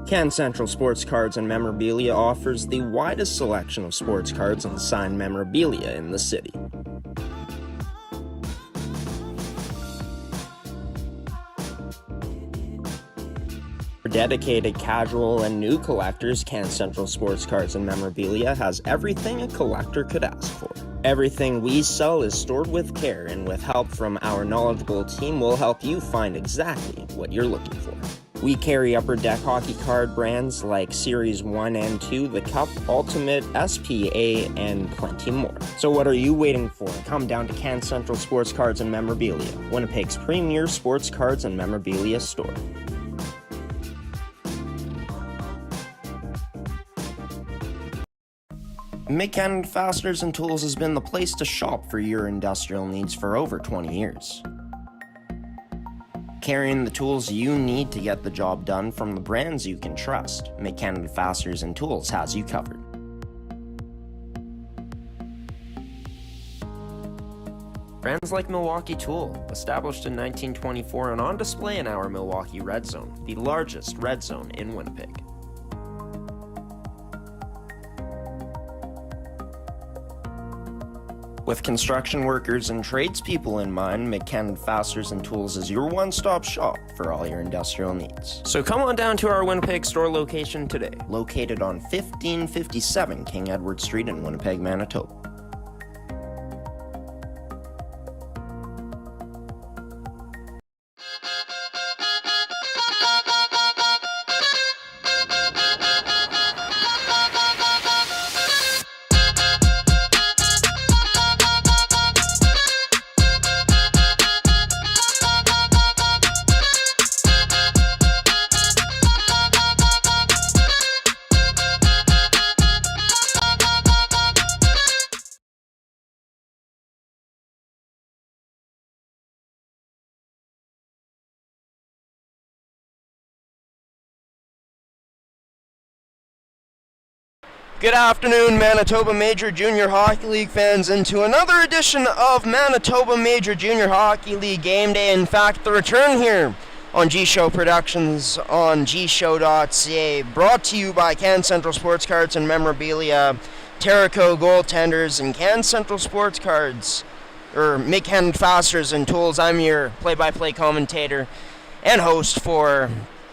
Can Central Sports Cards and Memorabilia offers the widest selection of sports cards and signed memorabilia in the city. For dedicated casual and new collectors, Can Central Sports Cards and Memorabilia has everything a collector could ask for. Everything we sell is stored with care, and with help from our knowledgeable team, we'll help you find exactly what you're looking for. We carry Upper Deck hockey card brands like Series 1 and 2, the Cup, Ultimate, SPA, and plenty more. So what are you waiting for? Come down to Can Central Sports Cards and Memorabilia, Winnipeg's premier sports cards and memorabilia store. Mid-Canada Fasteners and Tools has been the place to shop for your industrial needs for over 20 years. Carrying the tools you need to get the job done from the brands you can trust, Mid-Canada Fasteners and Tools has you covered. Brands like Milwaukee Tool, established in 1924 and on display in our Milwaukee Red Zone, the largest red zone in Winnipeg. With construction workers and tradespeople in mind, Mid-Canada Fasteners and Tools is your one-stop shop for all your industrial needs. So come on down to our Winnipeg store location today, located on 1557 King Edward Street in Winnipeg, Manitoba. Good afternoon, Manitoba Major Junior Hockey League fans, and to another edition of Manitoba Major Junior Hockey League Game Day. In fact, the return here on G-Show Productions on gshow.ca, brought to you by Can Central Sports Cards and Memorabilia, Terrico Goaltenders, and Can Central Sports Cards, or Mid-Canada Fasteners and Tools. I'm your play-by-play commentator and host for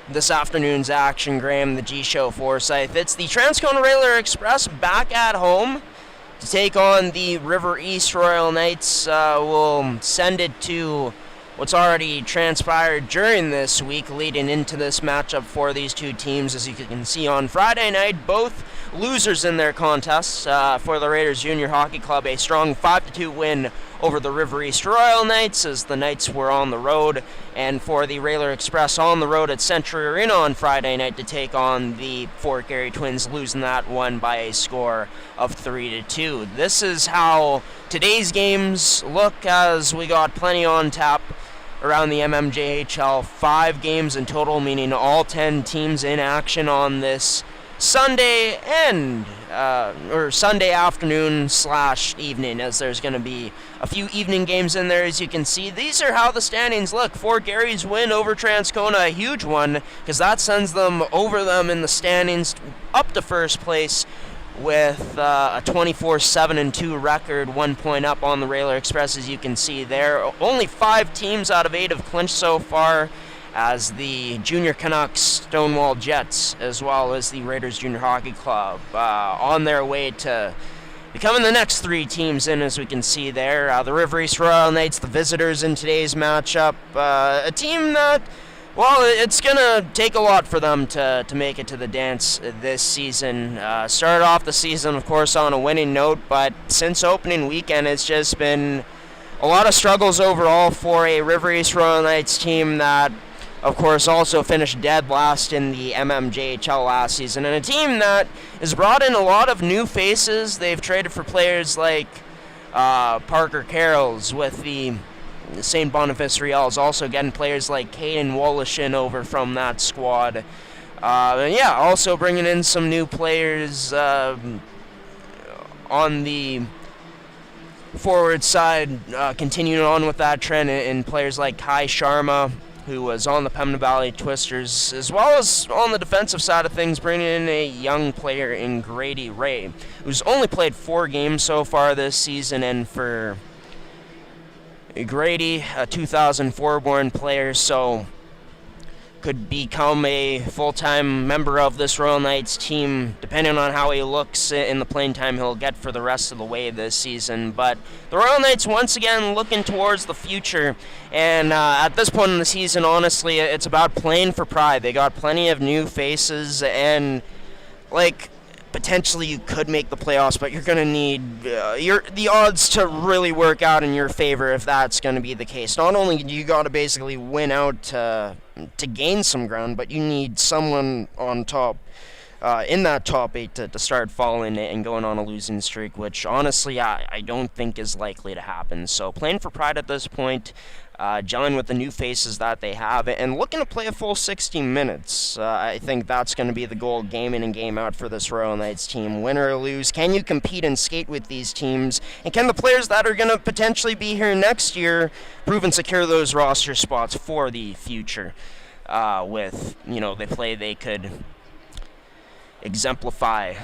this afternoon's action, Graham, the G-Show Forsyth. It's the Transcona Railer Express back at home to take on the River East Royal Knights. We'll send it to what's already transpired during this week leading into this matchup for these two teams. As you can see on Friday night, both losers in their contests. For the Raiders Junior Hockey Club, a strong 5-2 win over the River East Royal Knights as the Knights were on the road, and for the Railer Express on the road at Century Arena on Friday night to take on the Fort Garry Twins, losing that one by a score of 3-2. This is how today's games look, as we got plenty on tap around the mmjhl. 5 games in total, meaning all 10 teams in action on this Sunday Sunday afternoon / evening, as there's going to be a few evening games in there. As you can see, these are how the standings look. Fort Garry's win over Transcona, a huge one, because that sends them over them in the standings up to first place with a 24-7-2 record, 1 point up on the Railer Express, as you can see there. Only 5 teams out of 8 have clinched so far, as the Junior Canucks, Stonewall Jets, as well as the Raiders Junior Hockey Club, on their way to becoming the next 3 teams in, as we can see there. The River East Royal Knights, the visitors in today's matchup, a team that, well, it's going to take a lot for them to make it to the dance this season. Started off the season, of course, on a winning note, but since opening weekend, it's just been a lot of struggles overall for a River East Royal Knights team that, of course, also finished dead last in the mmjhl last season, and a team that has brought in a lot of new faces. They've traded for players like Parker Carrolls with the St. Boniface Reals, also getting players like Caden Wolishin over from that squad. And yeah, also bringing in some new players on the forward side, continuing on with that trend in players like Kai Sharma, who was on the Pembina Valley Twisters, as well as on the defensive side of things, bringing in a young player in Grady Ray, who's only played 4 games so far this season. And for Grady, a 2004-born player, so could become a full-time member of this Royal Knights team, depending on how he looks in the playing time he'll get for the rest of the way this season. But the Royal Knights, once again, looking towards the future. And at this point in the season, honestly, it's about playing for pride. They got plenty of new faces, and, like, potentially you could make the playoffs, but you're going to need the odds to really work out in your favor if that's going to be the case. Not only do you got to basically win out to gain some ground, but you need someone on top in that top 8 to start falling and going on a losing streak, which honestly I don't think is likely to happen. So playing for pride at this point, gelling with the new faces that they have, and looking to play a full 60 minutes. I think that's going to be the goal, game in and game out for this Royal Knights team. Win or lose, can you compete and skate with these teams? And can the players that are going to potentially be here next year prove and secure those roster spots for the future? With, the play they could exemplify,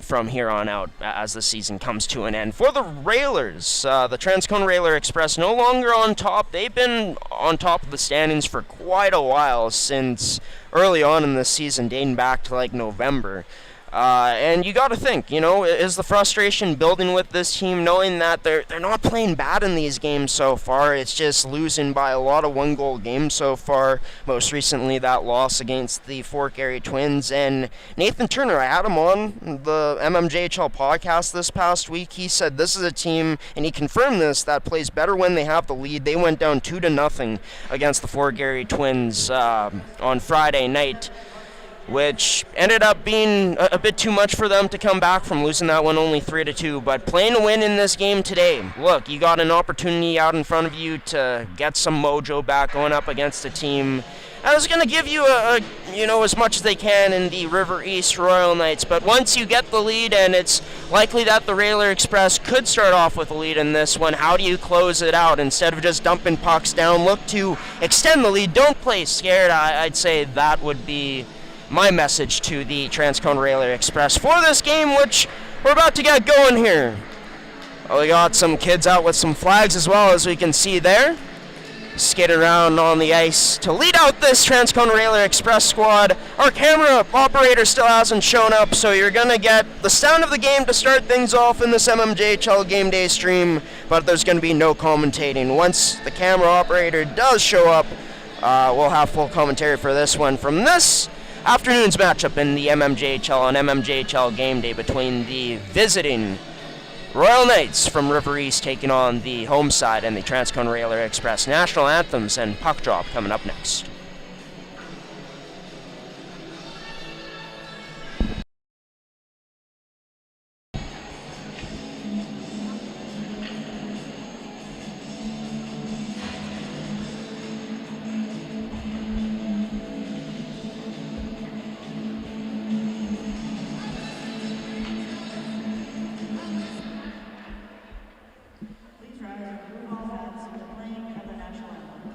from here on out as the season comes to an end. For the Railers, the Transcona Railer Express no longer on top. They've been on top of the standings for quite a while, since early on in the season, dating back to like November. And you got to think, is the frustration building with this team, knowing that they're not playing bad in these games so far? It's just losing by a lot of one-goal games so far. Most recently, that loss against the Fort Garry Twins. And Nathan Turner, I had him on the mmjhl podcast this past week. He said this is a team, and he confirmed this, that plays better when they have the lead. They went down 2-0 against the Fort Garry Twins on Friday night, which ended up being a bit too much for them to come back from, losing that one only 3-2. But playing to win in this game today, look, you got an opportunity out in front of you to get some mojo back going up against a team that is going to give you as much as they can in the River East Royal Knights. But once you get the lead, and it's likely that the Railer Express could start off with a lead in this one, how do you close it out? Instead of just dumping pucks down, look to extend the lead. Don't play scared. I'd say that would be my message to the Transcona Railer Express for this game, which we're about to get going here. We got some kids out with some flags as well, as we can see there, skating around on the ice to lead out this Transcona Railer Express squad. Our camera operator still hasn't shown up, so you're going to get the sound of the game to start things off in this MMJHL Game Day stream, but there's going to be no commentating. Once the camera operator does show up, we'll have full commentary for this one from this afternoon's matchup in the MMJHL on MMJHL Game Day between the visiting Royal Knights from River East taking on the home side and the Transcona Railer Express. National anthems and puck drop coming up next. Please rise and remove all hats for the playing of the national anthem.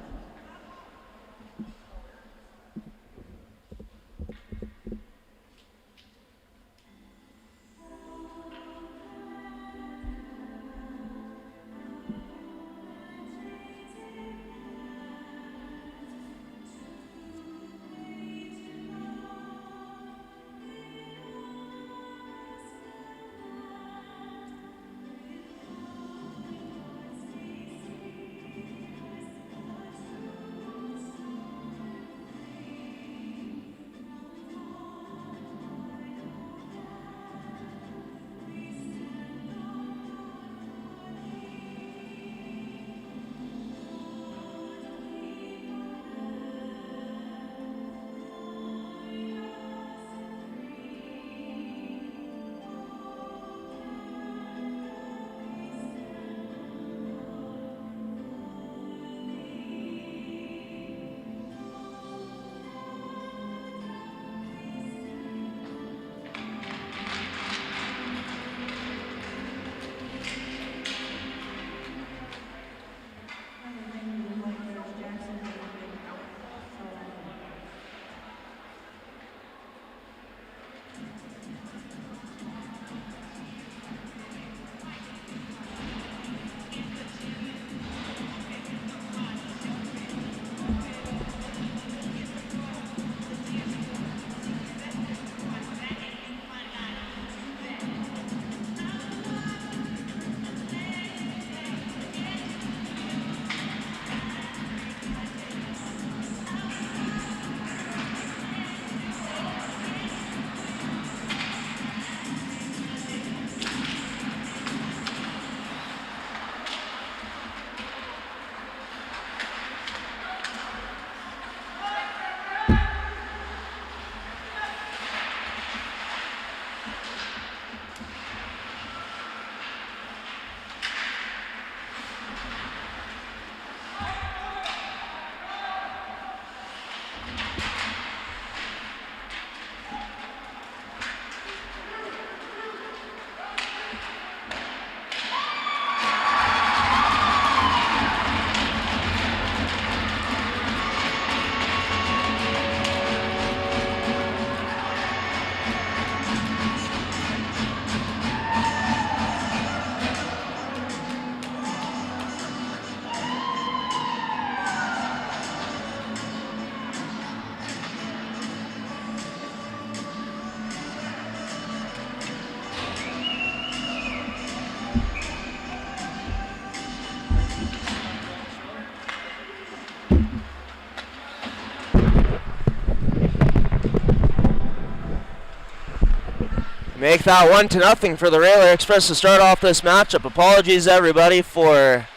Make that 1-0 for the Railer Express to start off this matchup. Apologies, everybody, for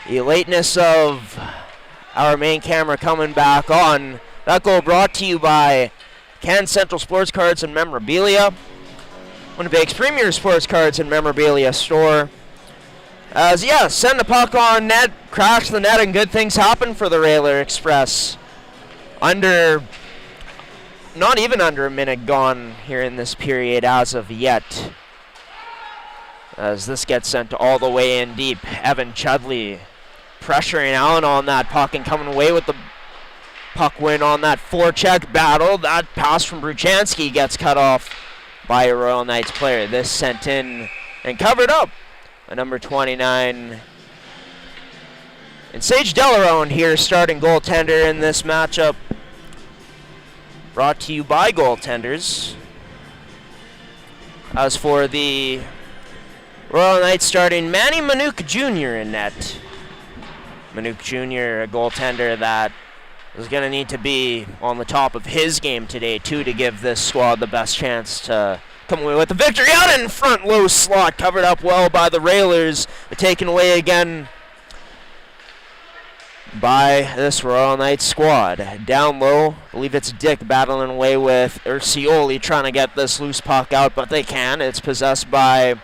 the lateness of our main camera coming back on. That goal brought to you by Can Central Sports Cards and Memorabilia, Winnipeg's premier sports cards and memorabilia store. Send the puck on net, crash the net, and good things happen for the Railer Express. Not even under a minute gone here in this period as of yet. As this gets sent all the way in deep. Evan Chudley pressuring Allen on that puck and coming away with the puck win on that forecheck battle. That pass from Bruchansky gets cut off by a Royal Knights player. This sent in and covered up by number 29. And Sage Delarone here, starting goaltender in this matchup. Brought to you by goaltenders. As for the Royal Knights, starting Manny Manouk Jr. in net. Manouk Jr., a goaltender that is going to need to be on the top of his game today, too, to give this squad the best chance to come away with the victory. Out in front, low slot, covered up well by the Railers, but taken away again by this Royal Knights squad. Down low, I believe it's Dick battling away with Urcioli, trying to get this loose puck out, but they can. It's possessed by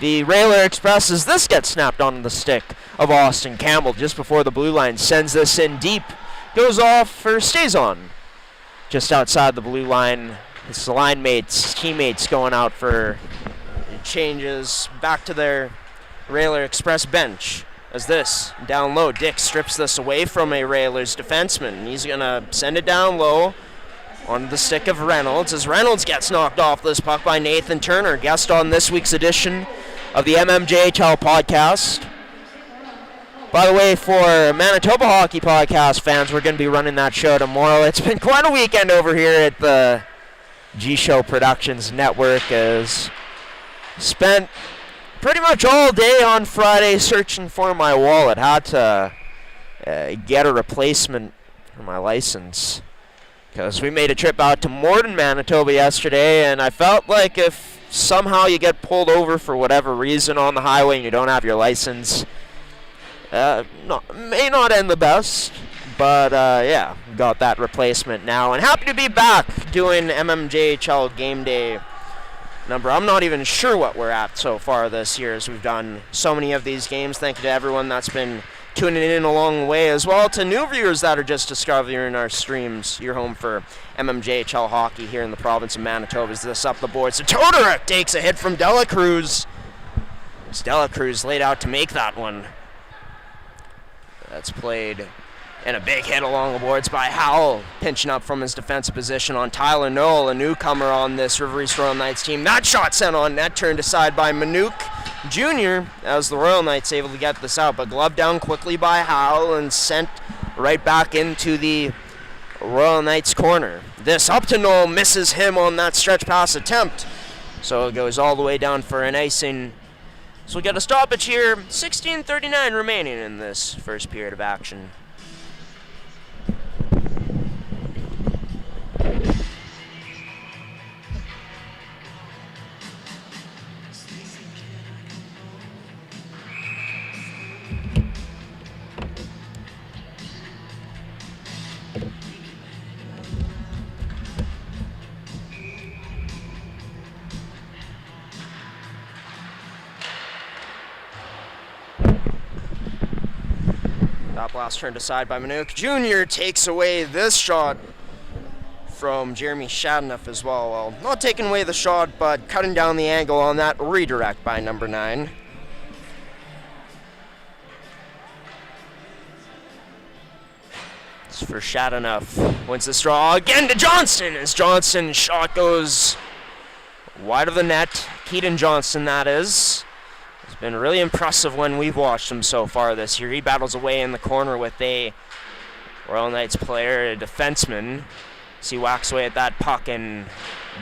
the Railer Express as this gets snapped onto the stick of Austin Campbell just before the blue line. Sends this in deep, goes off, or stays on just outside the blue line. His line mates, teammates going out for changes back to their Railer Express bench. As this, down low, Dick strips this away from a Railers defenseman. He's going to send it down low on the stick of Reynolds as Reynolds gets knocked off this puck by Nathan Turner, guest on this week's edition of the mmjhl podcast. By the way, for Manitoba Hockey Podcast fans, we're going to be running that show tomorrow. It's been quite a weekend over here at the G-Show Productions Network, as spent pretty much all day on Friday searching for my wallet. Had to get a replacement for my license because we made a trip out to Morden, Manitoba yesterday, and I felt like if somehow you get pulled over for whatever reason on the highway and you don't have your license, may not end the best. But got that replacement now, and happy to be back doing MMJHL Game Day number. I'm not even sure what we're at so far this year, as we've done so many of these games. Thank you to everyone that's been tuning in along the way, as well to new viewers that are just discovering our streams. Your home for MMJHL hockey here in the province of Manitoba. Is this up the board? So Todoruk takes a hit from Dela Cruz. It's Dela Cruz laid out to make that one. That's played, and a big hit along the boards by Howell, pinching up from his defensive position on Tyler Knoll, a newcomer on this River East Royal Knights team. That shot sent on net, turned aside by Manouk Jr. as the Royal Knights able to get this out, but gloved down quickly by Howell and sent right back into the Royal Knights corner. This up to Knoll, misses him on that stretch pass attempt, so it goes all the way down for an icing. So we got a stoppage here, 16:39 remaining in this first period of action. That blast turned aside by Manouk Jr. takes away this shot from Jeremy Shadenoff as well. Well, not taking away the shot, but cutting down the angle on that redirect by number 9. It's for Shadenoff. Wins this draw again to Johnston as Johnston's shot goes wide of the net. Keaton Johnston, that is. It's been really impressive when we've watched him so far this year. He battles away in the corner with a Royal Knights player, a defenseman. So he whacks away at that puck, and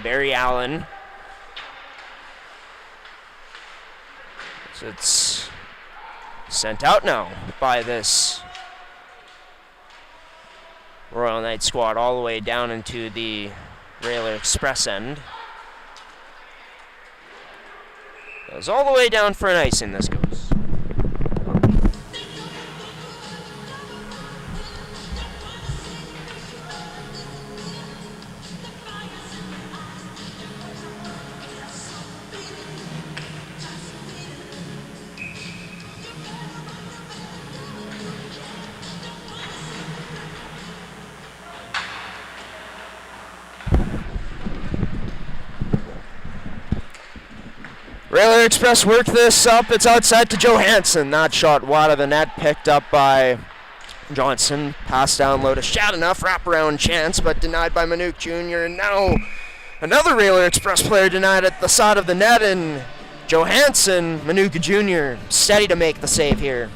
Barry Allen. So it's sent out now by this Royal Knights squad all the way down into the Railer Express end. As all the way down for an icing this goes. Railer Express worked this up. It's outside to Johansson. That shot wide of the net, picked up by Johnson. Pass down low to Shadenough. Wraparound chance, but denied by Manuk Jr. And now another Railer Express player denied at the side of the net. And Johansson, Manuk Jr., steady to make the save here.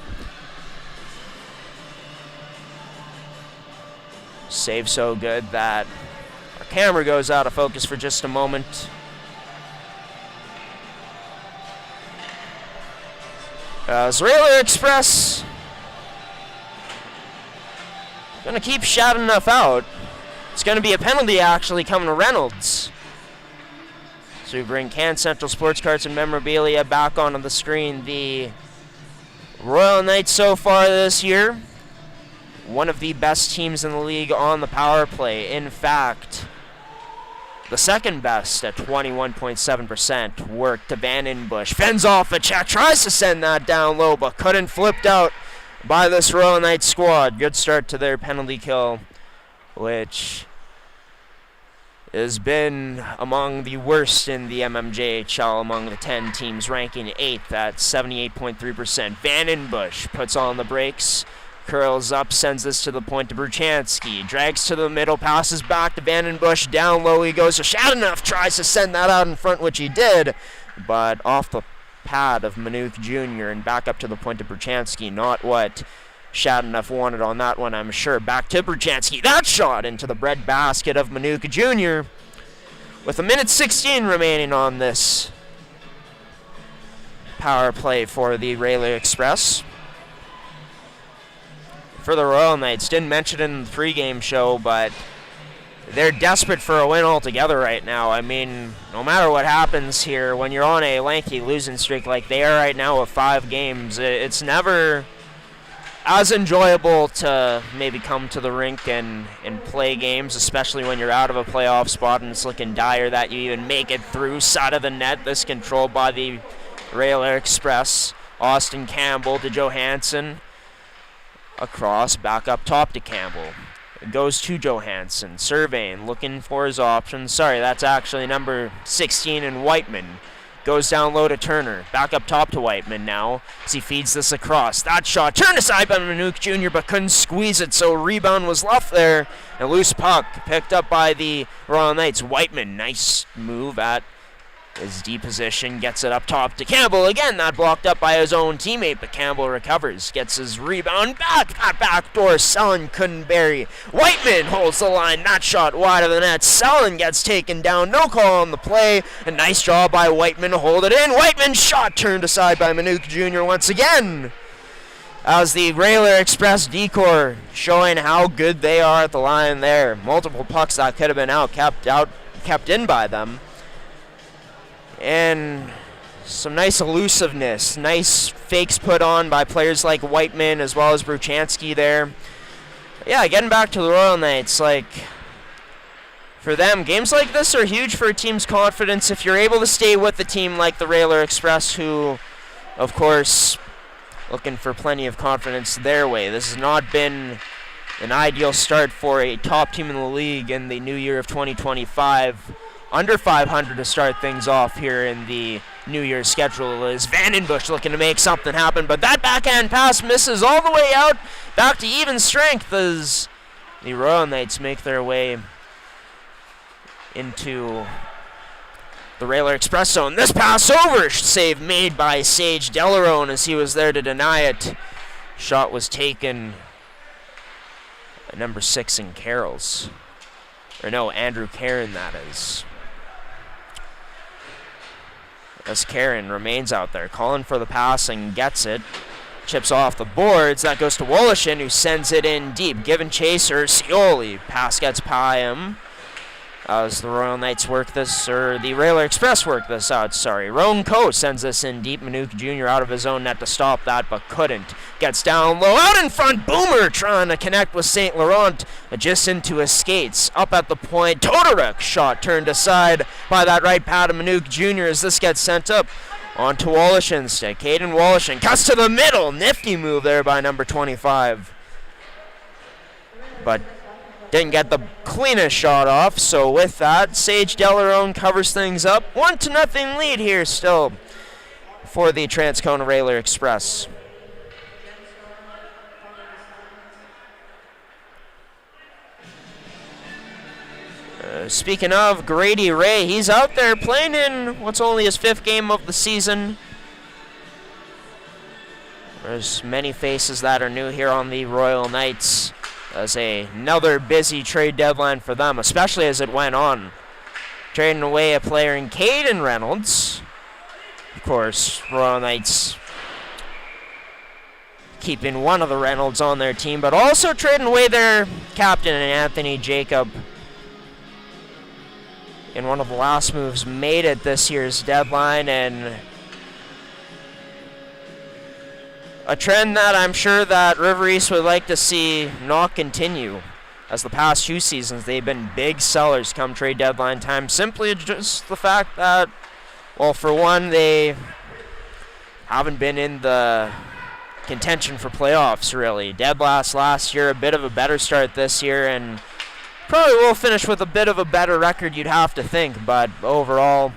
Save so good that our camera goes out of focus for just a moment. Railer Express gonna keep Shadenough out. It's gonna be a penalty actually coming to Reynolds. So we bring Can Central Sports Cards and Memorabilia back onto the screen. The Royal Knights so far this year, one of the best teams in the league on the power play. In fact, the second best at 21.7%. Work to Vandenbush. Fends off a check. Tries to send that down low, but couldn't. Flipped out by this Royal Knights squad. Good start to their penalty kill, which has been among the worst in the mmjhl among the 10 teams, ranking 8th at 78.3%. Vandenbush puts on the brakes. Curls up, sends this to the point to Bruchansky. Drags to the middle, passes back to Vandenbush. Down low he goes to Shadenough. Tries to send that out in front, which he did. But off the pad of Manuk Jr. and back up to the point to Bruchansky. Not what Shadenough wanted on that one, I'm sure. Back to Bruchansky. That shot into the bread basket of Manuk Jr. With 1:16 remaining on this power play for the Railer Express. For the Royal Knights, didn't mention it in the pregame show, but they're desperate for a win altogether right now. I mean, no matter what happens here, when you're on a lengthy losing streak like they are right now with 5 games, it's never as enjoyable to maybe come to the rink and play games, especially when you're out of a playoff spot and it's looking dire that you even make it through. Side of the net, this controlled by the Railer Express. Austin Campbell to Johansson. Across, back up top to Campbell. It goes to Johansson, surveying, looking for his options. Sorry, that's actually number 16 in Whiteman. Goes down low to Turner. Back up top to Whiteman now as he feeds this across. That shot turned aside by Manuk Jr. but couldn't squeeze it, so rebound was left there. A loose puck picked up by the Royal Knights. Whiteman, nice move at his D position, gets it up top to Campbell. Again, that blocked up by his own teammate, but Campbell recovers, gets his rebound back. That backdoor, Sellon couldn't bury. Whiteman holds the line. That shot wide of the net. Sellon gets taken down. No call on the play. A nice job by Whiteman to hold it in. Whiteman's shot turned aside by Manuk Jr. once again. As the Railer Express decor showing how good they are at the line there. Multiple pucks that could have been kept in by them. And some nice elusiveness, nice fakes put on by players like Whiteman as well as Bruchansky there. Yeah, getting back to the Royal Knights, like, for them, games like this are huge for a team's confidence. If you're able to stay with the team like the Railer Express, who, of course, looking for plenty of confidence their way. This has not been an ideal start for a top team in the league in the new year of 2025. Under 500 to start things off here in the New Year's schedule is Vandenbush looking to make something happen, but that backhand pass misses all the way out. Back to even strength as the Royal Knights make their way into the Railer Express zone. This pass over, save made by Sage Delarone as he was there to deny it. Shot was taken by number 6 in Carroll's. Or no, Andrew Caron, that is. As Caron remains out there, calling for the pass and gets it. Chips off the boards. That goes to Wolishin, who sends it in deep. Given chaser, Scioli. Pass gets by him. As the Royal Knights work this, or the Railer Express work this out, sorry. Roan Coe sends this in deep. Manuk Jr. out of his own net to stop that, but couldn't. Gets down low, out in front. Boomer trying to connect with St. Laurent, just into his skates. Up at the point, Todoruk shot turned aside by that right pad of Manuk Jr. as this gets sent up onto Wallish instead. Caden Wallish cuts to the middle. Nifty move there by number 25. But didn't get the cleanest shot off, so with that, Sage Delarone covers things up. 1-0 lead here still for the Transcona Railer Express. Speaking of Grady Ray, he's out there playing in what's only his 5th game of the season. There's many faces that are new here on the Royal Knights. As another busy trade deadline for them, especially as it went on. Trading away a player in Caden Reynolds. Of course, Royal Knights keeping one of the Reynolds on their team, but also trading away their captain, Anthony Jacob. In one of the last moves made at this year's deadline, and a trend that I'm sure that River East would like to see not continue, as the past 2 seasons they've been big sellers come trade deadline time. Simply just the fact that, well, for one, they haven't been in the contention for playoffs, really. Dead last year, a bit of a better start this year, and probably will finish with a bit of a better record, you'd have to think. But overall,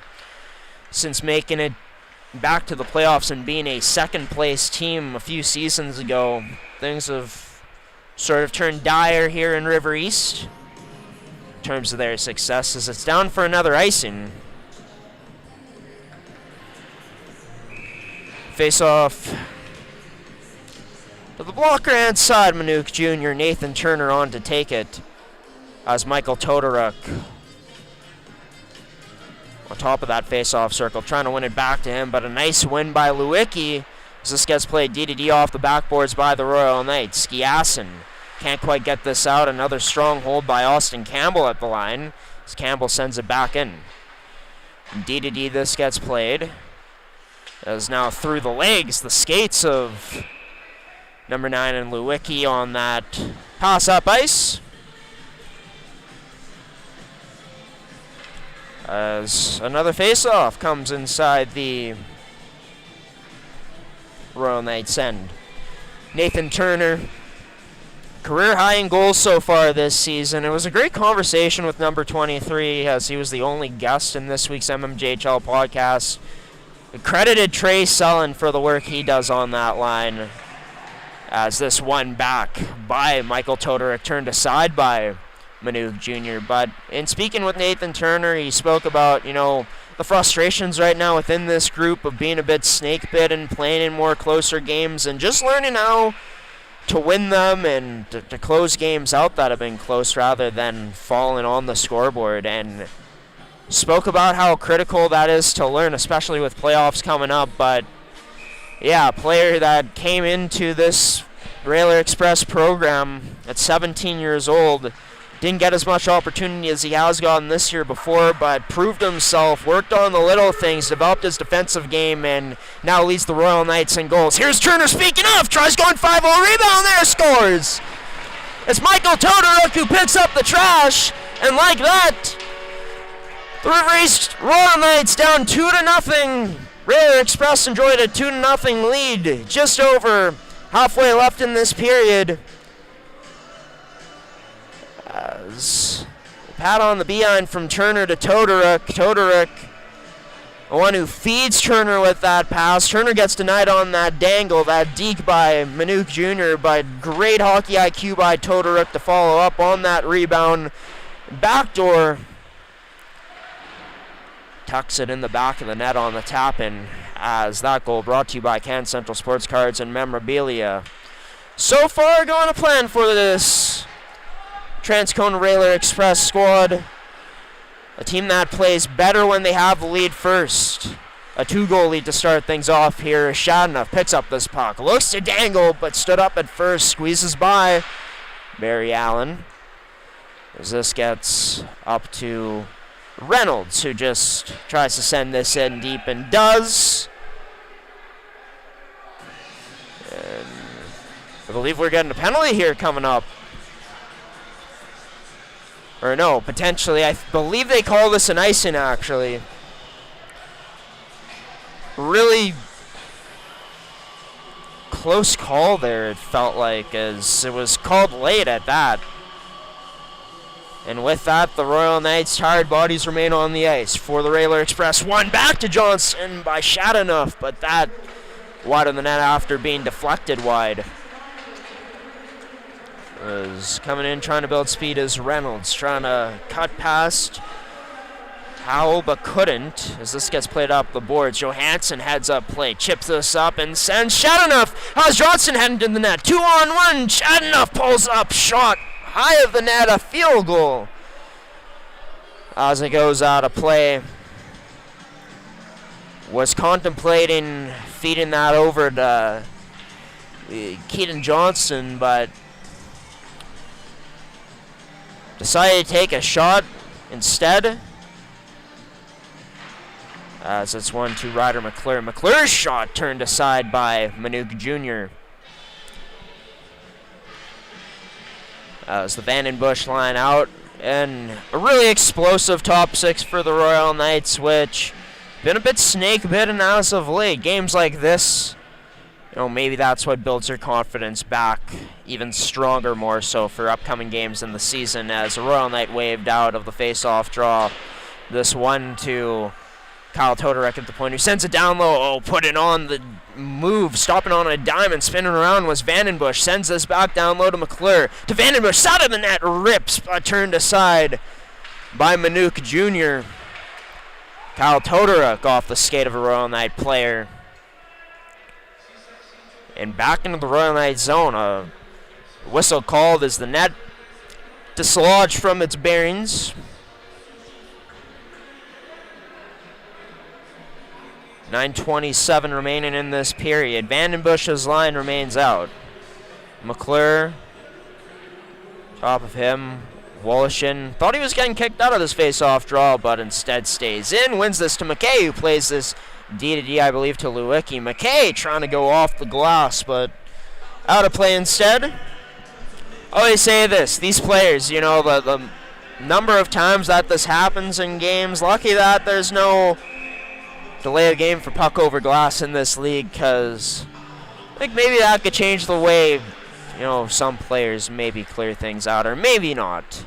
since making it back to the playoffs and being a second-place team a few seasons ago, things have sort of turned dire here in River East in terms of their success, as it's down for another icing. Face-off to the blocker and side. Manuk Jr., Nathan Turner on to take it, as Michael Todoruk on top of that face-off circle, trying to win it back to him, but a nice win by Lewicki as this gets played D-to-D off the backboards by the Royal Knights. Skiassen can't quite get this out. Another strong hold by Austin Campbell at the line as Campbell sends it back in. D-to-D this gets played, as now through the legs, the skates of number 9 and Lewicki on that pass up ice. As another face-off comes inside the Royal Knights end. Nathan Turner, career high in goals so far this season. It was a great conversation with number 23, as he was the only guest in this week's mmjhl podcast. Credited Trey Sullen for the work he does on that line, as this one back by Michael Todoruk turned aside by Manuk Jr. But in speaking with Nathan Turner, he spoke about, the frustrations right now within this group of being a bit snake-bitten, playing in more closer games, and just learning how to win them and to close games out that have been close rather than falling on the scoreboard. And spoke about how critical that is to learn, especially with playoffs coming up. But yeah, a player that came into this Railer Express program at 17 years old, didn't get as much opportunity as he has gotten this year before, but proved himself, worked on the little things, developed his defensive game, and now leads the Royal Knights in goals. Here's Turner, speaking of, tries going 5-0, rebound there, scores! It's Michael Todoruk who picks up the trash, and like that, the River East Royal Knights down 2-0. Railer Express enjoyed a 2-0 lead, just over halfway left in this period. As pat on the behind from Turner to Todoruk. Todoruk, the one who feeds Turner with that pass. Turner gets denied on that dangle, that deke by Manuk Jr., but great hockey IQ by Todoruk to follow up on that rebound. Backdoor tucks it in the back of the net on the tap-in, as that goal brought to you by Can Central Sports Cards and Memorabilia. So far going to plan for this Transcona Railer Express squad. A team that plays better when they have the lead first. A 2-goal lead to start things off here. Shadna picks up this puck. Looks to dangle, but stood up at first. Squeezes by Barry Allen. As this gets up to Reynolds, who just tries to send this in deep and does. And I believe we're getting a penalty here coming up. Or no, potentially. I believe they call this an icing, actually. Really close call there, it felt like, as it was called late at that. And with that, the Royal Knights' tired bodies remain on the ice for the Railer Express. One back to Johnson by Shadanoff, but that wide of the net after being deflected wide. Was coming in trying to build speed as Reynolds, trying to cut past Howell, but couldn't, as this gets played up the boards. Johansson heads up play, chips this up and sends Shadanoff. How's Johnson heading to the net? 2-on-1, Shadanoff pulls up, shot high of the net, a field goal. As it goes out of play. Was contemplating feeding that over to Keaton Johnson, but decided to take a shot instead. As it's one to Ryder McClure. McClure's shot turned aside by Manuk Jr. As the Vandenbush line out, and a really explosive top six for the Royal Knights, which been a bit snake-bitten as of late. Games like this, maybe that's what builds your confidence back even stronger, more so for upcoming games in the season, as the Royal Knight waved out of the face-off draw. This one to Kyle Todorek at the point, who sends it down low. Put it on the move, stopping on a dime and spinning around was Vandenbush. Sends this back down low to McClure. To Vandenbush, side of the net, rips, turned aside by Manuk Jr. Kyle Todorek off the skate of a Royal Knight player. And back into the Royal Knight zone. A whistle called as the net dislodged from its bearings. 9:27 remaining in this period. Vandenbush's line remains out. McClure, top of him. Woloshyn thought he was getting kicked out of this face-off draw, but instead stays in. Wins this to McKay, who plays this D-to-D, I believe, to Lewicki. McKay trying to go off the glass, but out of play instead. I always say this, these players, the number of times that this happens in games, lucky that there's no delay of game for puck over glass in this league, because I think maybe that could change the way, some players maybe clear things out, or maybe not.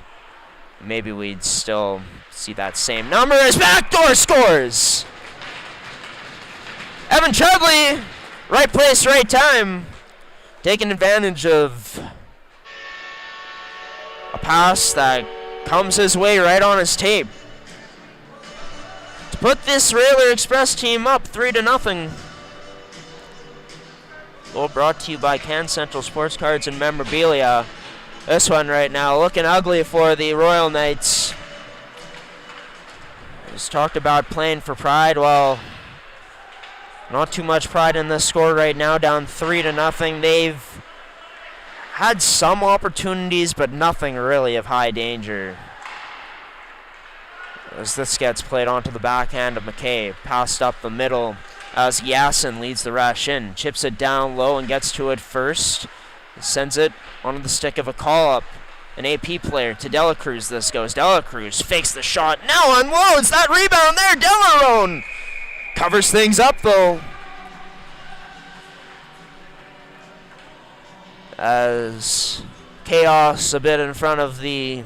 Maybe we'd still see that same number as backdoor scores. Evan Chudley, right place, right time, taking advantage of a pass that comes his way right on his tape. Put this Railer Express team up 3-0. Goal brought to you by Can Central Sports Cards and Memorabilia. This one right now looking ugly for the Royal Knights. Just talked about playing for pride. Well, not too much pride in this score right now, down 3-0. They've had some opportunities, but nothing really of high danger. As this gets played onto the backhand of McKay, passed up the middle as Yasin leads the rush in, chips it down low and gets to it first, sends it onto the stick of a call-up, an AP player to Delacruz. This goes, Delacruz fakes the shot, now unloads that rebound there, Delarone covers things up though, as chaos a bit in front of the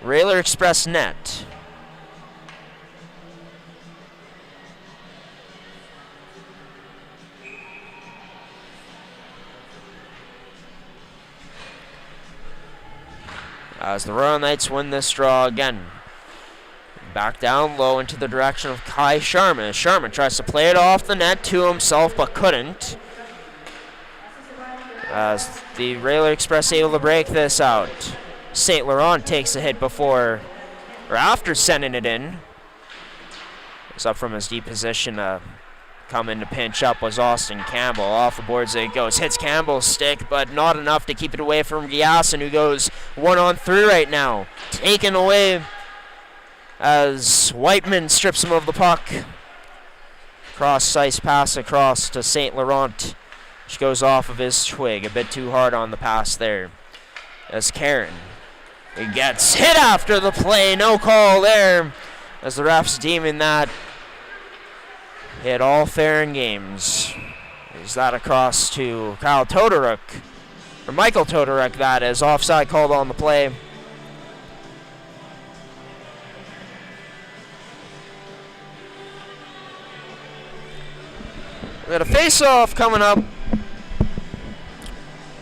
Railer Express net. As the Royal Knights win this draw again. Back down low into the direction of Kai Sharman. Sharman tries to play it off the net to himself, but couldn't. As the Railer Express able to break this out. St. Laurent takes a hit before, or after sending it in. It's up from his deep position. Coming to pinch up was Austin Campbell. Off the boards it goes. Hits Campbell's stick, but not enough to keep it away from Giasson, who goes 1-on-3 right now. Taken away as Whiteman strips him of the puck. Cross-ice pass across to St. Laurent, which goes off of his twig. A bit too hard on the pass there. As Karen, he gets hit after the play. No call there, as the refs deeming that hit all fair in games. Is that across to Kyle Todoruk, or Michael Todoruk, that is. Offside called on the play. We got a face-off coming up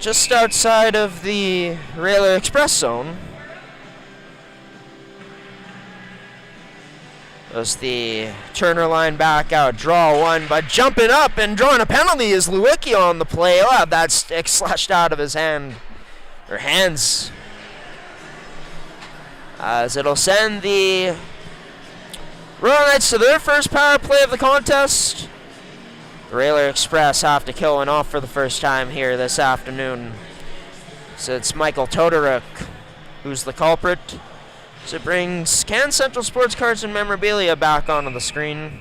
just outside of the Railer Express zone. As the Turner line back out, draw one, but jumping up and drawing a penalty is Lewicki on the play. Oh, have that stick slashed out of his hand, or hands. As it'll send the Royal Knights to their first power play of the contest. The Railer Express have to kill one off for the first time here this afternoon. So it's Michael Todoruk who's the culprit. So it brings Can Central Sports Cards and Memorabilia back onto the screen.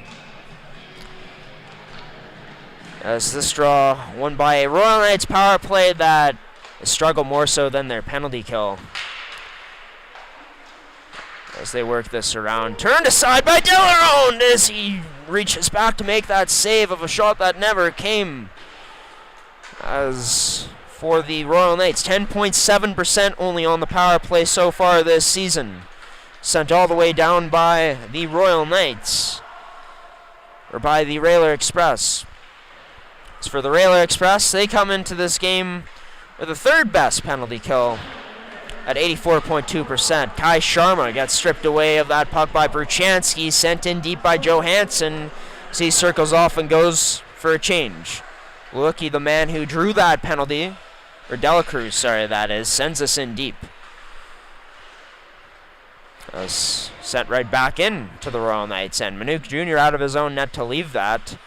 As this draw won by a Royal Knights power play that struggled more so than their penalty kill. As they work this around. Turned aside by Delarone as he reaches back to make that save of a shot that never came. As for the Royal Knights, 10.7% only on the power play so far this season. Sent all the way down by the Royal Knights, or by the Railer Express. As for the Railer Express, they come into this game with the third best penalty kill at 84.2%. Kai Sharma gets stripped away of that puck by Bruchansky, sent in deep by Johansson. As he circles off and goes for a change. Lewicki, the man who drew that penalty, or Delacruz, sorry, that is, sends us in deep. Sent right back in to the Royal Knights, and Manuk Jr. out of his own net to leave that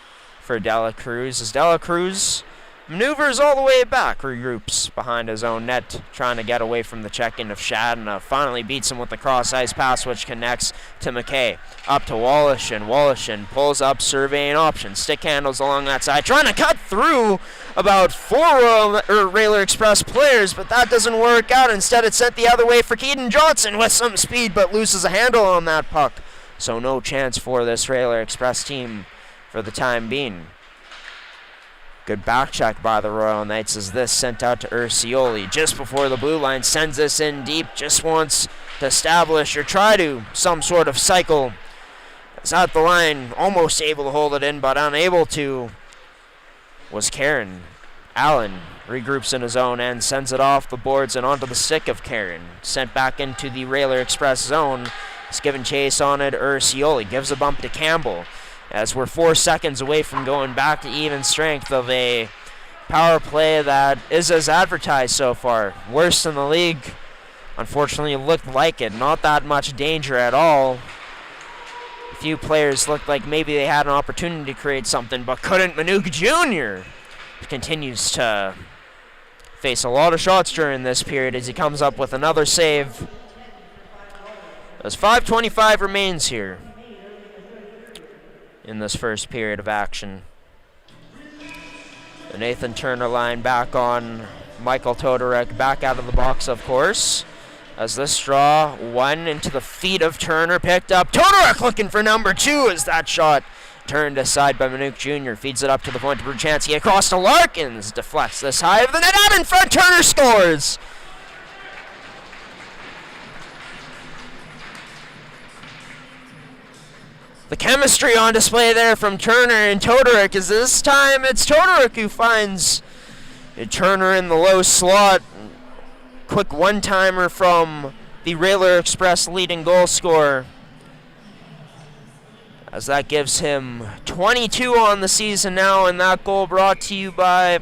for Delacruz. As Delacruz maneuvers all the way back, regroups behind his own net, trying to get away from the check-in of Shad, and finally beats him with the cross-ice pass, which connects to McKay. Up to Wallishin. Wallishin pulls up, surveying options. Stick handles along that side, trying to cut through about four Railer Express players, but that doesn't work out. Instead, it's sent the other way for Keaton Johnson with some speed, but loses a handle on that puck. So no chance for this Railer Express team for the time being. Good back check by the Royal Knights as this sent out to Ursioli just before the blue line, sends this in deep, just wants to establish or try to some sort of cycle. It's at the line, almost able to hold it in, but unable to was Karen. Allen regroups in his own end, sends it off the boards and onto the stick of Karen. Sent back into the Railer Express zone. He's given chase on it. Ursioli gives a bump to Campbell. As we're 4 seconds away from going back to even strength of a power play that is as advertised so far. Worst in the league. Unfortunately, it looked like it. Not that much danger at all. A few players looked like maybe they had an opportunity to create something, but couldn't. Manuk Jr. continues to face a lot of shots during this period as he comes up with another save. As 5:25 remains here in this first period of action. The Nathan Turner line back on Michael Todoruk, back out of the box, of course. As this draw, one into the feet of Turner, picked up. Todoruk looking for number 2 as that shot turned aside by Manuk Jr. Feeds it up to the point to Bruchansky, across to Larkins. Deflects this high of the net, out in front, Turner scores! The chemistry on display there from Turner and Todoruk, as this time it's Todoruk who finds Turner in the low slot. Quick one-timer from the Railer Express leading goal scorer, as that gives him 22 on the season now, and that goal brought to you by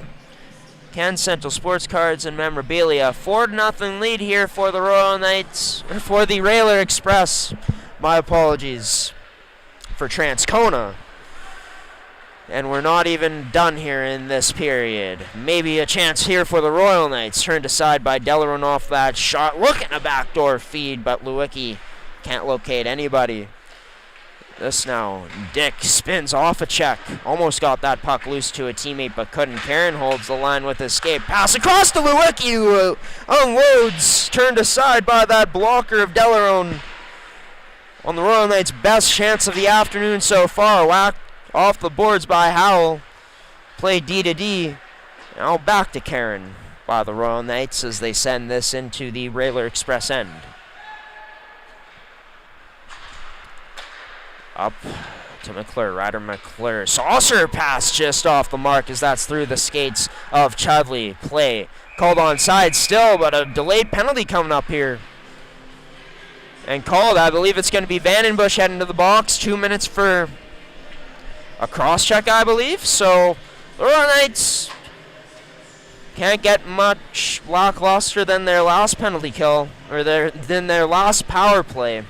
Can Central Sports Cards and Memorabilia. 4-0 lead here for the Royal Knights, or for the Railer Express. My apologies for Transcona. And we're not even done here in this period. Maybe a chance here for the Royal Knights. Turned aside by Delaron off that shot. Looking a backdoor feed, but Lewicki can't locate anybody. This now, Dick spins off a check. Almost got that puck loose to a teammate, but couldn't. Karen holds the line with escape. Pass across to Lewicki, who unloads. Turned aside by that blocker of Delaron. On the Royal Knights' best chance of the afternoon so far. Whacked off the boards by Howell. Play D to D. Now back to Karen by the Royal Knights as they send this into the Railer Express end. Up to McClure, Ryder McClure. Saucer pass just off the mark as that's through the skates of Chudley. Play called onside still, but a delayed penalty coming up here. And called, I believe it's going to be Vandenbush heading to the box. 2 minutes for a cross-check, I believe. So the Royal Knights can't get much lackluster than their last penalty kill, or than their last power play.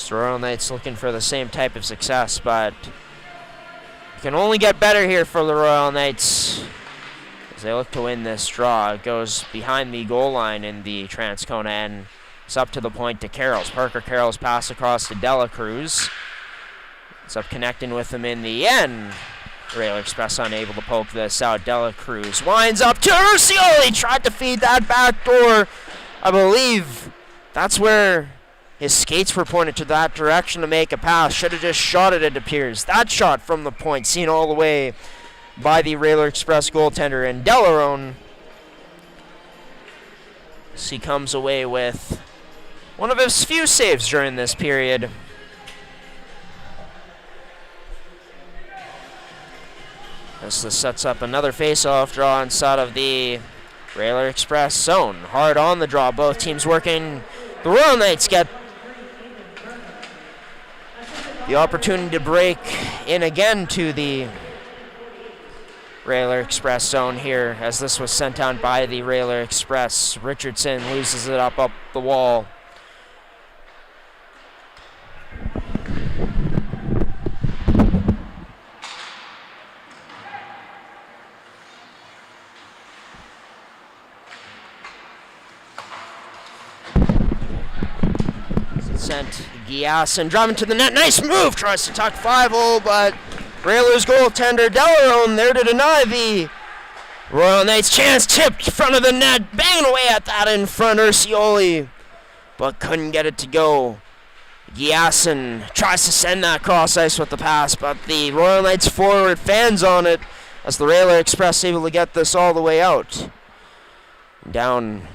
The Royal Knights looking for the same type of success, but it can only get better here for the Royal Knights as they look to win this draw. It goes behind the goal line in the Transcona end. It's up to the point to Carrolls. Parker Carrolls pass across to Dela Cruz. It's up connecting with him in the end. Railer Express unable to poke this out. Dela Cruz winds up to Urcioli. Tried to feed that back door. I believe that's where his skates were pointed to that direction to make a pass. Should have just shot it appears. That shot from the point seen all the way by the Railer Express goaltender. And Delaron, he comes away with one of his few saves during this period. This sets up another face-off draw inside of the Railer Express zone. Hard on the draw, both teams working. The Royal Knights get the opportunity to break in again to the Railer Express zone here, as this was sent down by the Railer Express. Richardson loses it up the wall. Sent Giasson driving to the net. Nice move. Tries to tuck 5-0, but Railer's goaltender Delaron there to deny the Royal Knights chance. Tipped in front of the net. Banging away at that in front. Urcioli, but couldn't get it to go. Giasson tries to send that cross ice with the pass, but the Royal Knights forward fans on it as the Railer Express able to get this all the way out. Down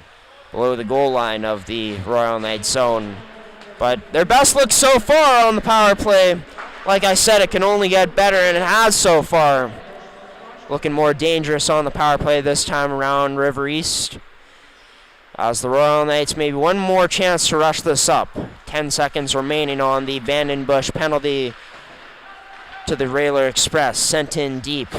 below the goal line of the Royal Knights zone. But their best look so far on the power play. Like I said, it can only get better, and it has so far. Looking more dangerous on the power play this time around, River East. As the Royal Knights maybe one more chance to rush this up. 10 seconds remaining on the Vandenbush penalty to the Railer Express. Sent in deep.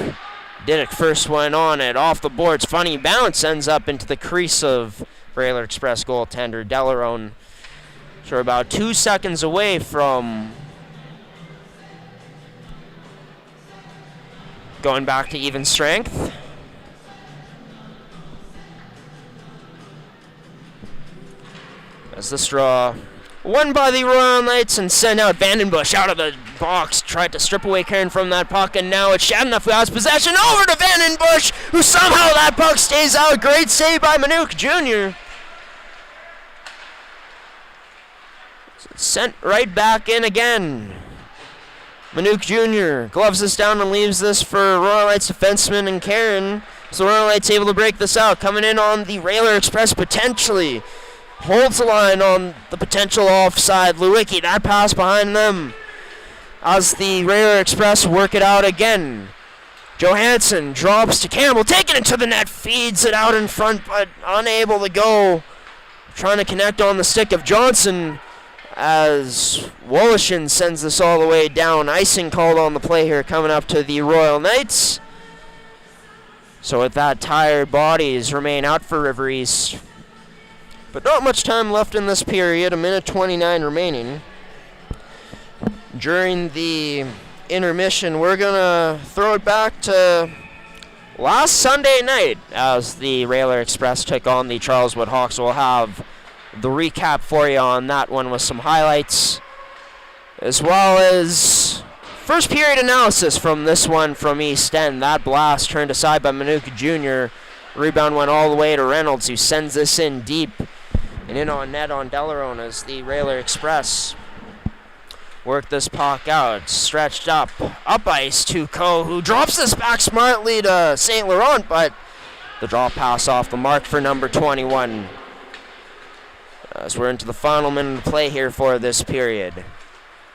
Diddick first one on it. Off the boards. Funny bounce ends up into the crease of Railer Express goaltender Delaron. So we're about 2 seconds away from going back to even strength. As this draw won by the Royal Knights and sent out Vandenbush out of the box. Tried to strip away Karen from that puck, and now it's Shadenough who has possession over to Vandenbush, who somehow that puck stays out. Great save by Manuk Jr. Sent right back in again. Manuk Jr. gloves this down and leaves this for Royal Knights defenseman and Karen. So Royal Knights able to break this out. Coming in on the Railer Express potentially. Holds the line on the potential offside. Lewicki, that pass behind them. As the Railer Express work it out again. Johansson drops to Campbell, taking it to the net, feeds it out in front, but unable to go. Trying to connect on the stick of Johnson, as Wolishin sends this all the way down. Icing called on the play here coming up to the Royal Knights. So with that, tired bodies remain out for River East. But not much time left in this period, a minute 29 remaining. During the intermission, we're going to throw it back to last Sunday night as the Railer Express took on the Charleswood Hawks. We'll have the recap for you on that one with some highlights, as well as first period analysis from this one from East End. That blast turned aside by Manuka Jr. Rebound went all the way to Reynolds, who sends this in deep and in on net on Delarone as the Railer Express work this puck out. Stretched up ice to Coe, who drops this back smartly to St. Laurent, but the draw pass off the mark for number 21. As we're into the final minute of play here for this period.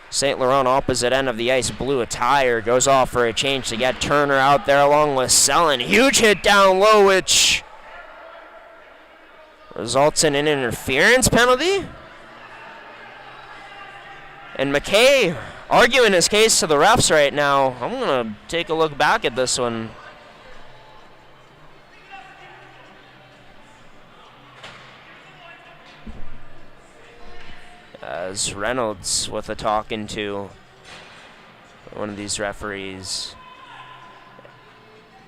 St. Laurent opposite end of the ice blew a tire, goes off for a change to get Turner out there along with Sellon. Huge hit down low, which results in an interference penalty. And McKay arguing his case to the refs right now. I'm going to take a look back at this one. As Reynolds with a talking to one of these referees.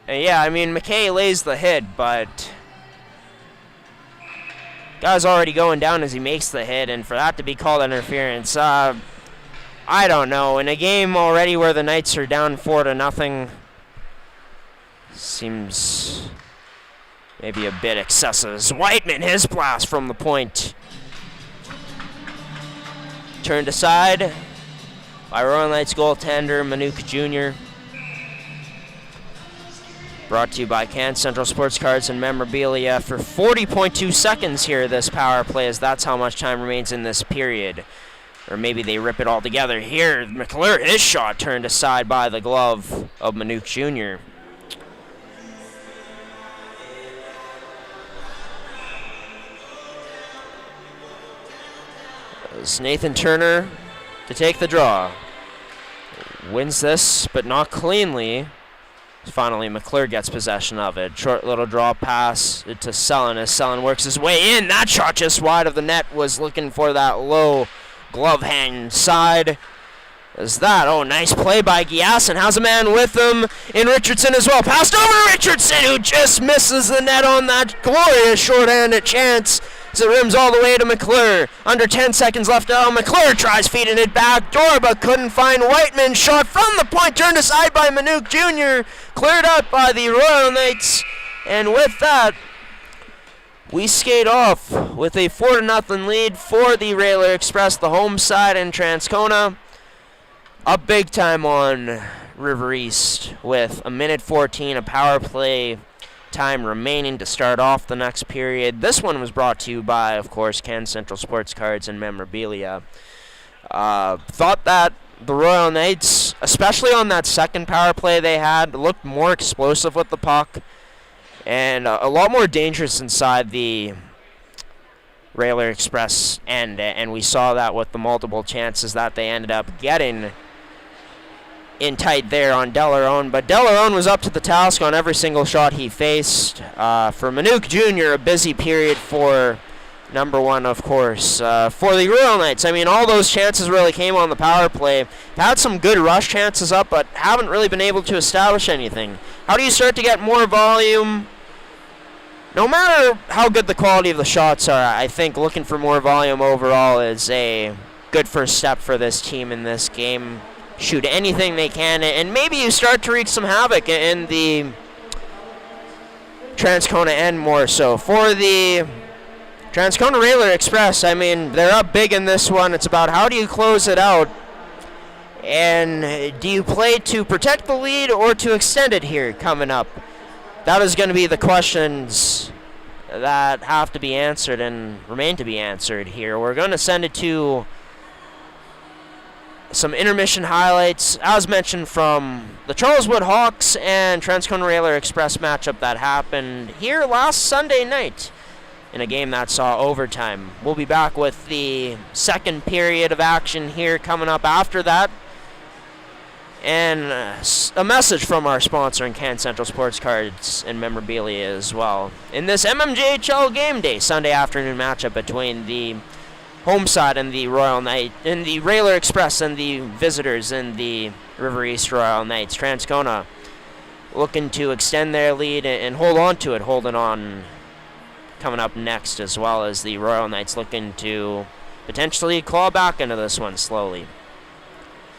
And yeah, I mean, McKay lays the hit, but guy's already going down as he makes the hit, and for that to be called interference, I don't know. In a game already where the Knights are down 4-0, seems maybe a bit excessive. Whiteman, his blast from the point. Turned aside by Royal Knights goaltender Manuka Jr. Brought to you by Can Central Sports Cards and Memorabilia for 40.2 seconds here this power play, as that's how much time remains in this period. Or maybe they rip it all together here. McClure, his shot turned aside by the glove of Manuka Jr. As Nathan Turner to take the draw. Wins this, but not cleanly. Finally, McClure gets possession of it. Short little draw pass to Sellon as Sellon works his way in. That shot just wide of the net, was looking for that low glove hand side. As that, nice play by Giasson. Has a man with him in Richardson as well. Passed over Richardson, who just misses the net on that glorious short-handed chance. So it rims all the way to McClure. Under 10 seconds left. McClure tries feeding it back door, but couldn't find Whiteman. Shot from the point, turned aside by Manuka Jr. Cleared up by the Royal Knights. And with that, we skate off with a 4-0 lead for the Railer Express, the home side in Transcona. Up big time on River East with a minute 14 of power play time remaining to start off the next period. This one was brought to you by, of course, Can Central Sports Cards and Memorabilia. Thought that the Royal Knights, especially on that second power play they had, looked more explosive with the puck and a lot more dangerous inside the Railer Express end, and we saw that with the multiple chances that they ended up getting in tight there on Delarone, but Delarone was up to the task on every single shot he faced. For Manuka Jr., a busy period for number one, of course. For the Royal Knights, I mean, all those chances really came on the power play. Had some good rush chances up, but haven't really been able to establish anything. How do you start to get more volume? No matter how good the quality of the shots are, I think looking for more volume overall is a good first step for this team in this game. Shoot anything they can, and maybe you start to wreak some havoc in the Transcona end more so. For the Transcona Railer Express, I mean, they're up big in this one. It's about how do you close it out, and do you play to protect the lead or to extend it here coming up? That is going to be the questions that have to be answered and remain to be answered here. We're going to send it to some intermission highlights, as mentioned, from the Charleswood Hawks and Transcona Railer Express matchup that happened here last Sunday night in a game that saw overtime. We'll be back with the second period of action here coming up after that. And a message from our sponsor in Can Central Sports Cards and Memorabilia as well. In this MMJHL game day Sunday afternoon matchup between the home side and the Royal Knight, and the Railer Express and the visitors in the River East Royal Knights, Transcona looking to extend their lead and hold on to it, holding on coming up next, as well as the Royal Knights looking to potentially claw back into this one slowly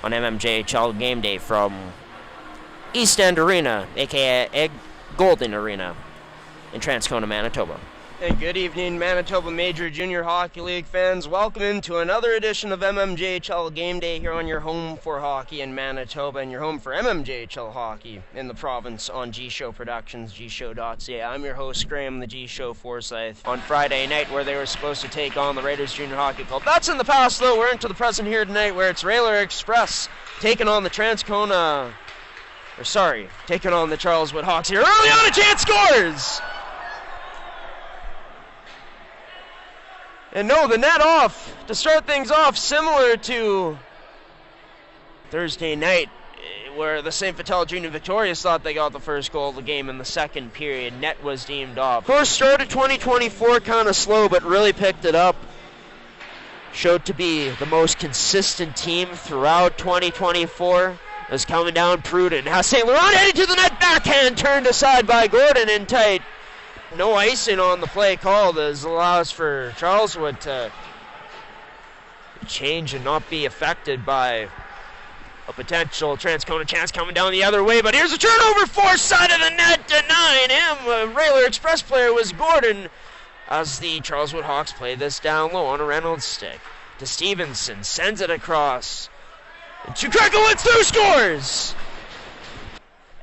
on MMJHL game day from East End Arena, aka Golden Arena in Transcona, Manitoba. And good evening, Manitoba Major Junior Hockey League fans. Welcome into another edition of MMJHL Game Day here on your home for hockey in Manitoba and your home for MMJHL hockey in the province on G-Show Productions, gshow.ca. I'm your host, Graham, the G-Show Forsyth. On Friday night, where they were supposed to take on the Raiders Junior Hockey Club. That's in the past, though. We're into the present here tonight, where it's Railer Express taking on the taking on the Charleswood Hawks here. Early on, a chance scores! And no, the net off to start things off, similar to Thursday night, where the St. Vital Junior Victorious thought they got the first goal of the game in the second period. Net was deemed off. First start of 2024 kind of slow, but really picked it up. Showed to be the most consistent team throughout 2024. Is coming down prudent. Has St. Laurent headed to the net, backhand turned aside by Gordon in tight. No icing on the play called, as allows for Charleswood to change and not be affected by a potential Transcona chance coming down the other way. But here's a turnover, far side of the net, denying him. A Railer Express player was Gordon, as the Charleswood Hawks play this down low on a Reynolds stick. To Stevenson, sends it across. And to Krekowitz, through, scores!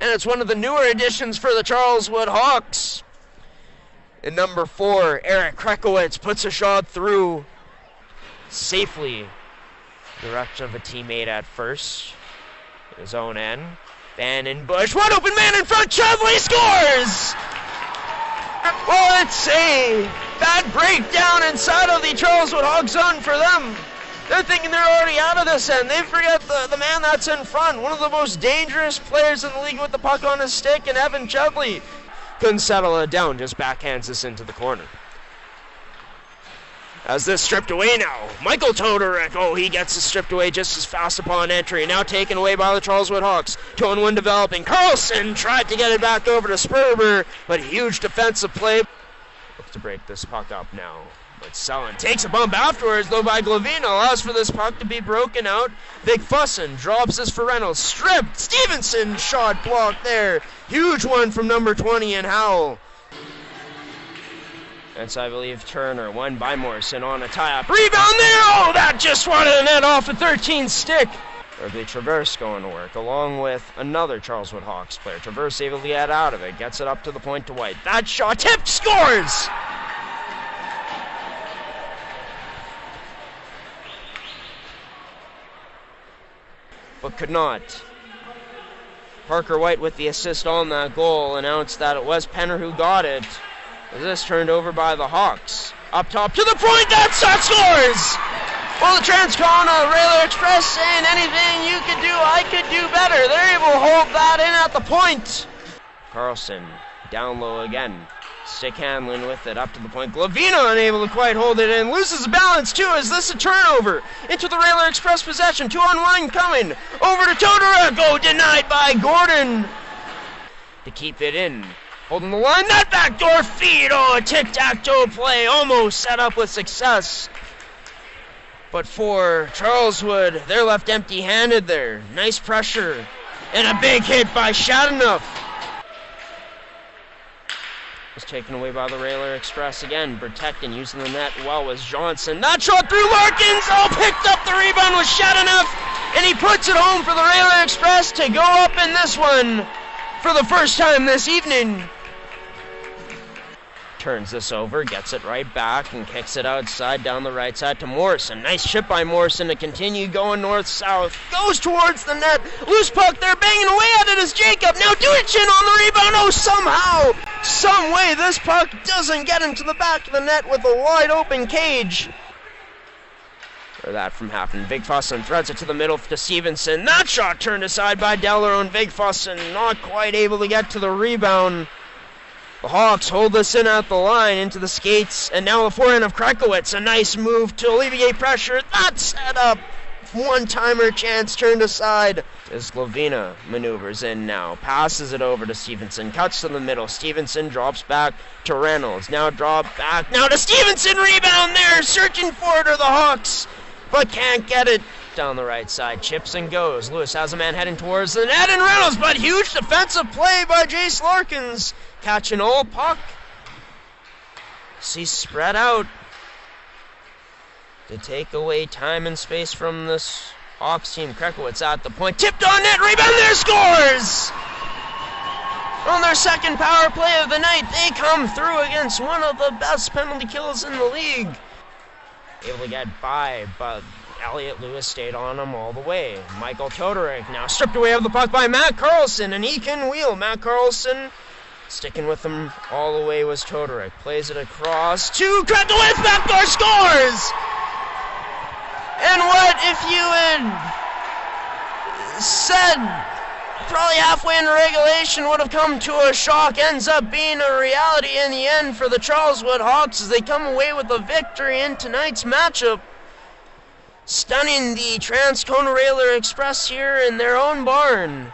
And it's one of the newer additions for the Charleswood Hawks. And number 4, Eric Krekowitz puts a shot through safely. Direction of a teammate at first. His own end. Bannon Bush, wide open man in front, Chudley scores! Well, it's a bad breakdown inside of the Charleswood Hawks zone for them. They're thinking they're already out of this end. They forget the man that's in front. One of the most dangerous players in the league with the puck on his stick, and Evan Chudley couldn't settle it down, just backhands this into the corner. As this stripped away now, Michael Todorek, he gets it stripped away just as fast upon entry. Now taken away by the Charleswood Hawks. 2-on-1 developing. Carlson tried to get it back over to Sperber, but huge defensive play. Looks to break this puck up now. But Sullen takes a bump afterwards, though, by Glavino. Allows for this puck to be broken out. Big Fussin drops this for Reynolds. Stripped. Stevenson shot blocked there. Huge one from number 20 and Howell. That's, I believe, Turner. One by Morrison on a tie-up. Rebound there! Oh, that just wanted the net off a 13 stick. Thirdly, Traverse going to work, along with another Charleswood Hawks player. Traverse able to get out of it. Gets it up to the point to White. That shot tipped. Scores! But could not. Parker White with the assist on that goal announced that it was Penner who got it. As this turned over by the Hawks. Up top to the point, that shot scores! Well, the Transcona Railer Express saying anything you could do, I could do better. They're able to hold that in at the point. Carlson down low again. Stick handling with it up to the point. Glavino unable to quite hold it in. Loses balance too. Is this a turnover? Into the Railer Express possession. 2-on-1 coming. Over to Todorek. Denied by Gordon. To keep it in. Holding the line. That backdoor feed. A tic-tac-toe play. Almost set up with success. But for Charleswood, they're left empty-handed there. Nice pressure. And a big hit by Shadenough. Was taken away by the Railer Express again. Protecting, using the net well was Johnson. That shot through Larkins. Picked up the rebound with Shadenough. And he puts it home for the Railer Express to go up in this one for the first time this evening. Turns this over, gets it right back, and kicks it outside down the right side to Morrison. Nice chip by Morrison to continue going north-south. Goes towards the net. Loose puck there, banging away at it is Jacob. Now Dudichin on the rebound. Somehow, some way, this puck doesn't get into the back of the net with a wide open cage. or that from happening. Vigfusson threads it to the middle to Stevenson. That shot turned aside by Dellero, and Vigfusson not quite able to get to the rebound. The Hawks hold this in at the line into the skates, and now the forehand of Krekowicz. A nice move to alleviate pressure. That set up. One-timer chance turned aside. As Glavina maneuvers in now. Passes it over to Stevenson. Cuts to the middle. Stevenson drops back to Reynolds. Now drop back. Now to Stevenson. Rebound there. Searching for it are the Hawks, but can't get it. Down the right side. Chips and goes. Lewis has a man heading towards the net, and Reynolds, but huge defensive play by Jace Larkins. Catch an old puck. See spread out to take away time and space from this Hawks team. Krekowicz at the point. Tipped on net. Rebound there. Scores! On their second power play of the night, they come through against one of the best penalty kills in the league. Able to get by, but Elliot Lewis stayed on him all the way. Michael Todorek now stripped away of the puck by Matt Carlson, and he can wheel. Matt Carlson sticking with him all the way was Todorek. Plays it across to Krekowicz. Backdoor scores! And what if you had said probably halfway into regulation would have come to a shock, ends up being a reality in the end for the Charleswood Hawks as they come away with a victory in tonight's matchup, stunning the Transcona Railer Express here in their own barn.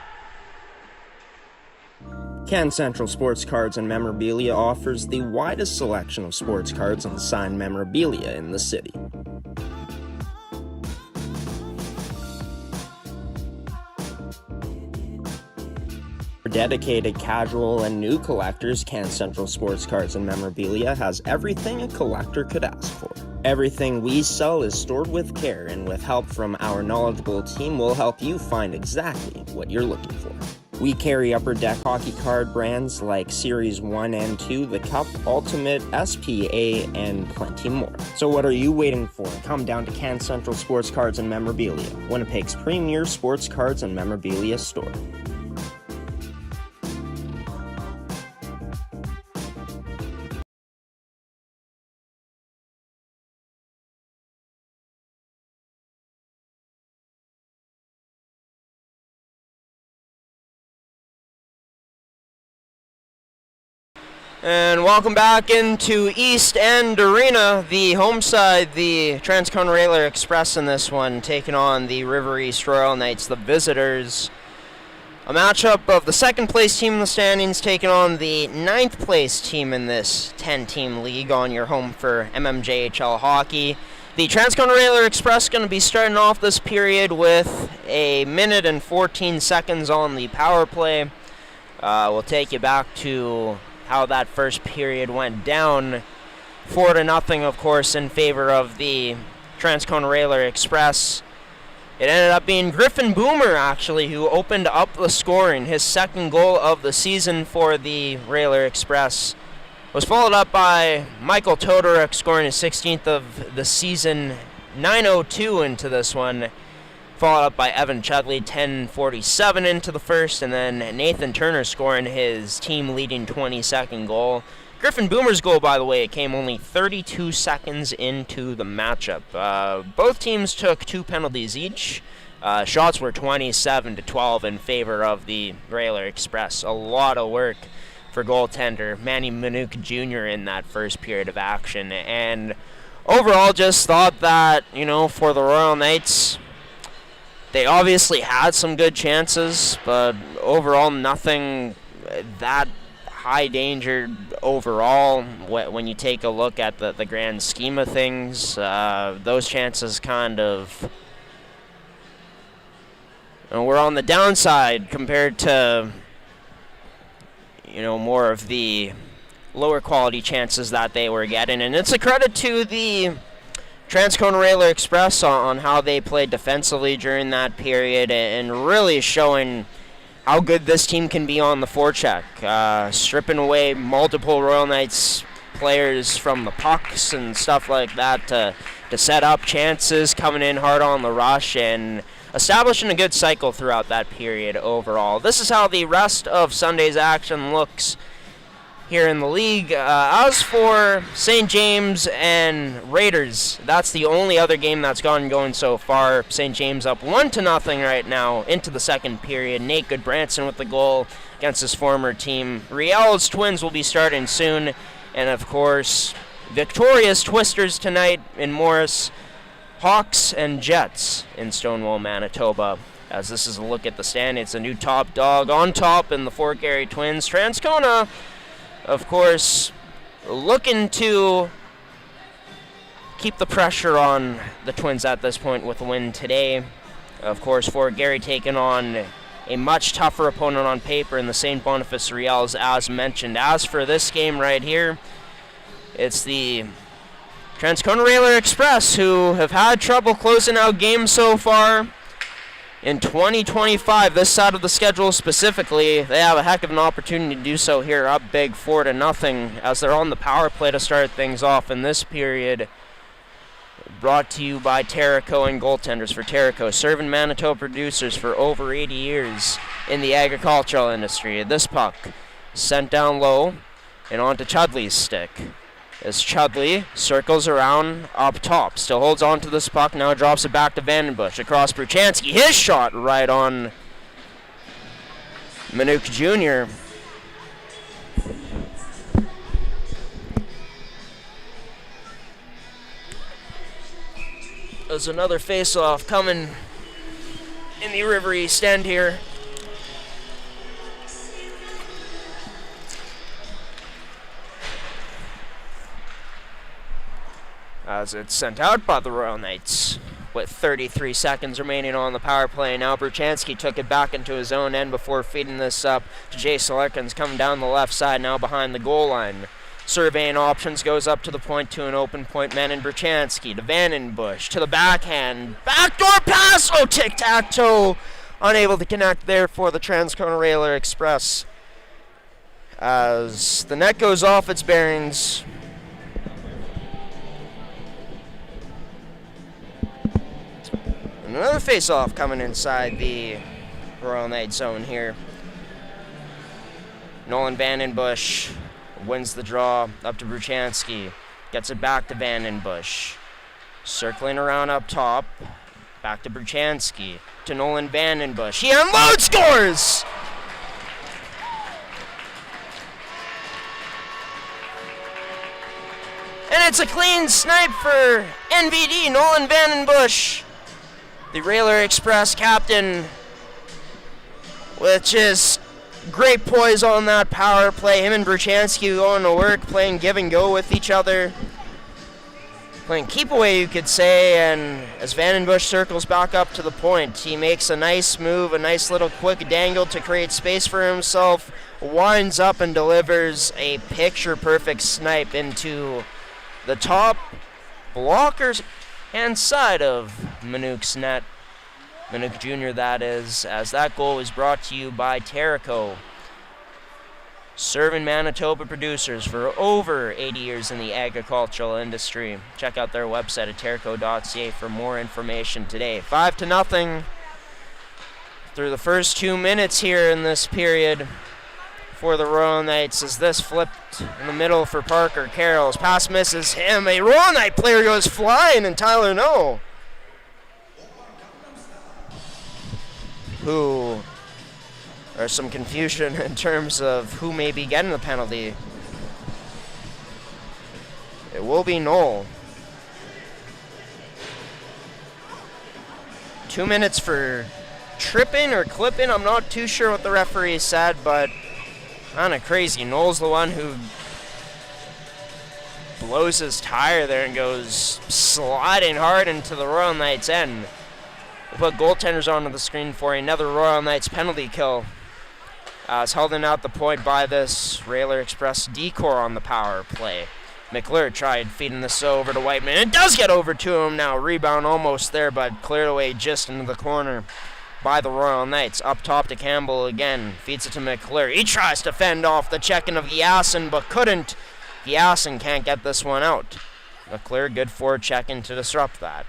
Can Central Sports Cards and Memorabilia offers the widest selection of sports cards and signed memorabilia in the city. For dedicated casual and new collectors, Can Central Sports Cards and Memorabilia has everything a collector could ask for. Everything we sell is stored with care, and with help from our knowledgeable team, we'll help you find exactly what you're looking for. We carry Upper Deck hockey card brands like Series 1 and 2, The Cup, Ultimate, SPA, and plenty more. So what are you waiting for? Come down to Can Central Sports Cards and Memorabilia, Winnipeg's premier sports cards and memorabilia store. And welcome back into East End Arena, the home side, the Transcona Railer Express in this one, taking on the River East Royal Knights, the visitors. A matchup of the second place team in the standings taking on the 9th place team in this 10-team league on your home for mmjhl hockey. The Transcona Railer Express going to be starting off this period with a minute and 14 seconds on the power play. We'll take you back to how that first period went down. 4-0, of course, in favor of the Transcona Railer Express. It ended up being Griffin Boomer, actually, who opened up the scoring. His second goal of the season for the Railer Express was followed up by Michael Todorek scoring his 16th of the season, 9:02 into this one. Followed up by Evan Chugley, 10:47 into the first, and then Nathan Turner scoring his team-leading 22nd goal. Griffin Boomer's goal, by the way, it came only 32 seconds into the matchup. Both teams took 2 penalties each. Shots were 27-12 in favor of the Railer Express. A lot of work for goaltender Manny Manuka Jr. in that first period of action. And overall, just thought that, for the Royal Knights, they obviously had some good chances, but overall nothing that high danger overall. When you take a look at the grand scheme of things, those chances kind of were on the downside compared to more of the lower quality chances that they were getting. And it's a credit to the Transcona Railer Express on how they played defensively during that period and really showing how good this team can be on the forecheck, stripping away multiple Royal Knights players from the pucks and stuff like that to set up chances, coming in hard on the rush, and establishing a good cycle throughout that period overall. This is how the rest of Sunday's action looks here in the league. As for St. James and Raiders, that's the only other game that's going so far. St. James up 1-0 right now into the second period. Nate Goodbranson with the goal against his former team. Riel's Twins will be starting soon. And of course, victorious Twisters tonight in Morris. Hawks and Jets in Stonewall, Manitoba. As this is a look at the stand, it's a new top dog on top in the Fort Garry Twins. Transcona, of course, looking to keep the pressure on the Twins at this point with a win today. Of course, Fort Garry taking on a much tougher opponent on paper in the St. Boniface Riels, as mentioned. As for this game right here, it's the Transcona Railer Express, who have had trouble closing out games so far. In 2025, this side of the schedule specifically, they have a heck of an opportunity to do so here, up big 4-0, as they're on the power play to start things off in this period. Brought to you by Terrico and Goaltenders for Terrico, serving Manitoba producers for over 80 years in the agricultural industry. This puck sent down low and onto Chudley's stick. As Chudley circles around up top, still holds on to this puck, now drops it back to Vandenbush, across Bruchansky. His shot right on Minuk Jr. There's another face-off coming in the River East End here. As it's sent out by the Royal Knights with 33 seconds remaining on the power play. Now Bruchansky took it back into his own end before feeding this up to Jason Larkins, coming down the left side, now behind the goal line. Surveying options, goes up to the point to an open point man in Bruchansky, to Vandenbush, to the backhand, backdoor pass, oh, tic-tac-toe, unable to connect there for the Transcona Railer Express. As the net goes off its bearings, another face-off coming inside the Royal Knight zone here. Nolan Vandenbush wins the draw up to Bruchansky. Gets it back to Vandenbush. Circling around up top. Back to Bruchansky. To Nolan Vandenbush. He unloads, scores! And it's a clean snipe for NVD, Nolan Vandenbush. The Railer Express captain, with just great poise on that power play. Him and Bruchansky going to work, playing give and go with each other. Playing keep away, you could say, and as Vandenbush circles back up to the point, he makes a nice move, a nice little quick dangle to create space for himself, winds up and delivers a picture-perfect snipe into the top blocker's hand side of Minuk's net. Minuk Jr., that is, as that goal is brought to you by Terrico, serving Manitoba producers for over 80 years in the agricultural industry. Check out their website at terrico.ca for more information today. 5-0 through the first 2 minutes here in this period for the Royal Knights, as this flipped in the middle for Parker Carroll's pass misses him. A Royal Knight player goes flying, and Tyler No, who there's some confusion in terms of who may be getting the penalty. It will be Knoll. 2 minutes for tripping or clipping. I'm not too sure what the referee said, but kind of crazy. Knoll's the one who blows his tire there and goes sliding hard into the Royal Knights' end. We'll put goaltenders onto the screen for another Royal Knights penalty kill. It's holding out the point by this Railer Express decor on the power play. McClure tried feeding this over to Whiteman. It does get over to him now. Rebound almost there, but cleared away just into the corner by the Royal Knights. Up top to Campbell again. Feeds it to McClure. He tries to fend off the check-in of Giasin, but couldn't. Giasin can't get this one out. McClure, good forward check-in to disrupt that.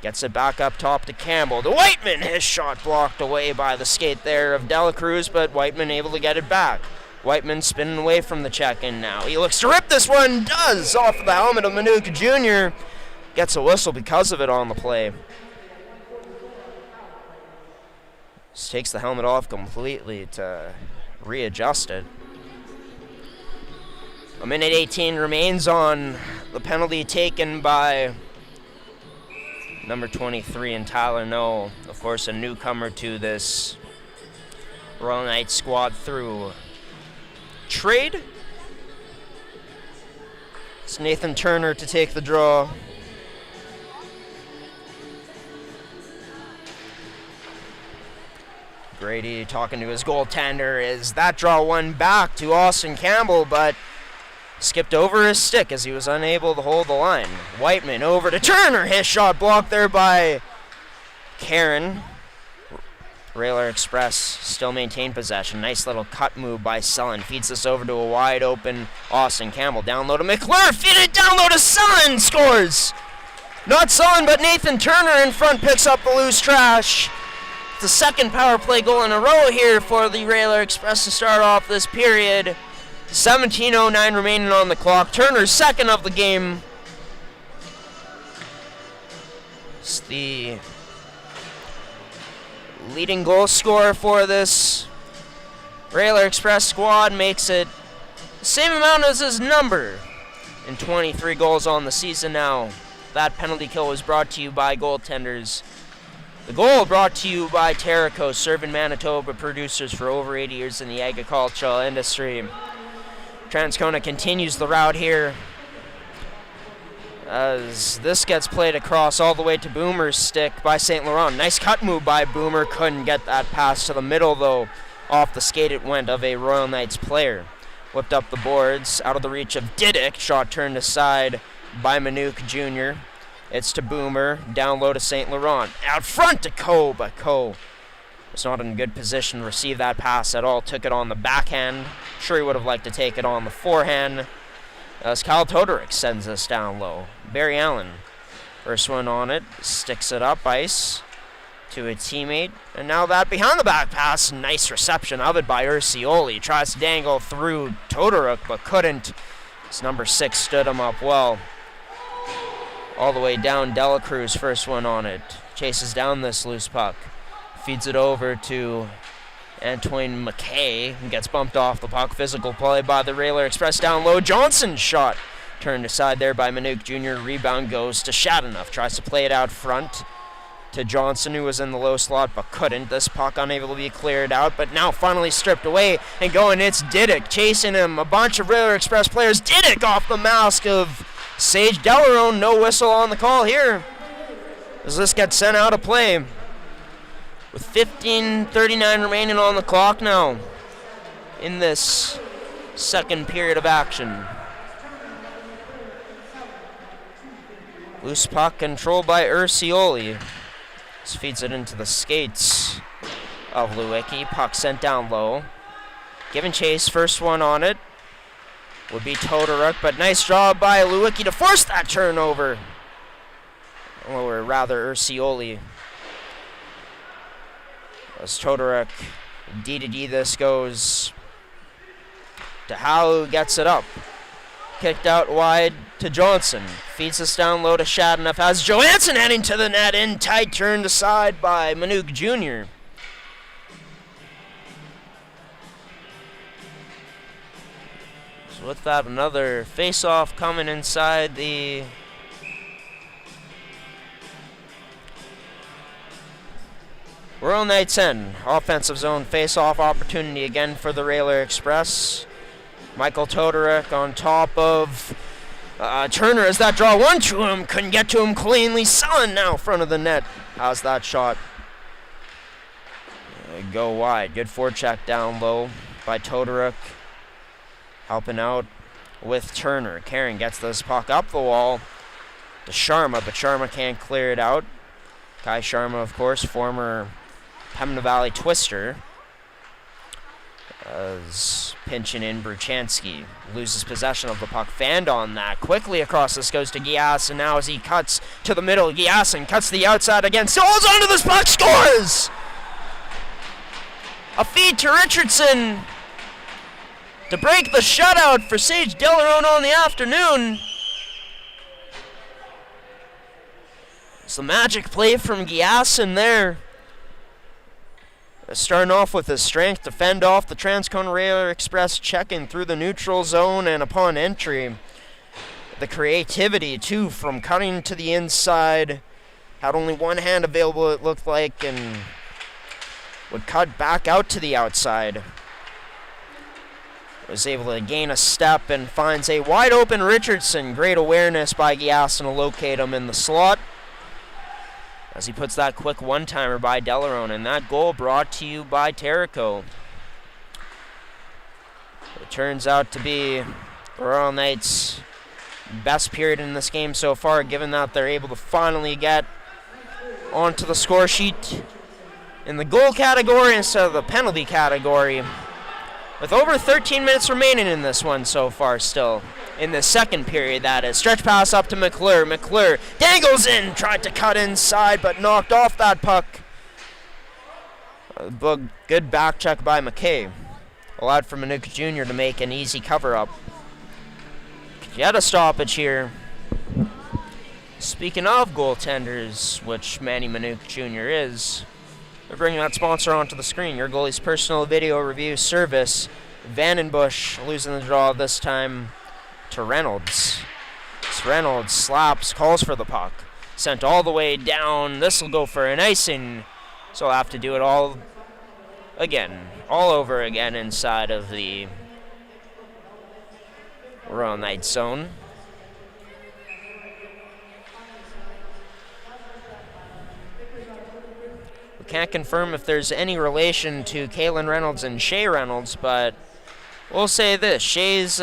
Gets it back up top to Campbell. To Whiteman, his shot blocked away by the skate there of Dela Cruz, but Whiteman able to get it back. Whiteman spinning away from the check-in now. He looks to rip this one, does, off of the helmet of Manuka Jr. Gets a whistle because of it on the play. Just takes the helmet off completely to readjust it. A minute 18 remains on the penalty taken by number 23 and Tyler Noel. Of course, a newcomer to this Royal Knights squad through trade. It's Nathan Turner to take the draw. Grady talking to his goaltender. Is that draw one back to Austin Campbell, but skipped over his stick as he was unable to hold the line. Whiteman over to Turner. His shot blocked there by Karen. Railer Express still maintain possession. Nice little cut move by Sullen. Feeds this over to a wide open Austin Campbell. Down low to McClure. Feed it down low to Sullen. Scores. Not Sullen, but Nathan Turner in front picks up the loose trash. It's the second power play goal in a row here for the Railer Express to start off this period. 17:09 remaining on the clock. Turner's second of the game. It's the leading goal scorer for this Railer Express squad. Makes it the same amount as his number in 23 goals on the season now. That penalty kill was brought to you by goaltenders. The goal brought to you by Terrico, serving Manitoba producers for over 80 years in the agricultural industry. Transcona continues the route here as this gets played across all the way to Boomer's stick by St. Laurent. Nice cut move by Boomer. Couldn't get that pass to the middle, though. Off the skate it went of a Royal Knights player. Whipped up the boards, out of the reach of Didick. Shot turned aside by Manuk Jr. It's to Boomer, down low to St. Laurent. Out front to Coe, but Coe was not in good position to receive that pass at all. Took it on the backhand. Sure he would have liked to take it on the forehand. As Kyle Todorick sends us down low. Barry Allen, first one on it, sticks it up ice to a teammate. And now that behind the back pass, nice reception of it by Ursioli. Tries to dangle through Todorick, but couldn't. His number 6 stood him up well. All the way down, Delacruz, first one on it. Chases down this loose puck. Feeds it over to Antoine McKay, who gets bumped off the puck. Physical play by the Railer Express down low. Johnson's shot turned aside there by Manuk Jr. Rebound goes to Shadanoff. Tries to play it out front to Johnson, who was in the low slot but couldn't. This puck unable to be cleared out, but now finally stripped away and going. It's Didick chasing him. A bunch of Railer Express players. Didick off the mask of Sage Delarone. No whistle on the call here as this gets sent out of play. With 15:39 remaining on the clock now in this second period of action. Loose puck controlled by Ursioli. This feeds it into the skates of Lewicki. Puck sent down low. Given chase, first one on it would be Todorick, but nice job by Lewicki to force that turnover. Or rather, Ursioli. As Todorick, D to D, this goes to Howe, gets it up. Kicked out wide to Johnson. Feeds us down low to Shadanoff. Has Johansson heading to the net. In tight, turned aside by Manuk Jr. So with that, another face-off coming inside the Royal Knights end. Offensive zone face-off opportunity again for the Railer Express. Michael Todorick on top of Turner as that draw one to him. Couldn't get to him cleanly. Sullen now front of the net. How's that shot? Go wide. Good forecheck down low by Todorick. Helping out with Turner. Karen gets this puck up the wall to Sharma, but Sharma can't clear it out. Kai Sharma, of course, former Pembina Valley Twister. As pinching in Bruchansky. Loses possession of the puck. Fanned on that. Quickly across this goes to Gias, and now as he cuts to the middle, Giasin cuts to the outside again. Still holds onto this puck. Scores! A feed to Richardson. to break the shutout for Sage Delarone on the afternoon. It's the magic play from Giasson there. Starting off with his strength to fend off the Transcona Railer Express check-in through the neutral zone, and upon entry, the creativity too from cutting to the inside. Had only one hand available, it looked like, and would cut back out to the outside. Was able to gain a step and finds a wide open Richardson. Great awareness by Giasson to locate him in the slot as he puts that quick one-timer by Delarone, and that goal brought to you by Terrico. It turns out to be Royal Knights' best period in this game so far, given that they're able to finally get onto the score sheet in the goal category instead of the penalty category, with over 13 minutes remaining in this one so far still. In the second period, that is. Stretch pass up to McClure. McClure dangles in, tried to cut inside, but knocked off that puck. Good back check by McKay. Allowed for Manuk Jr. to make an easy cover-up. Yet a stoppage here. Speaking of goaltenders, which Manny Manuk Jr. is, we're bringing that sponsor onto the screen. Your goalie's personal video review service. Vandenbush losing the draw this time to Reynolds. Reynolds slaps, calls for the puck. Sent all the way down. This will go for an icing. So I'll have to do it all over again inside of the Royal Knights zone. We can't confirm if there's any relation to Kalen Reynolds and Shea Reynolds, but we'll say this. Shea's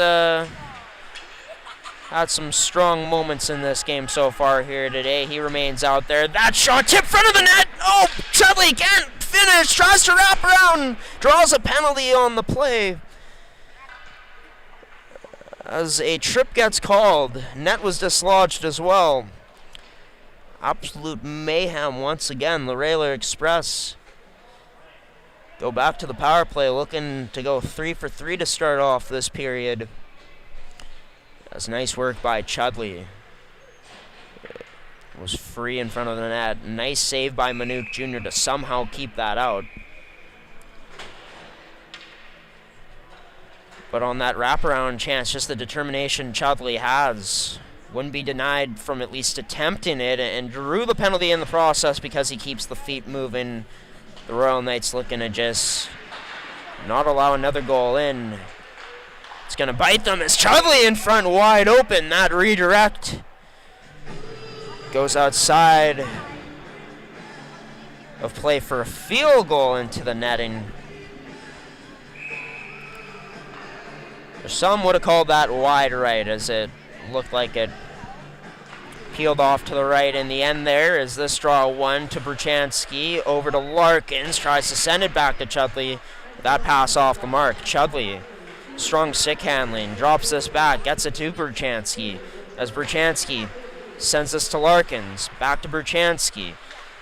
had some strong moments in this game so far here today. He remains out there. That shot tipped front of the net. Oh, Chudley can't finish. Tries to wrap around. Draws a penalty on the play. As a trip gets called, net was dislodged as well. Absolute mayhem once again. The Railer Express go back to the power play, looking to go 3 for 3 to start off this period. That's nice work by Chudley. Was free in front of the net. Nice save by Manuk Jr. to somehow keep that out. But on that wraparound chance, just the determination Chudley has, wouldn't be denied from at least attempting it, and drew the penalty in the process because he keeps the feet moving. The Royal Knights looking to just not allow another goal in. It's going to bite them as Chudley in front, wide open. That redirect goes outside of play for a field goal into the netting. Some would have called that wide right, as it looked like it peeled off to the right in the end there, as this draw one to Berchanski, over to Larkins, tries to send it back to Chudley. That pass off the mark. Chudley, strong stick handling, drops this back, gets it to Berchanski, as Berchanski sends this to Larkins, back to Berchanski.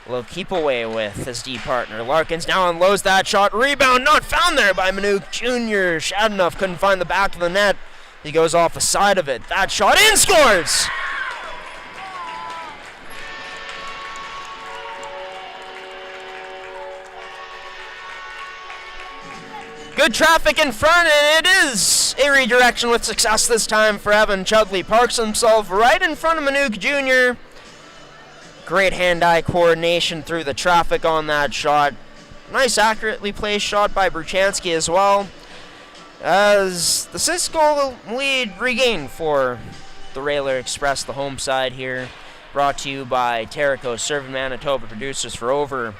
A little keep away with his D partner. Larkins now unloads that shot. Rebound not found there by Manuk Jr. Shadenough couldn't find the back of the net. He goes off the side of it. That shot in, scores! Good traffic in front, and it is a redirection with success this time for Evan Chudley. Parks himself right in front of Manuk Jr. Great hand-eye coordination through the traffic on that shot. Nice accurately placed shot by Berchanski as well, as the 6-goal lead regained for the Railer Express, the home side here. Brought to you by Terrico, serving Manitoba producers for over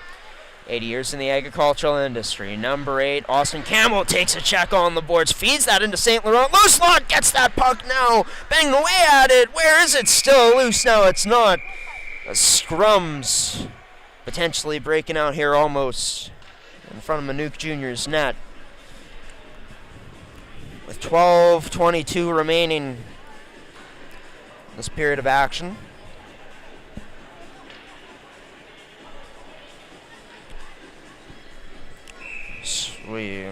80 years in the agricultural industry. Number 8, Austin Campbell takes a check on the boards, feeds that into St. Laurent. Loose slot, gets that puck now, banging away at it. Where is it? Still loose now, it's not. Scrums potentially breaking out here almost in front of Manuk Jr.'s net. With 12:22 remaining in this period of action. So we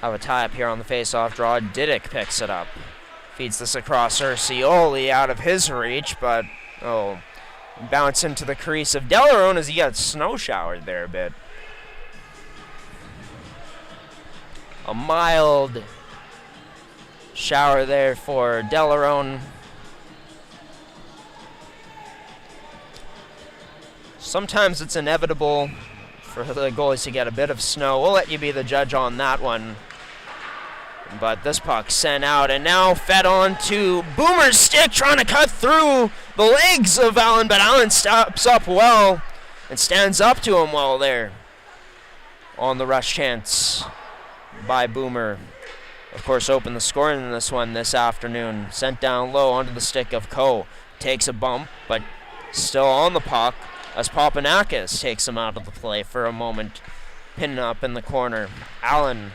Have a tie-up here on the face-off draw. Didick picks it up. Feeds this across Urcioli out of his reach, but, bounce into the crease of Delarone as he got snow showered there a bit. A mild shower there for Delarone. Sometimes it's inevitable for the goalies to get a bit of snow. We'll let you be the judge on that one. But this puck sent out and now fed on to Boomer's stick, trying to cut through the legs of Allen, but Allen stops up well and stands up to him well there on the rush chance by Boomer. Of course, opened the scoring in this one this afternoon. Sent down low onto the stick of Coe. Takes a bump, but still on the puck as Papanakis takes him out of the play for a moment. Pinning up in the corner. Allen,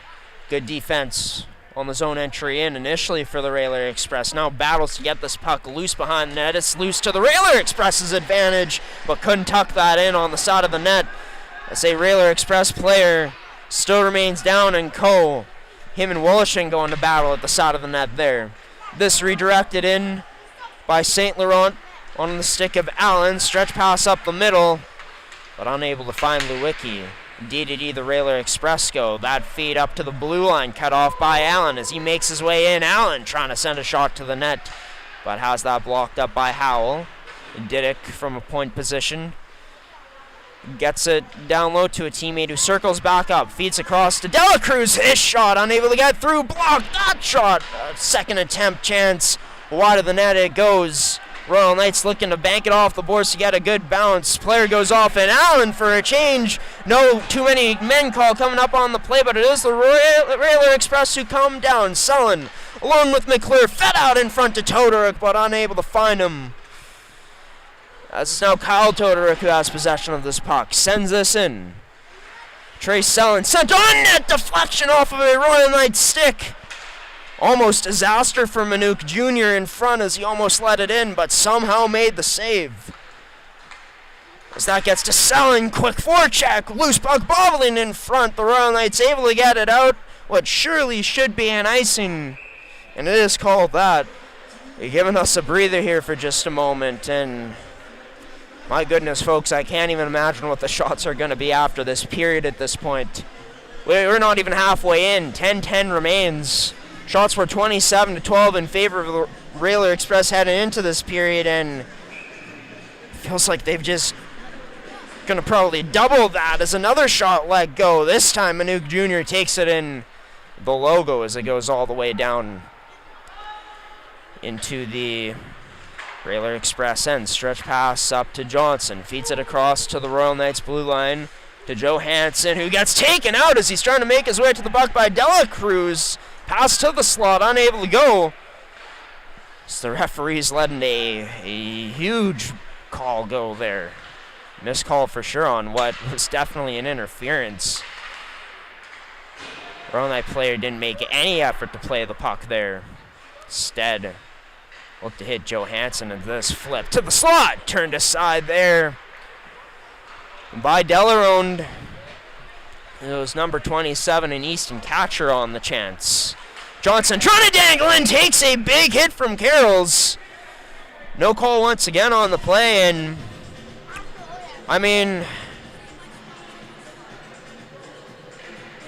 good defense on the zone entry in initially for the Railer Express. Now battles to get this puck loose behind the net. It's loose to the Railer Express's advantage, but couldn't tuck that in on the side of the net. As a Railer Express player still remains down, and Coe, him and Woloshin going to battle at the side of the net there. This redirected in by St. Laurent on the stick of Allen. Stretch pass up the middle, but unable to find Lewicki. DDD the Railer Express go. That feed up to the blue line, cut off by Allen as he makes his way in. Allen trying to send a shot to the net, but has that blocked up by Howell. Didick from a point position gets it down low to a teammate who circles back up, feeds across to Dela Cruz. His shot unable to get through, blocked. That shot, second attempt chance, wide of the net it goes. Royal Knights looking to bank it off the boards to get a good bounce. Player goes off, and Allen for a change. No too many men call coming up on the play, but it is the Railer Express who come down. Sullen along with McClure, fed out in front to Todoruk, but unable to find him. As it's now Kyle Todoruk who has possession of this puck. Sends this in. Trace Sullen sent on net, deflection off of a Royal Knights stick. Almost disaster for Manuk Jr. in front as he almost let it in, but somehow made the save. As that gets to Sullen, quick forecheck, loose puck bobbling in front. The Royal Knights able to get it out, what surely should be an icing, and it is called that. You're giving us a breather here for just a moment, and my goodness, folks, I can't even imagine what the shots are going to be after this period at this point. We're not even halfway in. 10-10 remains. Shots were 27-12 in favor of the Railer Express heading into this period, and it feels like they've just going to probably double that as another shot let go. This time Manuk Jr. takes it in the logo as it goes all the way down into the Railer Express end. Stretch pass up to Johnson. Feeds it across to the Royal Knights blue line to Johansson, who gets taken out as he's trying to make his way to the puck by Dela Cruz. Pass to the slot, unable to go. So the referee's letting a huge call go there. Missed call for sure on what was definitely an interference. Royal Knight player didn't make any effort to play the puck there. Instead, looked to hit Johansson, and this flip to the slot. Turned aside there by Delarone. It was number 27 in Easton Catcher on the chance. Johnson trying to dangle in, takes a big hit from Carrolls. No call once again on the play, and I mean,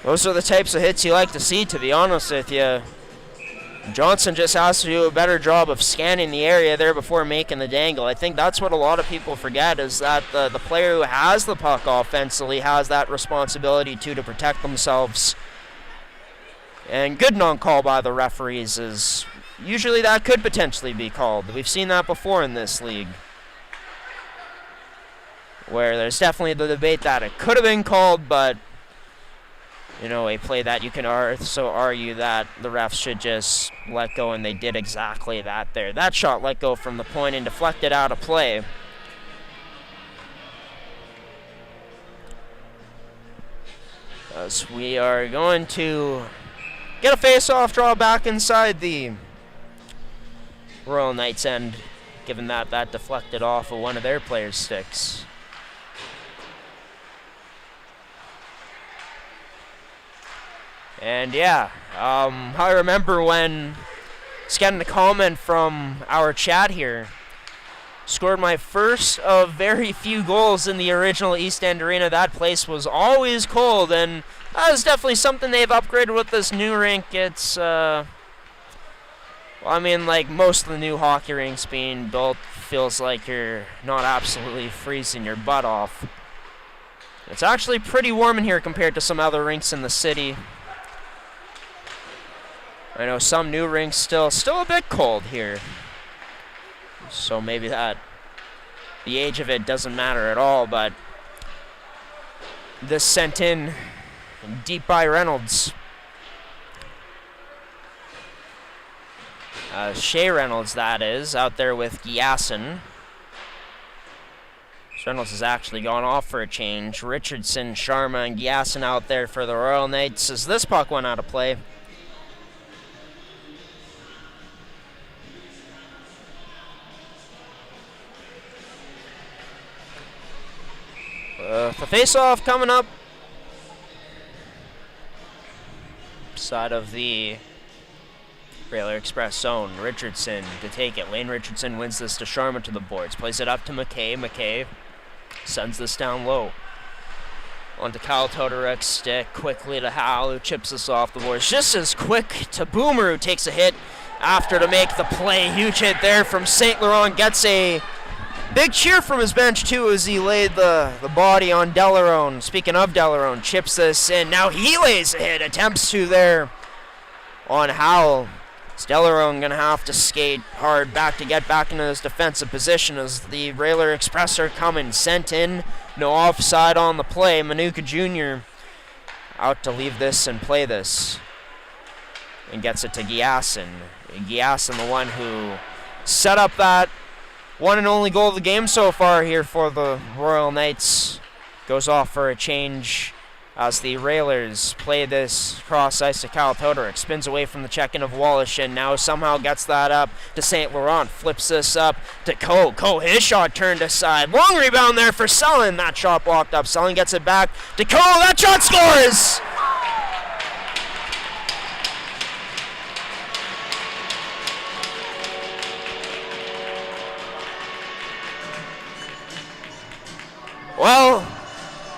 those are the types of hits you like to see, to be honest with you. Johnson just has to do a better job of scanning the area there before making the dangle. I think that's what a lot of people forget, is that the player who has the puck offensively has that responsibility to protect themselves. And good non-call by the referees is usually that could potentially be called. We've seen that before in this league, where there's definitely the debate that it could have been called, but you know, a play that you can also argue that the refs should just let go, and they did exactly that there. That shot let go from the point and deflected out of play. As we are going to get a face-off draw back inside the Royal Knights end, given that that deflected off of one of their players' sticks. And yeah, I remember when just getting a comment from our chat here. Scored my first of very few goals in the original East End Arena. That place was always cold, and that is definitely something they've upgraded with this new rink. It's, like most of the new hockey rinks being built feels like you're not absolutely freezing your butt off. It's actually pretty warm in here compared to some other rinks in the city. I know some new rinks still a bit cold here. So maybe the age of it doesn't matter at all, but this sent in deep by Reynolds. Shea Reynolds, that is, out there with Giasson. Reynolds has actually gone off for a change. Richardson, Sharma, and Giasson out there for the Royal Knights as this puck went out of play. The face-off coming up. Side of the Railer Express zone. Richardson to take it. Lane Richardson wins this to Sharma to the boards. Plays it up to McKay. McKay sends this down low. Onto Kyle Todorek's stick. Quickly to Hal, who chips this off the boards. Just as quick to Boomer, who takes a hit after to make the play. Huge hit there from St. Laurent. Gets a big cheer from his bench, too, as he laid the body on Delarone. Speaking of Delarone, chips this in. Now he lays a hit. Attempts to there on Howell. Delarone going to have to skate hard back to get back into his defensive position as the Railer Express are coming. Sent in. No offside on the play. Manuka Jr. out to leave this and play this. And gets it to Giasson. Giasson, the one who set up that one and only goal of the game so far here for the Royal Knights. Goes off for a change as the Railers play this cross ice to Kyle Todorek. Spins away from the check-in of Wallish and now somehow gets that up to St. Laurent. Flips this up to Coe. Coe, his shot turned aside. Long rebound there for Sullen. That shot blocked up. Sullen gets it back to Coe. That shot scores! Well,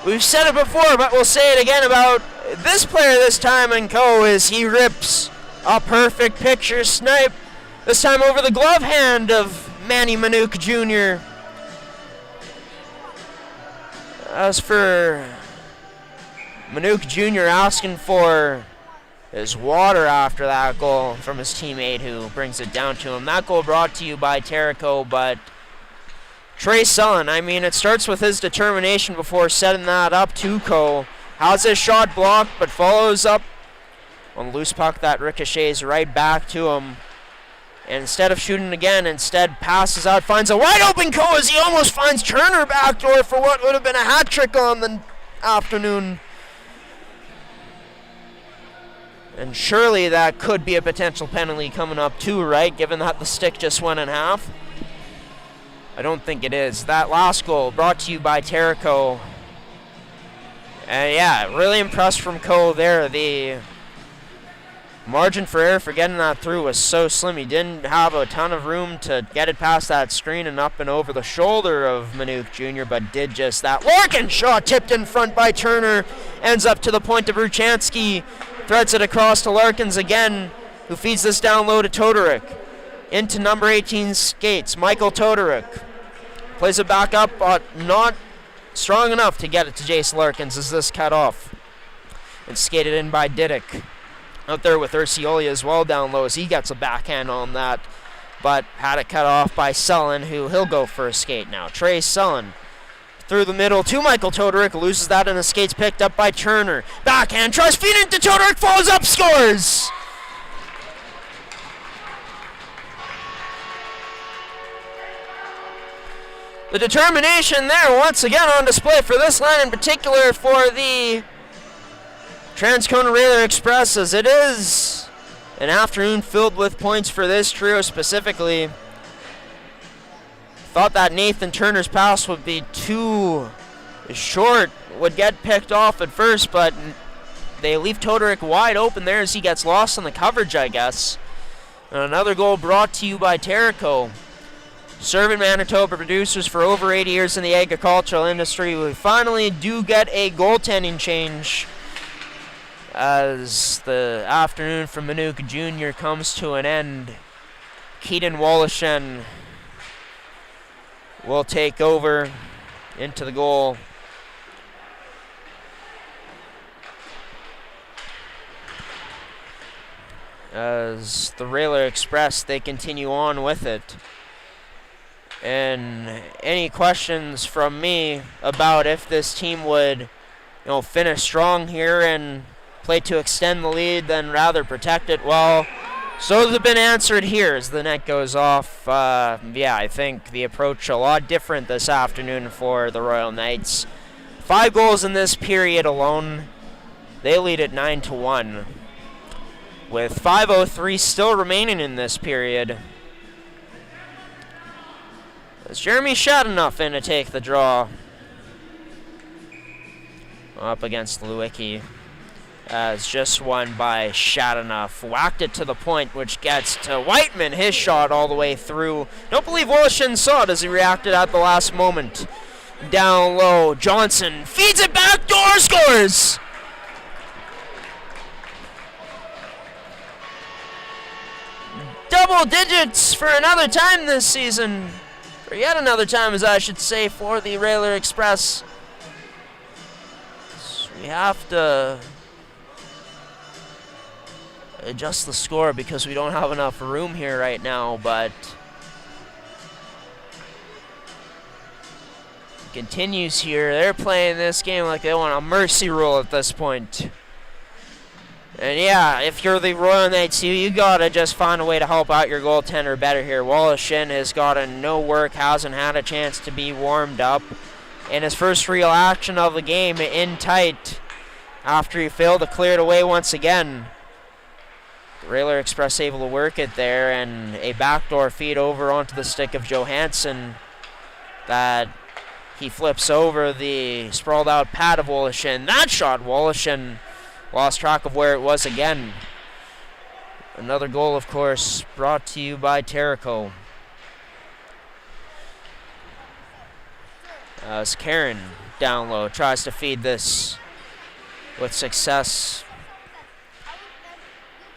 we've said it before, but we'll say it again about this player this time in Coe is he rips a perfect picture snipe, this time over the glove hand of Manny Manuka Jr. As for Manuka Jr. asking for his water after that goal from his teammate who brings it down to him. That goal brought to you by Terrico, but Trey Sullen, I mean, it starts with his determination before setting that up to Coe. Has his shot blocked, but follows up on loose puck that ricochets right back to him. And instead of shooting again, instead passes out, finds a wide open Coe as he almost finds Turner backdoor for what would have been a hat trick on the afternoon. And surely that could be a potential penalty coming up too, right? Given that the stick just went in half. I don't think it is. That last goal brought to you by Terrico. And yeah, really impressed from Coe there. The margin for error for getting that through was so slim. He didn't have a ton of room to get it past that screen and up and over the shoulder of Manuka Jr., but did just that. Larkin shot tipped in front by Turner. Ends up to the point of Ruchansky. Threads it across to Larkins again, who feeds this down low to Todorek. Into number 18 skates, Michael Todorek. Plays it back up, but not strong enough to get it to Jace Larkins as this cut off. And skated in by Didick. Out there with Ursioli as well down low as he gets a backhand on that. But had it cut off by Sullen, who he'll go for a skate now. Trey Sullen through the middle to Michael Todorek. Loses that and the skate's picked up by Turner. Backhand, tries feed into Todorek, follows up, scores! The determination there once again on display for this line in particular for the Transcona Railer Express, as it is an afternoon filled with points for this trio specifically. Thought that Nathan Turner's pass would be too short, would get picked off at first, but They leave Todoric wide open there as he gets lost in the coverage, I guess. And another goal brought to you by Terrico. Serving Manitoba producers for over 80 years in the agricultural industry. We finally do get a goaltending change as the afternoon for Manuka Jr. comes to an end. Keaton Wallachin will take over into the goal. As the Railer Express, they continue on with it. And any questions from me about if this team would, finish strong here and play to extend the lead, then rather protect it, well, so they've been answered here as the net goes off. I think the approach a lot different this afternoon for the Royal Knights. 5 goals in this period alone. They lead at 9-1. With 5:03 still remaining in this period. As Jeremy Shadenoff in to take the draw. Up against Lewicki. As just won by Shadenoff. Whacked it to the point, which gets to Whiteman. His shot all the way through. Don't believe Wallachin saw it as he reacted at the last moment. Down low. Johnson feeds it back door, scores! Double digits for another time this season. For yet another time, as I should say, for the Railer Express. So we have to adjust the score because we don't have enough room here right now, but continues here. They're playing this game like they want a mercy rule at this point. And yeah, if you're the Royal Knights, you gotta just find a way to help out your goaltender better here. Wallachin has gotten no work, hasn't had a chance to be warmed up. In his first real action of the game, in tight, after he failed to clear it away once again. The Railer Express able to work it there, and a backdoor feed over onto the stick of Johansson that he flips over the sprawled out pad of Wallachin. That shot, Wallachin lost track of where it was again. Another goal, of course, brought to you by Terrico. As Karen down low tries to feed this with success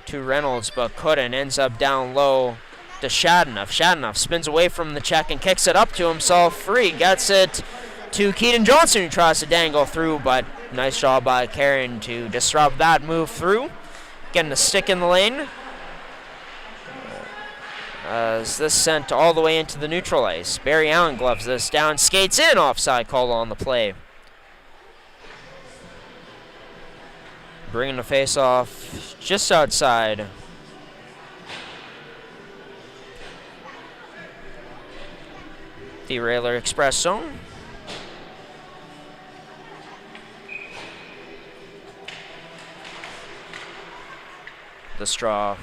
to Reynolds, but couldn't. Ends up down low to Shadenoff. Shadenoff spins away from the check and kicks it up to himself. Free gets it to Keaton Johnson, who tries to dangle through, but nice job by Karen to disrupt that move through. Getting a stick in the lane. As this sent all the way into the neutral ice. Barry Allen gloves this down, skates in, offside call on the play. Bringing the face off just outside. The Railer Express zone. The straw.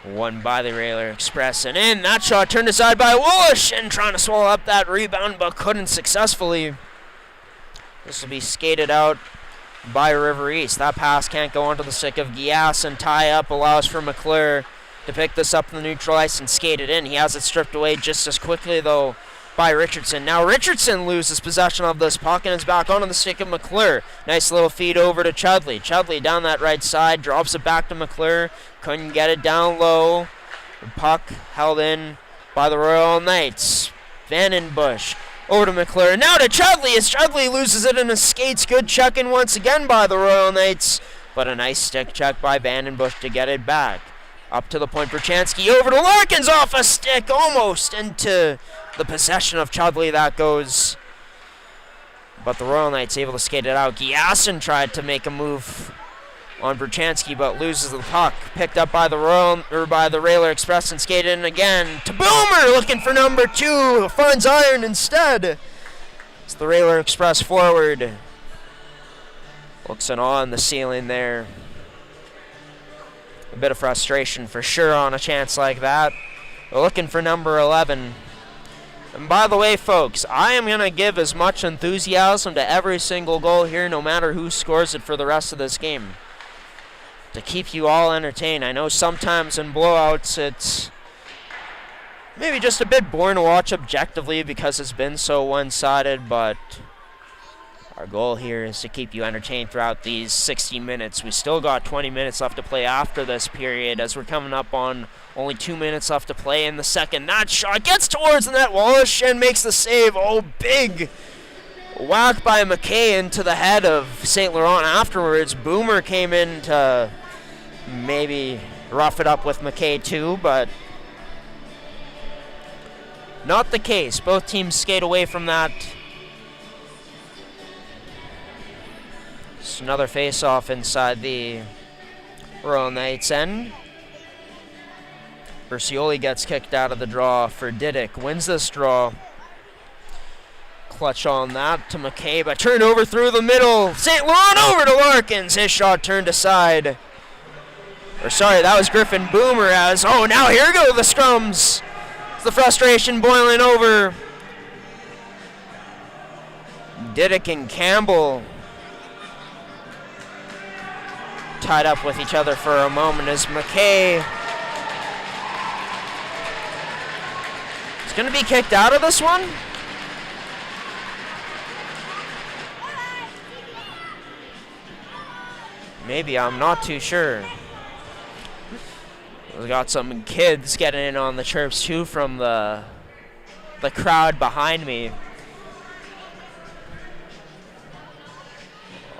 Won by the Railer Express and in. That shot turned aside by Wallachin, trying to swallow up that rebound but couldn't successfully. This will be skated out by River East. That pass can't go onto the stick of Gias, and tie up allows for McClure to pick this up in the neutral ice and skate it in. He has it stripped away just as quickly though by Richardson. Now Richardson loses possession of this puck and it's back onto the stick of McClure. Nice little feed over to Chudley. Chudley down that right side, drops it back to McClure. Couldn't get it down low. The puck held in by the Royal Knights. Vandenbush over to McClure. Now to Chudley as Chudley loses it and a skates. Good check in once again by the Royal Knights. But a nice stick check by Vandenbush to get it back. Up to the point for Chansky. Over to Larkins off a stick. Almost into the possession of Chudley that goes. But the Royal Knights able to skate it out. Giasin tried to make a move on Berchansky, but loses the puck. Picked up by the Railer Express and skated in again to Boomer, looking for number 2. Finds iron instead. It's the Railer Express forward. Looks an awe on the ceiling there. A bit of frustration for sure on a chance like that. We're looking for number 11. And by the way, folks, I am going to give as much enthusiasm to every single goal here, no matter who scores it for the rest of this game, to keep you all entertained. I know sometimes in blowouts it's maybe just a bit boring to watch objectively because it's been so one-sided, but our goal here is to keep you entertained throughout these 60 minutes. We still got 20 minutes left to play after this period, as we're coming up on only 2 minutes left to play in the second. That shot gets towards the net. Wallachin makes the save. Oh, big whack by McKay into the head of St. Laurent afterwards. Boomer came in to maybe rough it up with McKay too, but not the case. Both teams skate away from that. It's another face-off inside the Royal Knights end. Ursioli gets kicked out of the draw for Didick. Wins this draw. Clutch on that to McKay, but turnover through the middle. St. Laurent over to Larkins. His shot turned aside. Or sorry, that was Griffin Boomer as, oh, now here go the scrums. It's the frustration boiling over. Didick and Campbell tied up with each other for a moment as McKay is going to be kicked out of this one. Maybe, I'm not too sure. We got some kids getting in on the chirps too from the crowd behind me.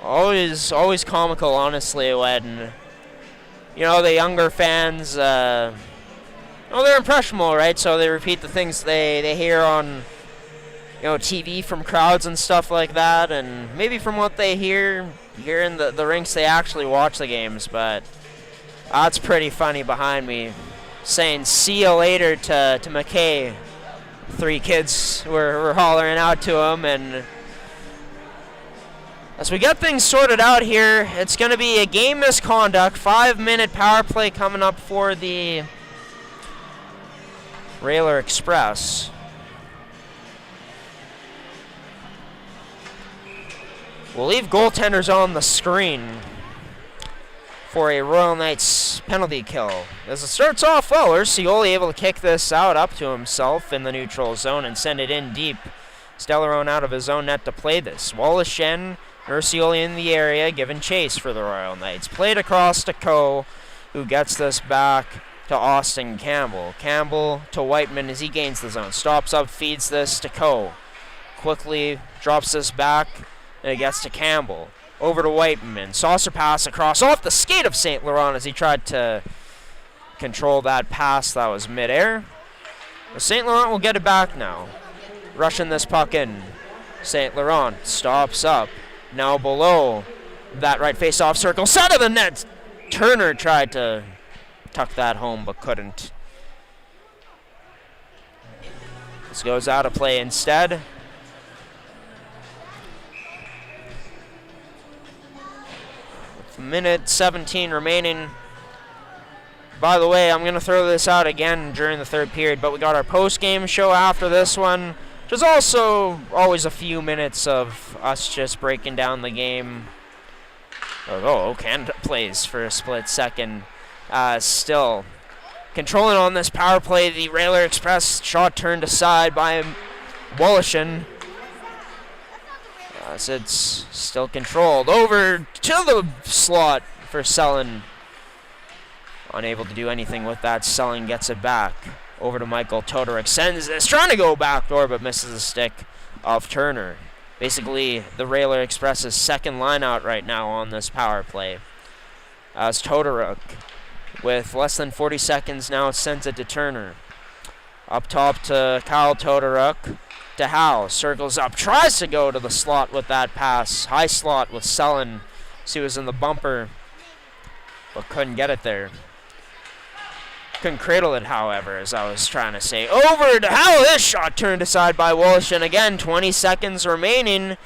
Always comical, honestly, when, you know, the younger fans, they're impressionable, right? So they repeat the things they hear on, TV from crowds and stuff like that, and maybe from what they hear in the rinks, they actually watch the games. But that's pretty funny behind me, saying "see you later" to McKay. 3 kids were hollering out to him, and as we get things sorted out here, it's going to be a game misconduct. 5-minute power play coming up for the Railer Express. We'll leave goaltenders on the screen for a Royal Knights penalty kill. As it starts off well, Ursioli able to kick this out up to himself in the neutral zone and send it in deep. Stellarone out of his own net to play this. Wallachin, Ursioli in the area, giving chase for the Royal Knights. Played across to Coe, who gets this back to Austin Campbell. Campbell to Whiteman as he gains the zone. Stops up, feeds this to Coe. Quickly drops this back, and it gets to Campbell. Over to Whiteman. Saucer pass across off the skate of St. Laurent as he tried to control that pass that was midair. But St. Laurent will get it back now. Rushing this puck in. St. Laurent stops up. Now below that right face-off circle. Side of the net. Turner tried to tuck that home but couldn't. This goes out of play instead. With minute 17 remaining. By the way, I'm going to throw this out again during the third period, but we got our post-game show after this one. There's also always a few minutes of us just breaking down the game. Oh, Canada plays for a split second. Still controlling on this power play. The Railer Express shot turned aside by Wallachin. As it's still controlled. Over to the slot for Selin. Unable to do anything with that. Selin gets it back. Over to Michael Todoruk. Sends this. Trying to go backdoor, but misses the stick of Turner. Basically, the Railer Express's second line out right now on this power play. As Todoruk, with less than 40 seconds now, sends it to Turner. Up top to Kyle Todoruk. To Howe. Circles up. Tries to go to the slot with that pass. High slot with Selin. He was in the bumper, but couldn't get it there. Couldn't cradle it, however, as I was trying to say. Over to Howe. This shot turned aside by Walsh. And again, 20 seconds remaining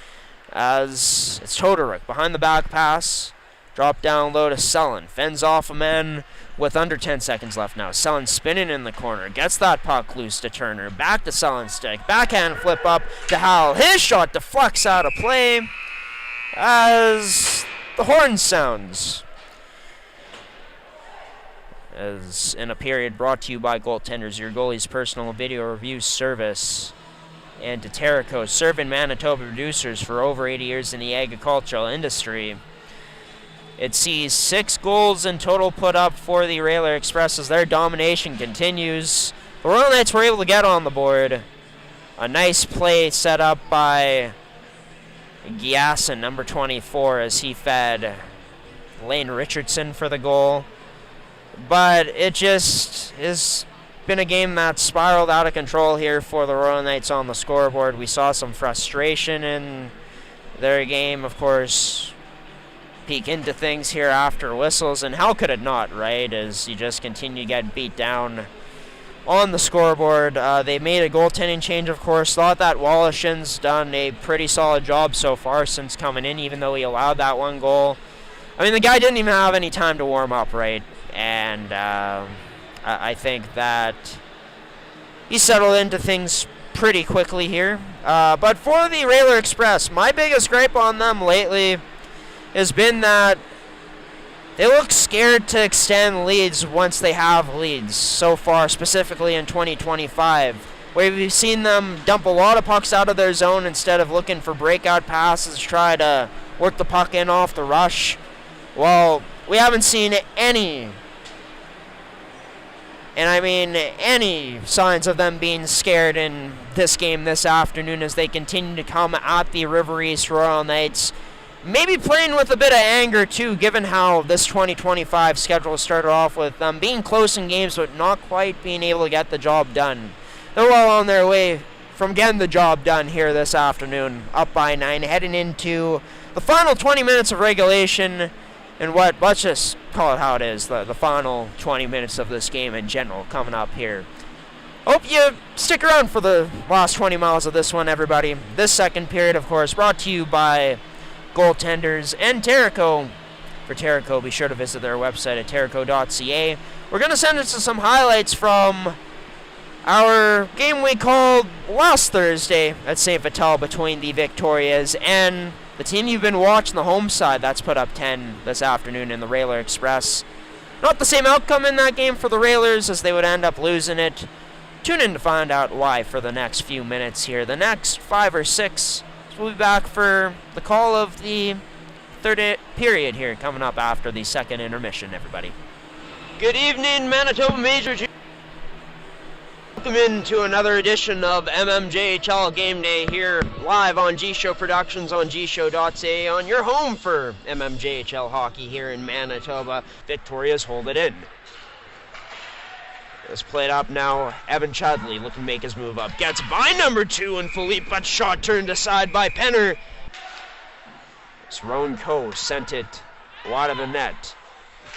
as it's Todoruk behind the back pass Drop down low to Sullen. Fends off a man with under 10 seconds left now. Sullen spinning in the corner. Gets that puck loose to Turner. Back to Sullen's stick. Backhand flip up to Howell. His shot deflects out of play as the horn sounds. As in a period brought to you by Goaltenders, your goalie's personal video review service. And to Terrico, serving Manitoba producers for over 80 years in the agricultural industry. It sees 6 goals in total put up for the Railer Express as their domination continues. The Royal Knights were able to get on the board. A nice play set up by Giasson, number 24, as he fed Lane Richardson for the goal. But it just has been a game that spiraled out of control here for the Royal Knights on the scoreboard. We saw some frustration in their game, of course. Peek into things here after whistles, and how could it not, right? As you just continue to get beat down on the scoreboard. They made a goaltending change, of course. Thought that Wallachin's done a pretty solid job so far since coming in, even though he allowed that 1 goal. I mean, the guy didn't even have any time to warm up, right? And I think that he settled into things pretty quickly here. But for the Railer Express, my biggest gripe on them lately has been that they look scared to extend leads once they have leads so far, specifically in 2025, where we've seen them dump a lot of pucks out of their zone instead of looking for breakout passes, try to work the puck in off the rush. Well, we haven't seen any, and I mean any, signs of them being scared in this game this afternoon as they continue to come at the River East Royal Knights. Maybe playing with a bit of anger, too, given how this 2025 schedule started off with them being close in games but not quite being able to get the job done. They're well on their way from getting the job done here this afternoon, up by 9, heading into the final 20 minutes of regulation, and let's just call it how it is, the final 20 minutes of this game in general coming up here. Hope you stick around for the last 20 miles of this one, everybody. This second period, of course, brought to you by Goaltenders and Terrico. For Terrico, be sure to visit their website at gshow.ca. We're going to send it to some highlights from our game we called last Thursday at St. Vital between the Victorias and the team you've been watching, the home side. That's put up 10 this afternoon in the Railer Express. Not the same outcome in that game for the Railers, as they would end up losing it. Tune in to find out why for the next few minutes here. The next 5 or 6, we'll be back for the call of the third period here, coming up after the second intermission, everybody. Good evening, Manitoba Major. Welcome into another edition of mmjhl Game Day here live on G-Show Productions on gshow.ca, on your home for mmjhl hockey here in Manitoba. Victoria's hold it in. It's played up now. Evan Chudley looking to make his move up. Gets by number 2 and Philippe, but shot turned aside by Penner. It's Roan Coe sent it wide of the net.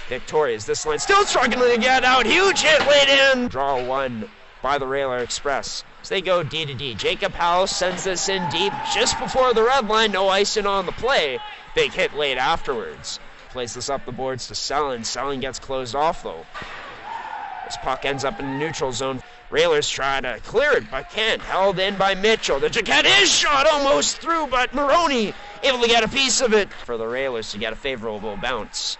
Victoria's this line still struggling to get out. Huge hit laid in. Draw 1 by the Railer Express. As they go D to D. Jacob Howe sends this in deep just before the red line. No icing on the play. Big hit late afterwards. Plays this up the boards to Sullen. Sullen gets closed off though. This puck ends up in the neutral zone. Railers try to clear it, but can't. Held in by Mitchell. The Jaquette, his shot almost through, but Maroney able to get a piece of it for the Railers to get a favorable bounce.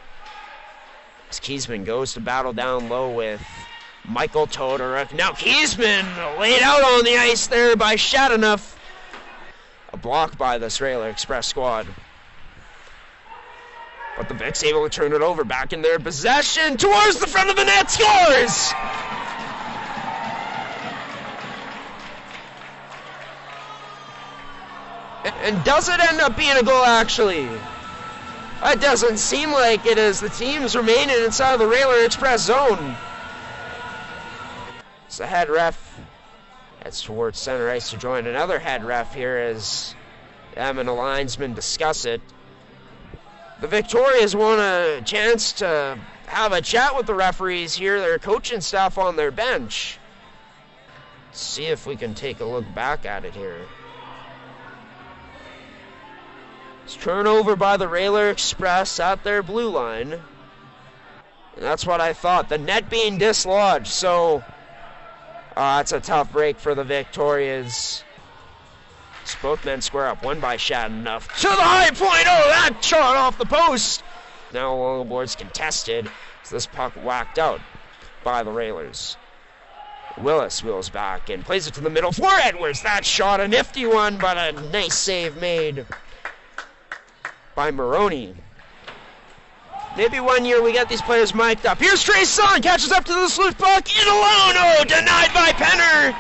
As Kiesman goes to battle down low with Michael Todoruk. Now Kiesman laid out on the ice there by Shadanoff. A block by this Railer Express squad. But the Vicks able to turn it over, back in their possession, towards the front of the net, scores! And does it end up being a goal, actually? It doesn't seem like it, as the team's remaining inside of the Railer Express zone. So the head ref heads towards center ice to join another head ref here as them and the linesman discuss it. The Victorias want a chance to have a chat with the referees here, their coaching staff on their bench. Let's see if we can take a look back at it here. It's turnover by the Railer Express at their blue line. And that's what I thought. The net being dislodged, so that's a tough break for the Victorias. Both men square up, one by Shadenough. To the high point, oh, that shot off the post! Now along the boards contested, so this puck whacked out by the Railers. Willis wheels back and plays it to the middle for Edwards. That shot, a nifty one, but a nice save made by Maroney. Maybe one year we get these players mic'd up. Here's Trey Son, catches up to the loose puck, in alone, oh, denied by Penner.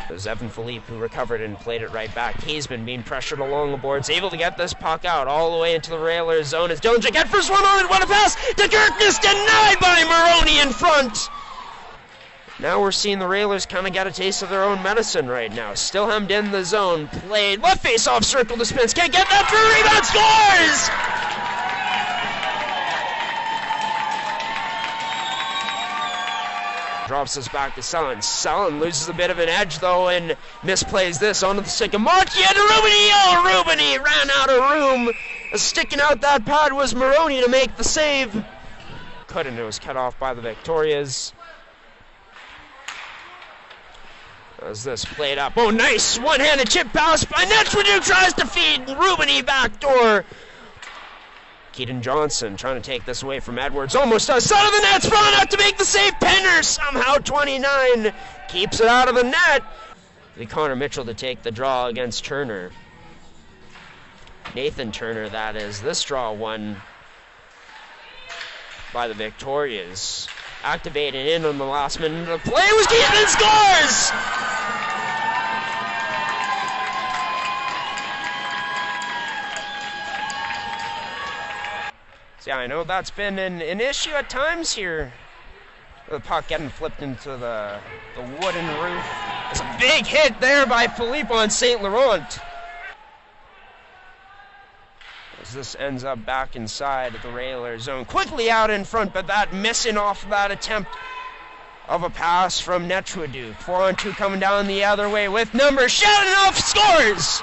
It was Evan Philippe who recovered and played it right back. He's been being pressured along the boards, able to get this puck out all the way into the Railers zone. As Dillinger get first one on it, what a pass to Kirkness, denied by Maroney in front. Now we're seeing the Railers kind of get a taste of their own medicine right now. Still hemmed in the zone, played, left face-off circle to Spence, can't get that through, rebound, scores! Drops us back to Sullen. Sullen loses a bit of an edge, though, and misplays this onto the stick of Markey and Rubini. Oh, Rubini ran out of room. Sticking out that pad was Maroney to make the save. Couldn't. It was cut off by the Victorias. As this played up. Oh, nice one-handed chip pass by Netchwood, tries to feed Rubini backdoor. Keaton Johnson trying to take this away from Edwards. Almost does. Side of the net. Sprung out to make the save. Penner somehow 29 keeps it out of the net. The Connor Mitchell to take the draw against Turner. Nathan Turner, that is. This draw won by the Victorias. Activated in on the last minute of the play was Keaton, scores! Yeah, I know that's been an issue at times here. The puck getting flipped into the wooden roof. It's a big hit there by Philippe on St. Laurent. As this ends up back inside the Railer zone. Quickly out in front, but that missing off that attempt of a pass from Netchwood. 4-on-2 coming down the other way with number. Shadenoff scores!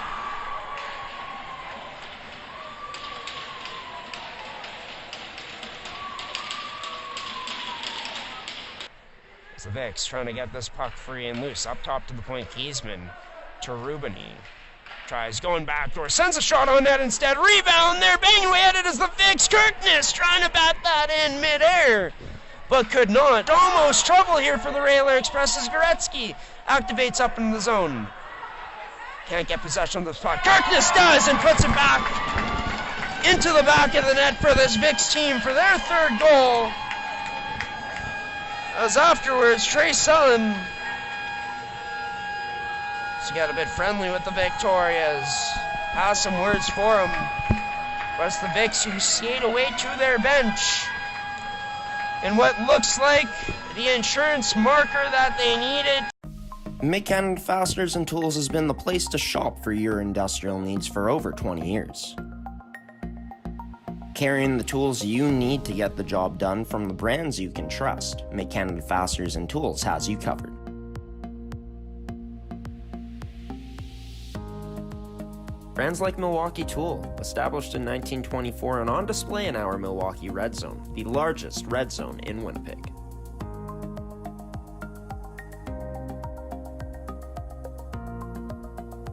The Vicks trying to get this puck free and loose. Up top to the point, Kiesman to Rubini. Tries going backdoor, sends a shot on net instead. Rebound there, banging away at it as the Vicks. Kirkness trying to bat that in midair, but could not. Almost trouble here for the Railer Express as Goretzky activates up in the zone. Can't get possession of this puck. Kirkness does and puts it back into the back of the net for this Vicks team for their third goal. As afterwards, Trey Sullen got a bit friendly with the Victorias. Has some words for them. But it's the Vicks who skate away to their bench in what looks like the insurance marker that they needed. Mid-Canada Fasteners and Tools has been the place to shop for your industrial needs for over 20 years. Carrying the tools you need to get the job done from the brands you can trust, Mid-Canada Fasteners and Tools has you covered. Brands like Milwaukee Tool, established in 1924 and on display in our Milwaukee Red Zone, the largest red zone in Winnipeg.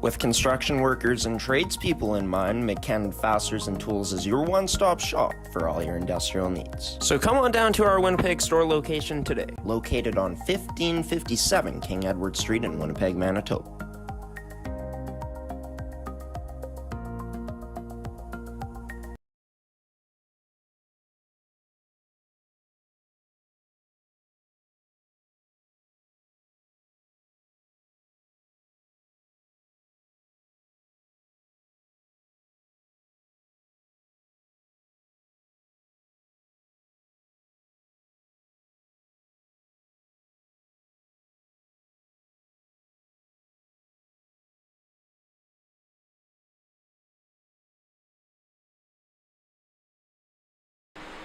With construction workers and tradespeople in mind, Mid-Canada Fasteners and Tools is your one-stop shop for all your industrial needs. So come on down to our Winnipeg store location today, located on 1557 King Edward Street in Winnipeg, Manitoba.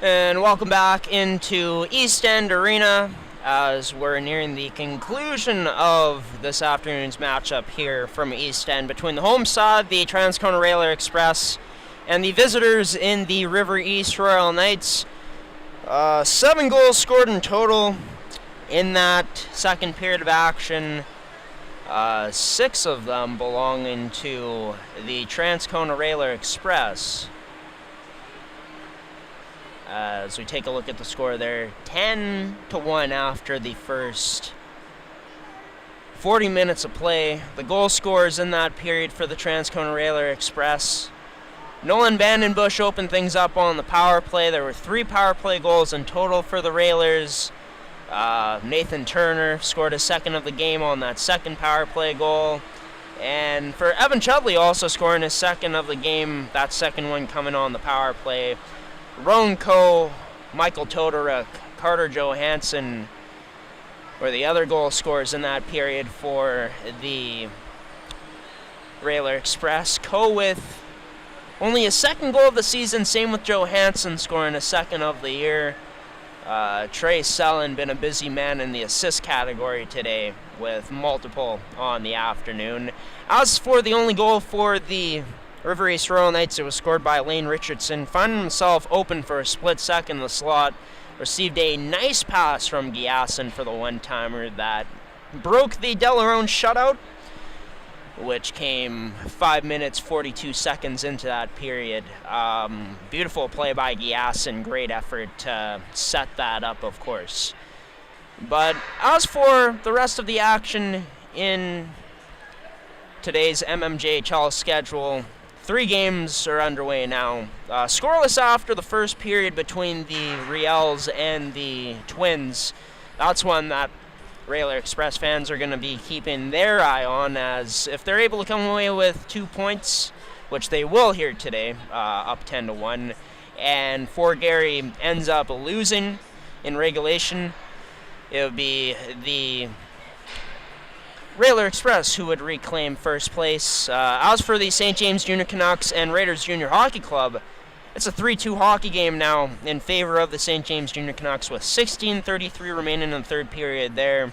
And welcome back into East End Arena as we're nearing the conclusion of this afternoon's matchup here from East End between the home side, the Transcona Railer Express, and the visitors in the River East Royal Knights. 7 goals scored in total in that second period of action. 6 of them belonging to the Transcona Railer Express. As we take a look at the score there, 10-1 after the first 40 minutes of play. The goal scorers in that period for the Transcona Railer Express. Nolan Vandenbush opened things up on the power play. There were 3 power play goals in total for the Railers. Nathan Turner scored his second of the game on that second power play goal. And for Evan Chudley also scoring his second of the game, that second one coming on the power play. Roan Coe, Michael Todoruk, Carter Johansson were the other goal scorers in that period for the Railer Express. Coe with only his second goal of the season, same with Johansson scoring a second of the year. Trey Sellen been a busy man in the assist category today with multiple on the afternoon. As for the only goal for the River East Royal Knights, it was scored by Lane Richardson, finding himself open for a split second in the slot. Received a nice pass from Giasson for the one-timer that broke the Delarone shutout, which came 5 minutes, 42 seconds into that period. Beautiful play by Giasson, great effort to set that up, of course. But as for the rest of the action in today's MMJHL schedule, 3 games are underway now. Scoreless after the first period between the Riels and the Twins. That's one that Railer Express fans are going to be keeping their eye on, as if they're able to come away with 2 points, which they will here today, up 10-1, and Fort Garry ends up losing in regulation, it would be the Railer Express who would reclaim first place. As for the St. James Junior Canucks and Raiders Junior Hockey Club, it's a 3-2 hockey game now in favor of the St. James Junior Canucks with 16:33 remaining in the third period there.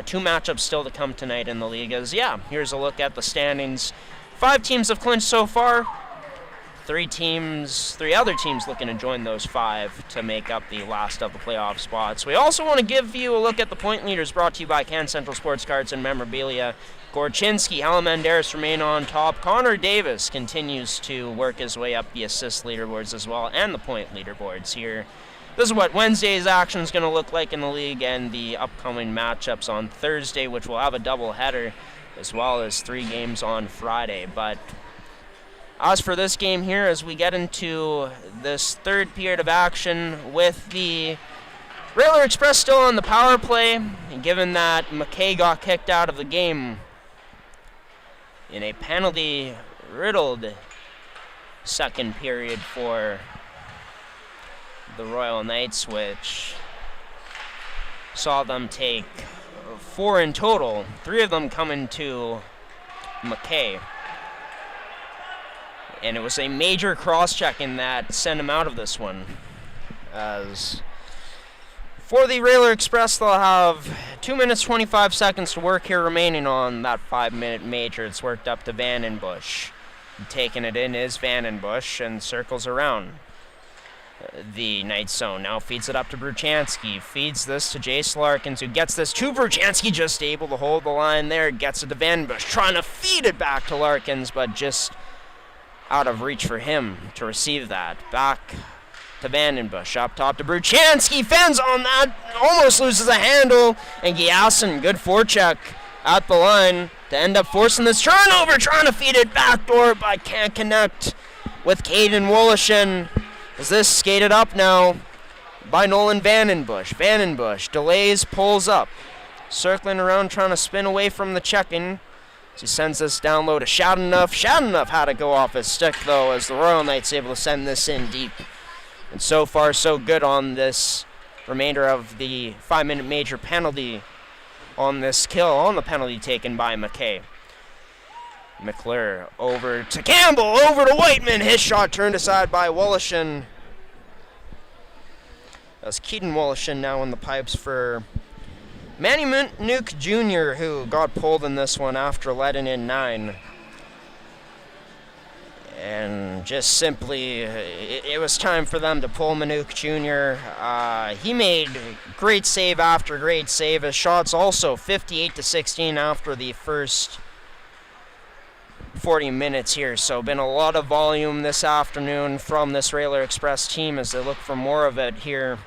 2 matchups still to come tonight in the league. Here's a look at the standings. 5 teams have clinched so far. 3 other teams looking to join those 5 to make up the last of the playoff spots. We also want to give you a look at the point leaders brought to you by Can Central Sports Cards and Memorabilia. Gorchinski, Halamandaris remain on top. Connor Davis continues to work his way up the assist leaderboards as well, and the point leaderboards here. This is what Wednesday's action is going to look like in the league, and the upcoming matchups on Thursday, which will have a doubleheader, as well as 3 games on Friday. But as for this game here, as we get into this third period of action with the Railer Express still on the power play, and given that McKay got kicked out of the game in a penalty-riddled second period for the Royal Knights, which saw them take 4 in total, 3 of them coming to McKay. And it was a major cross-checking that sent him out of this one. As for the Railer Express, they'll have 2 minutes, 25 seconds to work here remaining on that 5-minute major. It's worked up to Vandenbush. Taking it in is Vandenbush and circles around the Knights zone. Now feeds it up to Bruchansky. Feeds this to Jace Larkins, who gets this to Bruchansky, just able to hold the line there. Gets it to Vandenbush, trying to feed it back to Larkins, but just out of reach for him to receive that. Back to Vandenbush, up top to Bruchansky, fends on that, almost loses a handle, and Giasson, good forecheck at the line to end up forcing this turnover, trying to feed it backdoor, but can't connect with Caden Wolishin. As this skated up now by Nolan Vandenbush. Vandenbush delays, pulls up, circling around, trying to spin away from the check-in. He sends this down low to Shadenough. Shadenough had to go off his stick, though, as the Royal Knights able to send this in deep. And so far, so good on this remainder of the 5-minute major penalty on this kill, on the penalty taken by McKay. McClure over to Campbell, over to Whiteman. His shot turned aside by Wolishin. That's Keaton Wolishin now in the pipes for Manny Nuke Jr., who got pulled in this one after letting in 9. And just simply, it was time for them to pull Manuk Jr. He made great save after great save. His shots also 58-16 after the first 40 minutes here. So been a lot of volume this afternoon from this Railer Express team as they look for more of it here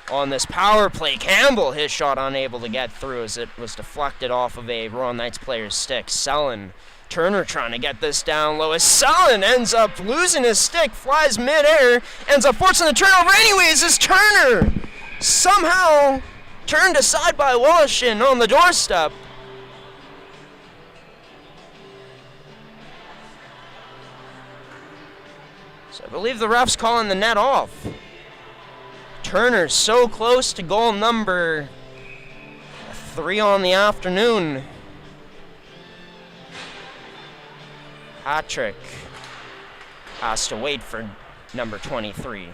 on this power play. Campbell, his shot unable to get through as it was deflected off of a Royal Knights player's stick. Sellon, Turner trying to get this down low as Sellon ends up losing his stick, flies midair, ends up forcing the turnover anyways as Turner somehow turned aside by Woloshyn on the doorstep. So I believe the ref's calling the net off. Turner so close to goal number 3 on the afternoon. Hat-trick has to wait for number 23.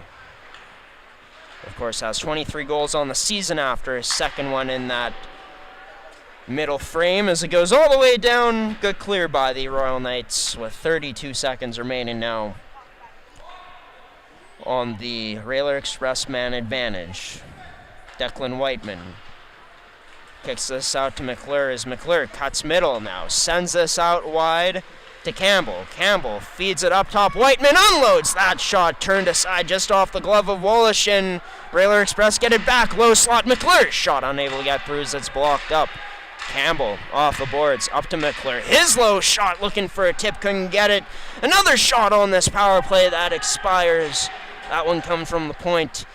Of course, has 23 goals on the season after his second one in that middle frame as it goes all the way down. Good clear by the Royal Knights with 32 seconds remaining now on the Railer Express man advantage. Declan Whiteman kicks this out to McClure as McClure cuts middle now. Sends this out wide to Campbell. Campbell feeds it up top. Whiteman unloads that shot, turned aside just off the glove of Woloshyn. Railer Express get it back. Low slot. McClure shot unable to get through as it's blocked up. Campbell off the boards, up to McClure. His low shot looking for a tip, couldn't get it. Another shot on this power play that expires. That one comes from the point.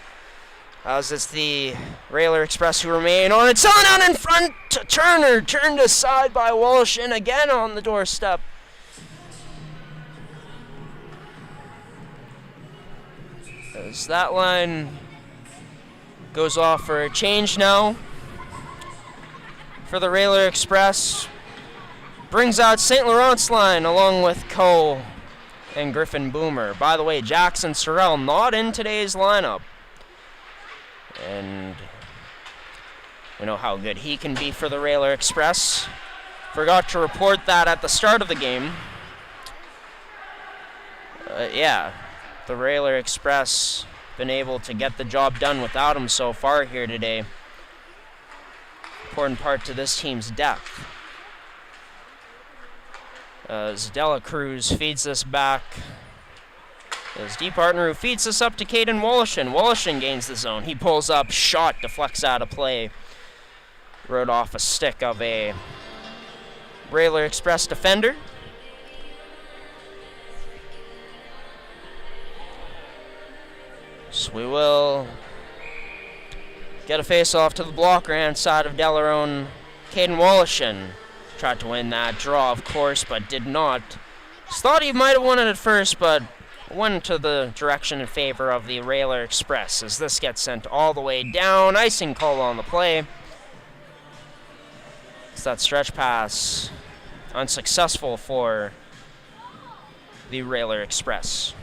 As it's the Railer Express who remain on it. Selling out in front to Turner. Turned aside by Woloshyn again on the doorstep. As that line goes off for a change now for the Railer Express. Brings out St. Laurent's line along with Coe and Griffin Boomer. By the way, Jackson Sorrell not in today's lineup. And we know how good he can be for the Railer Express. Forgot to report that at the start of the game. The Railer Express been able to get the job done without him so far here today. Important part to this team's depth. As Dela Cruz feeds this back. His D partner who feeds this up to Caden Woloshyn. Woloshyn gains the zone. He pulls up, shot, deflects out of play. Rode off a stick of a Railer Express defender. So we will get a face-off to the blocker hand side of Delarone. Caden Woloshyn tried to win that draw, of course, but did not. Just thought he might have won it at first, but went to the direction in favor of the Railer Express as this gets sent all the way down. Icing call on the play. It's that stretch pass unsuccessful for the Railer Express.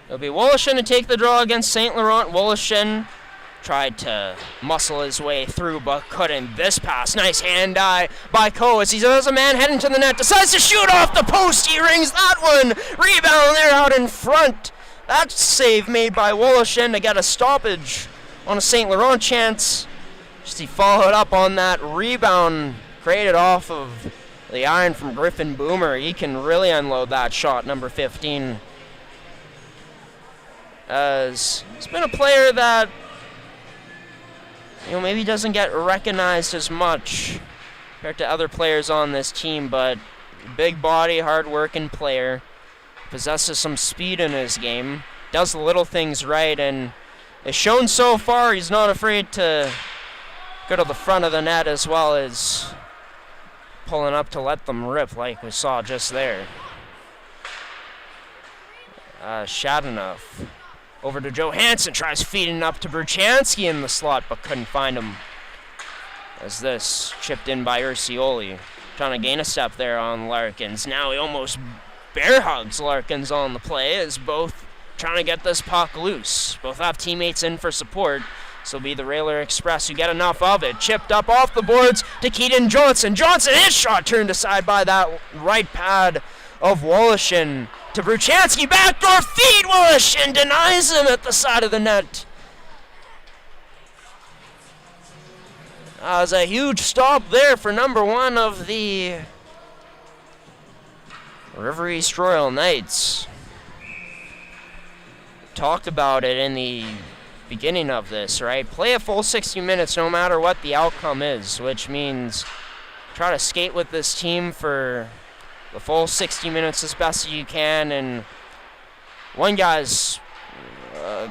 It'll be Woloshyn to take the draw against St. Laurent. Woloshyn tried to muscle his way through, but couldn't. This pass, nice hand-eye by Coe as he does a man heading to the net. Decides to shoot off the post. He rings that one. Rebound there out in front. That save made by Woloshyn to get a stoppage on a St. Laurent chance. Just he followed up on that rebound created off of the iron from Griffin Boomer. He can really unload that shot, number 15. As he's been a player that, maybe doesn't get recognized as much compared to other players on this team, but big body, hard-working player, possesses some speed in his game, does the little things right, and has shown so far he's not afraid to go to the front of the net as well as pulling up to let them rip like we saw just there. Shadanoff. Over to Johansson, tries feeding up to Bruchansky in the slot, but couldn't find him. As this chipped in by Ursioli. Trying to gain a step there on Larkins. Now he almost bear hugs Larkins on the play as both trying to get this puck loose. Both have teammates in for support. This will be the Railer Express who get enough of it. Chipped up off the boards to Keaton Johnson. Johnson, his shot turned aside by that right pad of Woloshyn. To Bruchansky, backdoor feed. Woloshyn denies him at the side of the net. That was a huge stop there for number 1 of the River East Royal Knights. Talked about it in the beginning of this, right? Play a full 60 minutes no matter what the outcome is, which means try to skate with this team for the full 60 minutes as best as you can. And one guy's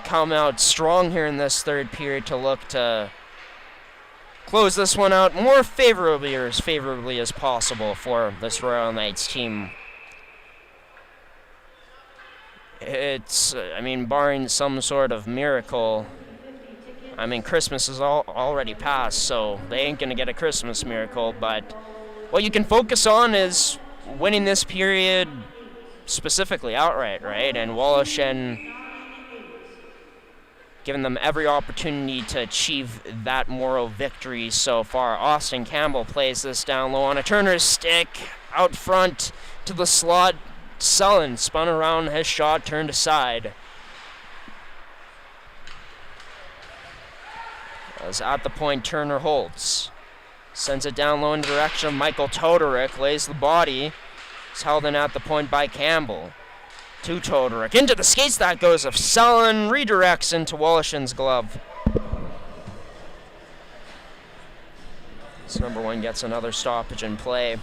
come out strong here in this third period to look to close this one out more favorably or as favorably as possible for this Royal Knights team. It's, barring some sort of miracle, Christmas is already passed, so they ain't going to get a Christmas miracle, but what you can focus on is winning this period specifically outright, right? And Woloshyn giving them every opportunity to achieve that moral victory so far. Austin Campbell plays this down low on a Turner's stick, out front to the slot. Sullen spun around, his shot turned aside. As at the point, Turner holds. Sends it down low in the direction of Michael Todoric. Lays the body. It's held in at the point by Campbell. To Todoric. Into the skates that goes of Sullen. Redirects into Woloshyn's glove. So number 1 gets another stoppage in play.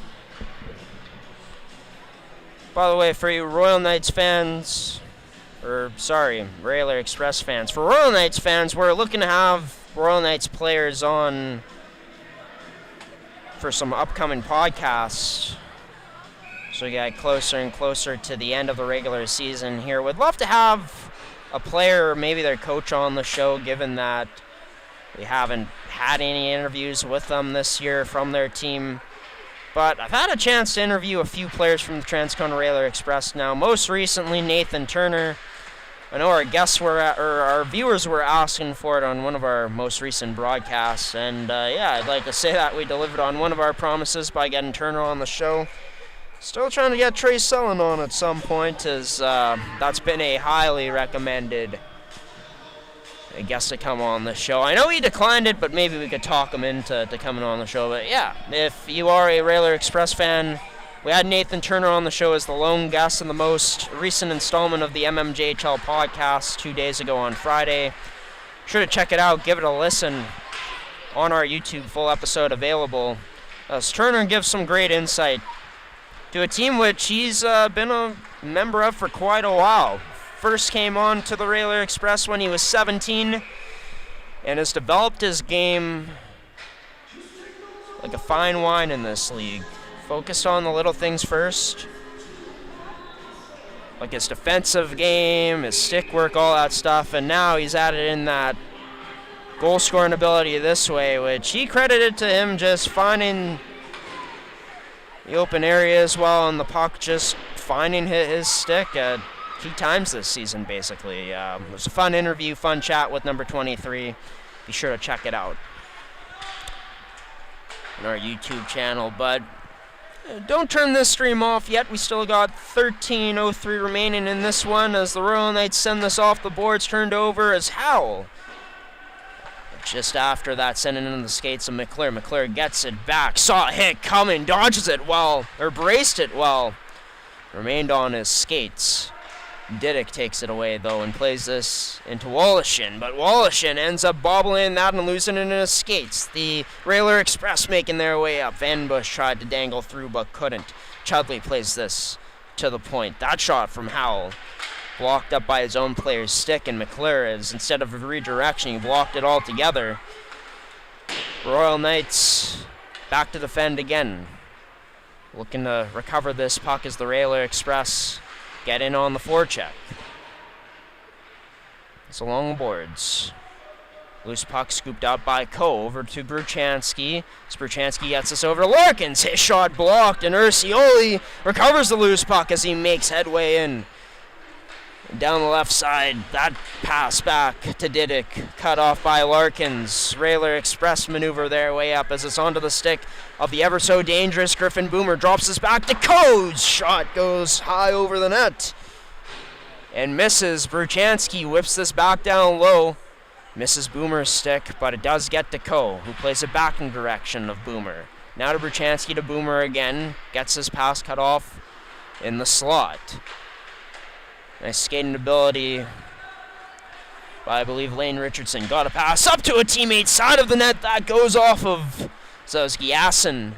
By the way, for you Royal Knights fans, Railer Express fans, for Royal Knights fans, we're looking to have Royal Knights players on for some upcoming podcasts. So we get closer and closer to the end of the regular season here. Would love to have a player or maybe their coach on the show, given that we haven't had any interviews with them this year from their team. But I've had a chance to interview a few players from the Transcona Railer Express now. Most recently, Nathan Turner. I know our viewers were asking for it on one of our most recent broadcasts. And I'd like to say that we delivered on one of our promises by getting Turner on the show. Still trying to get Trey Sullen on at some point, as that's been a highly recommended guest to come on the show. I know he declined it, but maybe we could talk him into coming on the show. But yeah, if you are a Railer Express fan, we had Nathan Turner on the show as the lone guest in the most recent installment of the mmjhl podcast 2 days ago on Friday. Sure to check it out, give it a listen on our YouTube, full episode available, as Turner gives some great insight to a team which he's been a member of for quite a while. First came on to the Railer Express when he was 17 and has developed his game like a fine wine in this league. Focused on the little things first, like his defensive game, his stick work, all that stuff, and now he's added in that goal scoring ability this way, which he credited to him just finding the open areas well on the puck, just finding his stick at key times this season, basically. It was a fun interview, fun chat with number 23. Be sure to check it out on our YouTube channel. But don't turn this stream off yet. We still got 13:03 remaining in this one as the Royal Knights send this off the boards, turned over as Howell. Just after that, sending in the skates of McClure. McClure gets it back, saw a hit coming, dodges it well, or braced it well. Remained on his skates. Didick takes it away, though, and plays this into Woloshyn, but Woloshyn ends up bobbling that and losing it in his skates. The Railer Express making their way up. Van Bush tried to dangle through, but couldn't. Chudley plays this to the point. That shot from Howell, blocked up by his own player's stick, and McClure is, instead of a redirection, he blocked it all together. Royal Knights back to defend again. Looking to recover this puck as the Railer Express get in on the forecheck. It's along the boards. Loose puck scooped up by Coe over to Bruchanski. Bruchanski gets this over to Larkins. His shot blocked, and Ursioli recovers the loose puck as he makes headway in. Down the left side, that pass back to Didick, cut off by Larkins. Railer Express maneuver their way up as it's onto the stick of the ever so dangerous Griffin Boomer. Drops this back to Coe's. Shot goes high over the net and misses. Bruchanski whips this back down low. Misses Boomer's stick, but it does get to Coe, who plays it back in direction of Boomer. Now to Bruchanski to Boomer again. Gets his pass cut off in the slot. Nice skating ability by, I believe, Lane Richardson. Got a pass up to a teammate, side of the net. That goes off of Zosgiasin.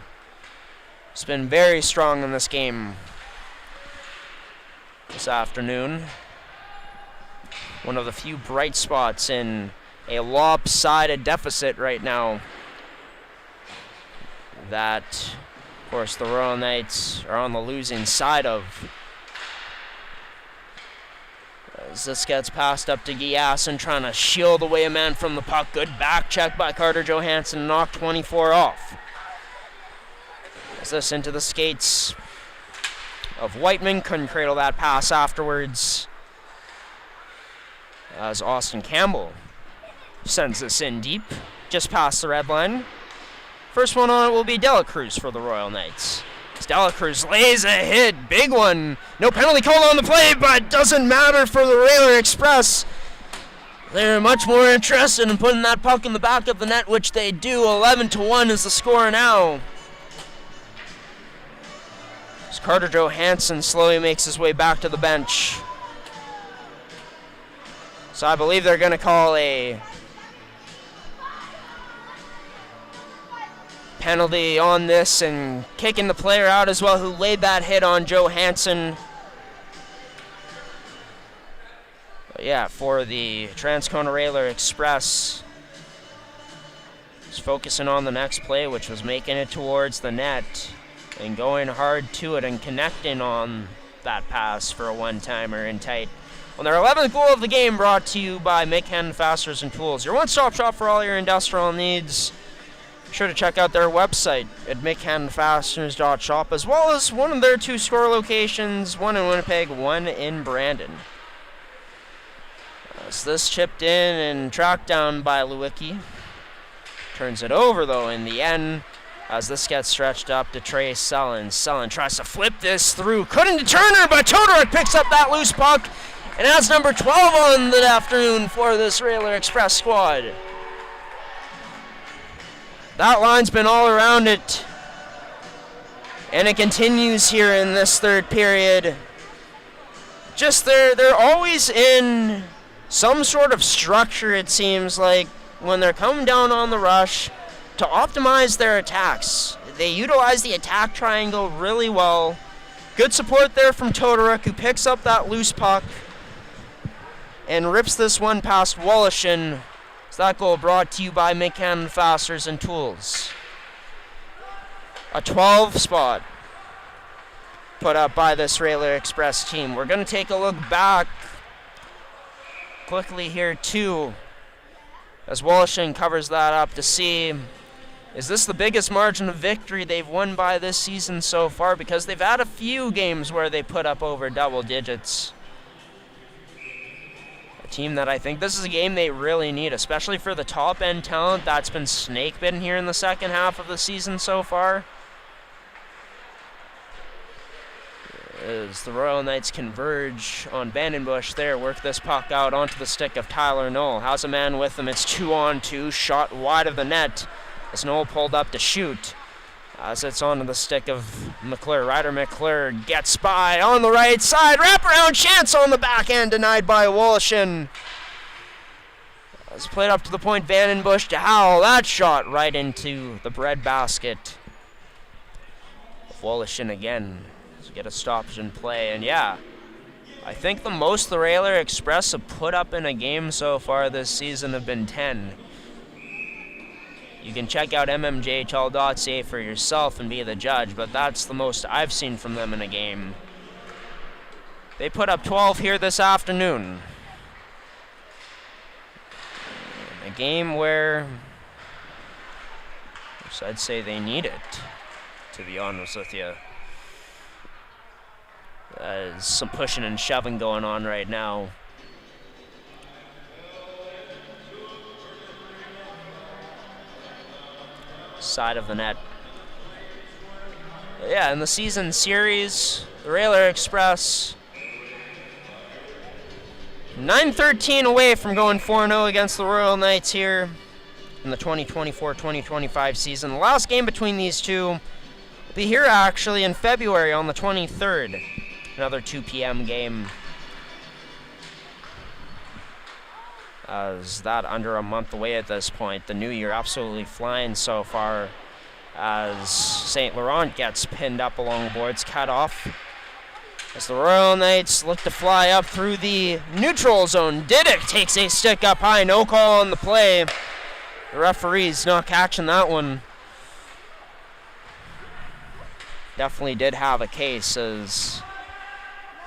He's been very strong in this game this afternoon. One of the few bright spots in a lopsided deficit right now that, of course, the Royal Knights are on the losing side of. As this gets passed up to Giasin, trying to shield away a man from the puck. Good back check by Carter Johansson, knocked 24 off. As this into the skates of Whiteman, couldn't cradle that pass afterwards. As Austin Campbell sends this in deep, just past the red line. First one on it will be Delacruz for the Royal Knights. Delacruz lays a hit, big one. No penalty call on the play, but doesn't matter for the Railer Express. They're much more interested in putting that puck in the back of the net, which they do. 11-1 is the score now. As Carter Johansson slowly makes his way back to the bench. So I believe they're going to call a penalty on this and kicking the player out as well who laid that hit on Johansson. But yeah, for the Transcona Railer Express, just focusing on the next play, which was making it towards the net and going hard to it and connecting on that pass for a one-timer in tight. On their 11th goal of the game, brought to you by Mick Henn Fasteners and Tools, your one-stop shop for all your industrial needs. Be sure to check out their website at mickhenfasteners.shop, as well as one of their 2 store locations, one in Winnipeg, one in Brandon. As this chipped in and tracked down by Lewicki. Turns it over, though, in the end, as this gets stretched up to Trey Sullen. Sullen tries to flip this through. Couldn't deter her, but Todoruk picks up that loose puck. And that's number 12 on the afternoon for this Railer Express squad. That line's been all around it. And it continues here in this third period. Just they're always in some sort of structure, it seems like, when they're coming down on the rush to optimize their attacks. They utilize the attack triangle really well. Good support there from Todoruk, who picks up that loose puck and rips this one past Woloshyn. So that goal brought to you by Mick Henn Fasteners and Tools. A 12 spot put up by this Railer Express team. We're going to take a look back quickly here too, as Woloshyn covers that up to see, is this the biggest margin of victory they've won by this season so far? Because they've had a few games where they put up over double digits. A team that I think this is a game they really need, especially for the top-end talent that's been snake-bitten here in the second half of the season so far. As the Royal Knights converge on Vandenbush there, work this puck out onto the stick of Tyler Knoll. Has a man with him, it's 2-on-2, shot wide of the net as Knoll pulled up to shoot. As it's onto the stick of McClure. Ryder McClure gets by on the right side. Wraparound chance on the backhand, denied by Woloshyn. As played up to the point, Vandenbush to Howell. That shot right into the breadbasket of Woloshyn again. So get a stoppage in play. And yeah, I think the most the Railer Express have put up in a game so far this season have been 10. You can check out mmjhl.ca for yourself and be the judge, but that's the most I've seen from them in a game. They put up 12 here this afternoon. A game where I'd say they need it, to be honest with you. There's some pushing and shoving going on right now. Side of the net. Yeah, in the season series, the Railer Express 9-13 away from going 4-0 against the Royal Knights here in the 2024-2025 season. The last game between these two will be here actually in February on the 23rd. Another 2 p.m. game. As that under a month away at this point. The new year absolutely flying so far as St. Laurent gets pinned up along the boards, cut off. As the Royal Knights look to fly up through the neutral zone. Didick takes a stick up high, no call on the play. The referee's not catching that one. Definitely did have a case as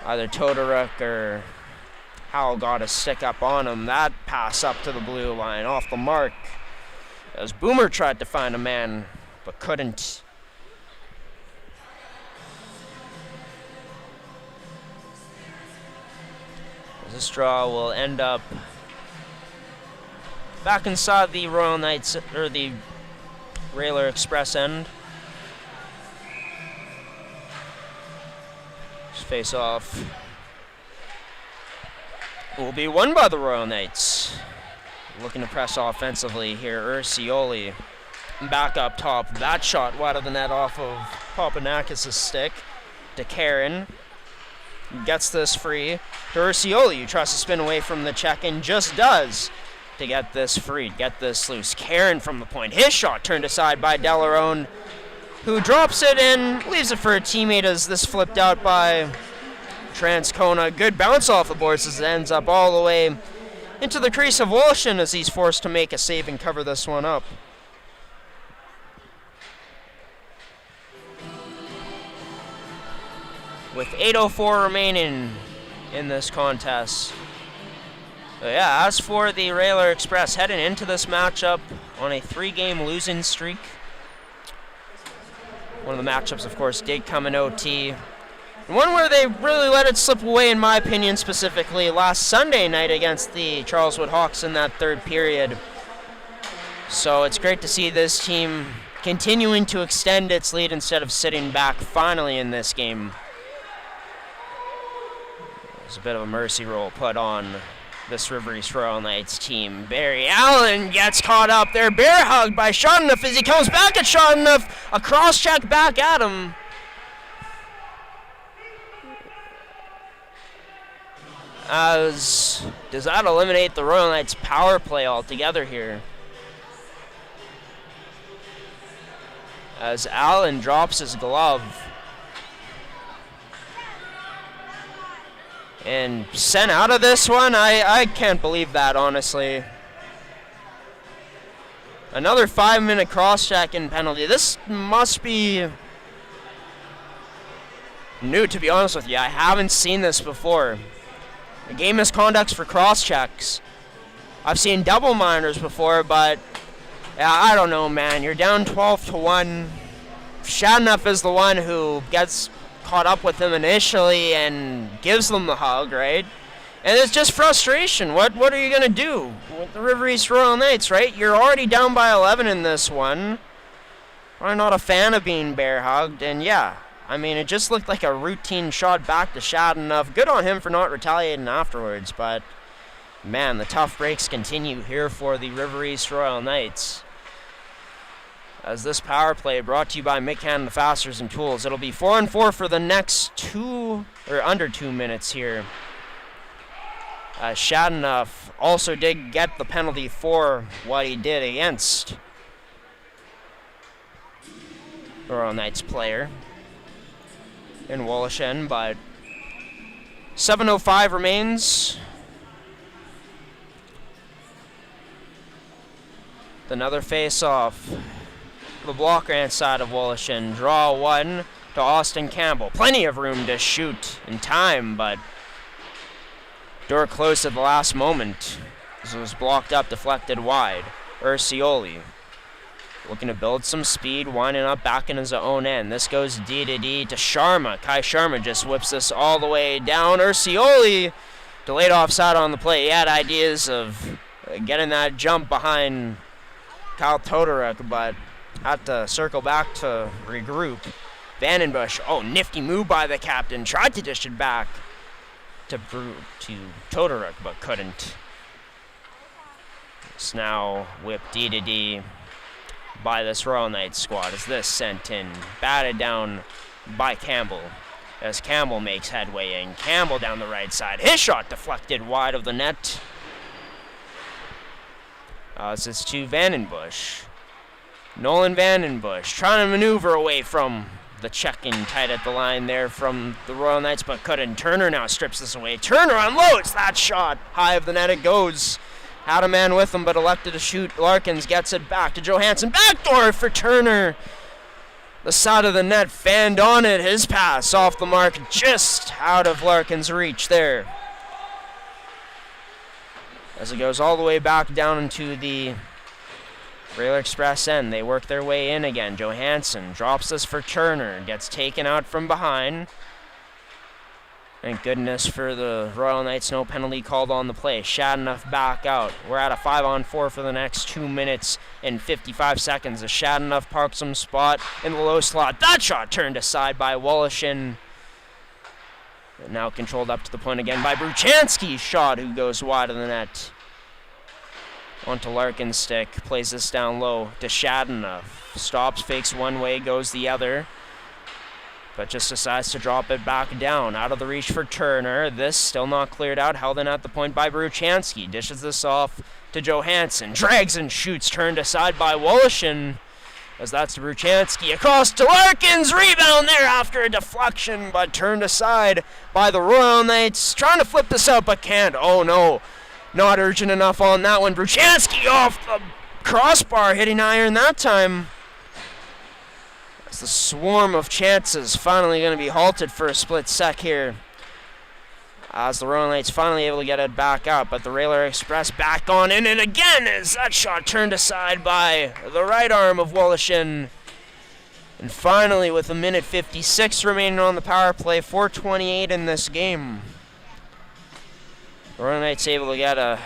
either Todoruk or Howell got a stick up on him. That pass up to the blue line, off the mark. As Boomer tried to find a man, but couldn't. This draw will end up back inside the Royal Knights, or the Railer Express end. This face off will be won by the Royal Knights. Looking to press offensively here. Ursioli back up top. That shot wide of the net off of Papanakis' stick to Karen. Gets this free to Ursioli, who tries to spin away from the check-in, just does to get this free, get this loose. Karen from the point. His shot turned aside by Delarone, who drops it and leaves it for a teammate as this flipped out by Transcona. Good bounce off the boards as it ends up all the way into the crease of Wolshin as he's forced to make a save and cover this one up. With 8:04 remaining in this contest. So yeah, as for the Railer Express, heading into this matchup on a 3-game losing streak. One of the matchups, of course, did come in OT. One where they really let it slip away, in my opinion, specifically last Sunday night against the Charleswood Hawks in that third period. So it's great to see this team continuing to extend its lead instead of sitting back finally in this game. There's a bit of a mercy roll put on this River East Royal Knights team. Barry Allen gets caught up there, bear hugged by Shodonoff as he comes back at Shodonoff. A cross check back at him. Does that eliminate the Royal Knights power play altogether here? As Allen drops his glove. And sent out of this one? I can't believe that, honestly. Another 5-minute cross-checking penalty. This must be new, to be honest with you. I haven't seen this before. The game misconducts for cross-checks. I've seen double minors before, but yeah, I don't know, man. You're down 12-1. Shodonoff is the one who gets caught up with them initially and gives them the hug, right? And it's just frustration. What are you going to do with the River East Royal Knights, right? You're already down by 11 in this one. I'm not a fan of being bear hugged, and yeah, I mean, it just looked like a routine shot back to Shodonoff. Good on him for not retaliating afterwards, but man, the tough breaks continue here for the River East Royal Knights. As this power play brought to you by Mick Canada Fasteners and Tools. It'll be 4-4 for the next under 2 minutes here. Shodonoff also did get the penalty for what he did against the Royal Knights player in Woloshyn, but 7:05 remains. Another face-off. The blocker inside of Woloshyn. Draw one to Austin Campbell. Plenty of room to shoot in time, but door closed at the last moment. This was blocked up, deflected wide. Ursioli looking to build some speed, winding up back in his own end. This goes D to Sharma. Kai Sharma just whips this all the way down. Ursioli delayed offside on the play. He had ideas of getting that jump behind Kyle Todoruk, but had to circle back to regroup. Vandenbush, nifty move by the captain. Tried to dish it back to Todoruk, but couldn't. It's now whipped D to D by this Royal Knights squad as this sent in, batted down by Campbell as Campbell makes headway in. Campbell down the right side. His shot deflected wide of the net. This is to Vandenbush. Nolan Vandenbush trying to maneuver away from the check-in tight at the line there from the Royal Knights, but couldn't. Turner now strips this away. Turner unloads that shot. High of the net it goes. Had a man with him, but elected to shoot. Larkins gets it back to Johansson. Backdoor for Turner. The side of the net fanned on it. His pass off the mark, just out of Larkins' reach there. As it goes all the way back down into the Railer Express end. They work their way in again. Johansson drops this for Turner. Gets taken out from behind. Thank goodness for the Royal Knights, no penalty called on the play. Shadenough back out. We're at a 5-on-4 for the next 2 minutes and 55 seconds. As Shadenough parks some spot in the low slot. That shot turned aside by Wolishin. And now controlled up to the point again by Bruchansky's shot, who goes wide of the net. Onto Larkin's stick. Plays this down low to Shadenough. Stops, fakes one way, goes the other. But just decides to drop it back down. Out of the reach for Turner. This still not cleared out. Held in at the point by Bruchansky. Dishes this off to Johansson. Drags and shoots. Turned aside by Wolishin. As that's to Bruchansky. Across to Larkins. Rebound there after a deflection. But turned aside by the Royal Knights. Trying to flip this out but can't. Oh no. Not urgent enough on that one. Bruchansky off the crossbar. Hitting iron that time. The swarm of chances finally going to be halted for a split sec here. As the Royal Knights finally able to get it back out, but the Railer Express back on in it again as that shot turned aside by the right arm of Wolishin. And finally, with 1:56 remaining on the power play, 4:28 in this game, the Royal Knights able to get a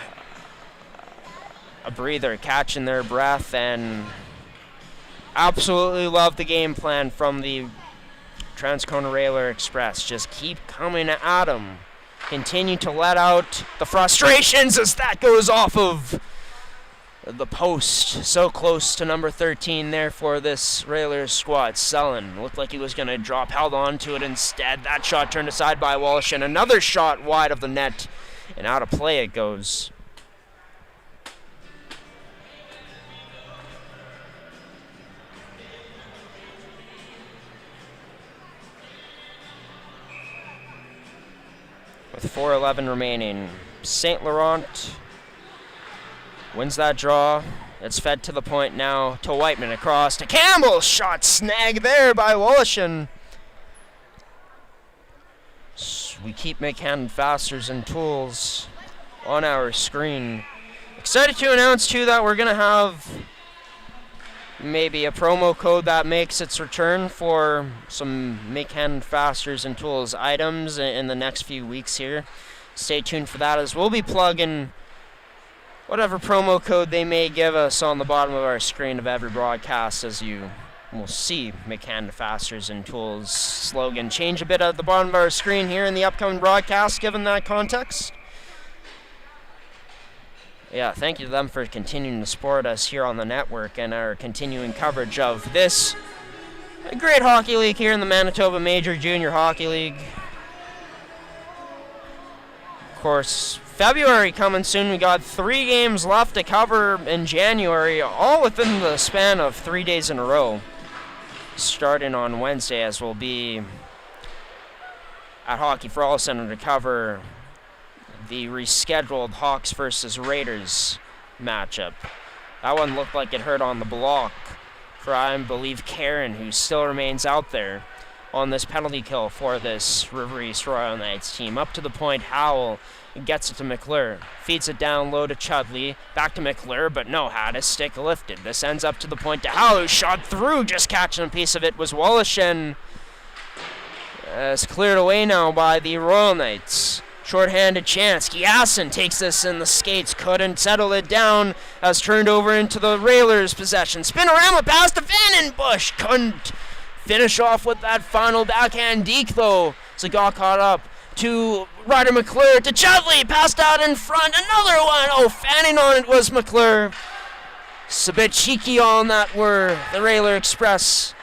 breather, catching their breath, and absolutely love the game plan from the Transcona Railer Express. Just keep coming at them. Continue to let out the frustrations as that goes off of the post. So close to number 13 there for this Railer squad. Sullen looked like he was going to drop, held on to it instead. That shot turned aside by Walsh, and another shot wide of the net, and out of play it goes. With 4:11 remaining, St. Laurent wins that draw. It's fed to the point now to Whiteman, across to Campbell. Shot snagged there by Wolishin. We keep McCann Fasteners and Tools on our screen. Excited to announce too that we're gonna have maybe a promo code that makes its return for some McCann Fasteners and Tools items in the next few weeks here. Stay tuned for that, as we'll be plugging whatever promo code they may give us on the bottom of our screen of every broadcast, as you will see McCann Fasteners and Tools slogan change a bit at the bottom of our screen here in the upcoming broadcast, given that context. Yeah, thank you to them for continuing to support us here on the network and our continuing coverage of this great hockey league here in the Manitoba Major Junior Hockey League. Of course, February coming soon. We got 3 games left to cover in January, all within the span of 3 days in a row. Starting on Wednesday, as we'll be at Hockey for All Center to cover the rescheduled Hawks versus Raiders matchup. That one looked like it hurt on the block for, I believe, Karen, who still remains out there. on this penalty kill for this River East Royal Knights team. Up to the point, Howell gets it to McClure. Feeds it down low to Chudley. Back to McClure, but no, had his stick lifted. This ends up to the point to Howell, who shot through. Just catching a piece of it was Wallachin. It's cleared away now by the Royal Knights. Short-handed chance. Giasson takes this in the skates. Couldn't settle it down. As turned over into the Railers' possession. Spinorama pass to Vandenbush. Couldn't finish off with that final backhand deke, though. So got caught up to Ryder McClure. To Chudley. Passed out in front. Another one. Oh, fanning on it was McClure. It's a bit cheeky on that were the Railer Express.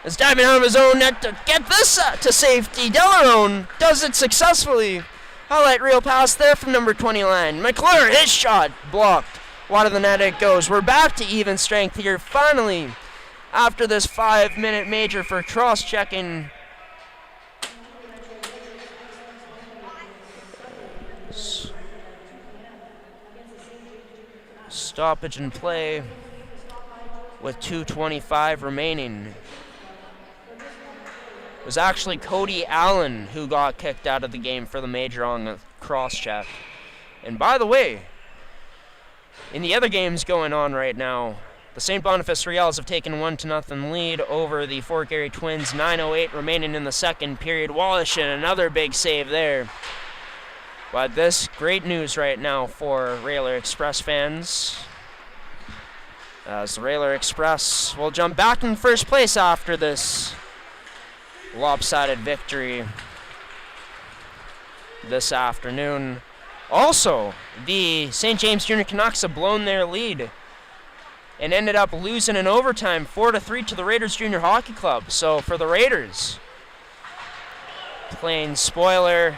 Is diving out of his own net to get this to safety. Delarone does it successfully. Highlight reel pass there from number 20 line. McClure, his shot blocked. Wide of the net it goes. We're back to even strength here finally after this 5-minute major for cross-checking. Stoppage in play with 2:25 remaining. It was actually Cody Allen who got kicked out of the game for the major on the cross-check. And by the way, in the other games going on right now, the St. Boniface Riels have taken 1-0 lead over the Fort Garry Twins. 9:08 remaining in the second period. Wallachin, another big save there. But this great news right now for Railer Express fans, as the Railer Express will jump back in first place after this lopsided victory this afternoon. Also, the St. James Junior Canucks have blown their lead and ended up losing in overtime 4-3 to the Raiders Junior Hockey Club. So for the Raiders, playing spoiler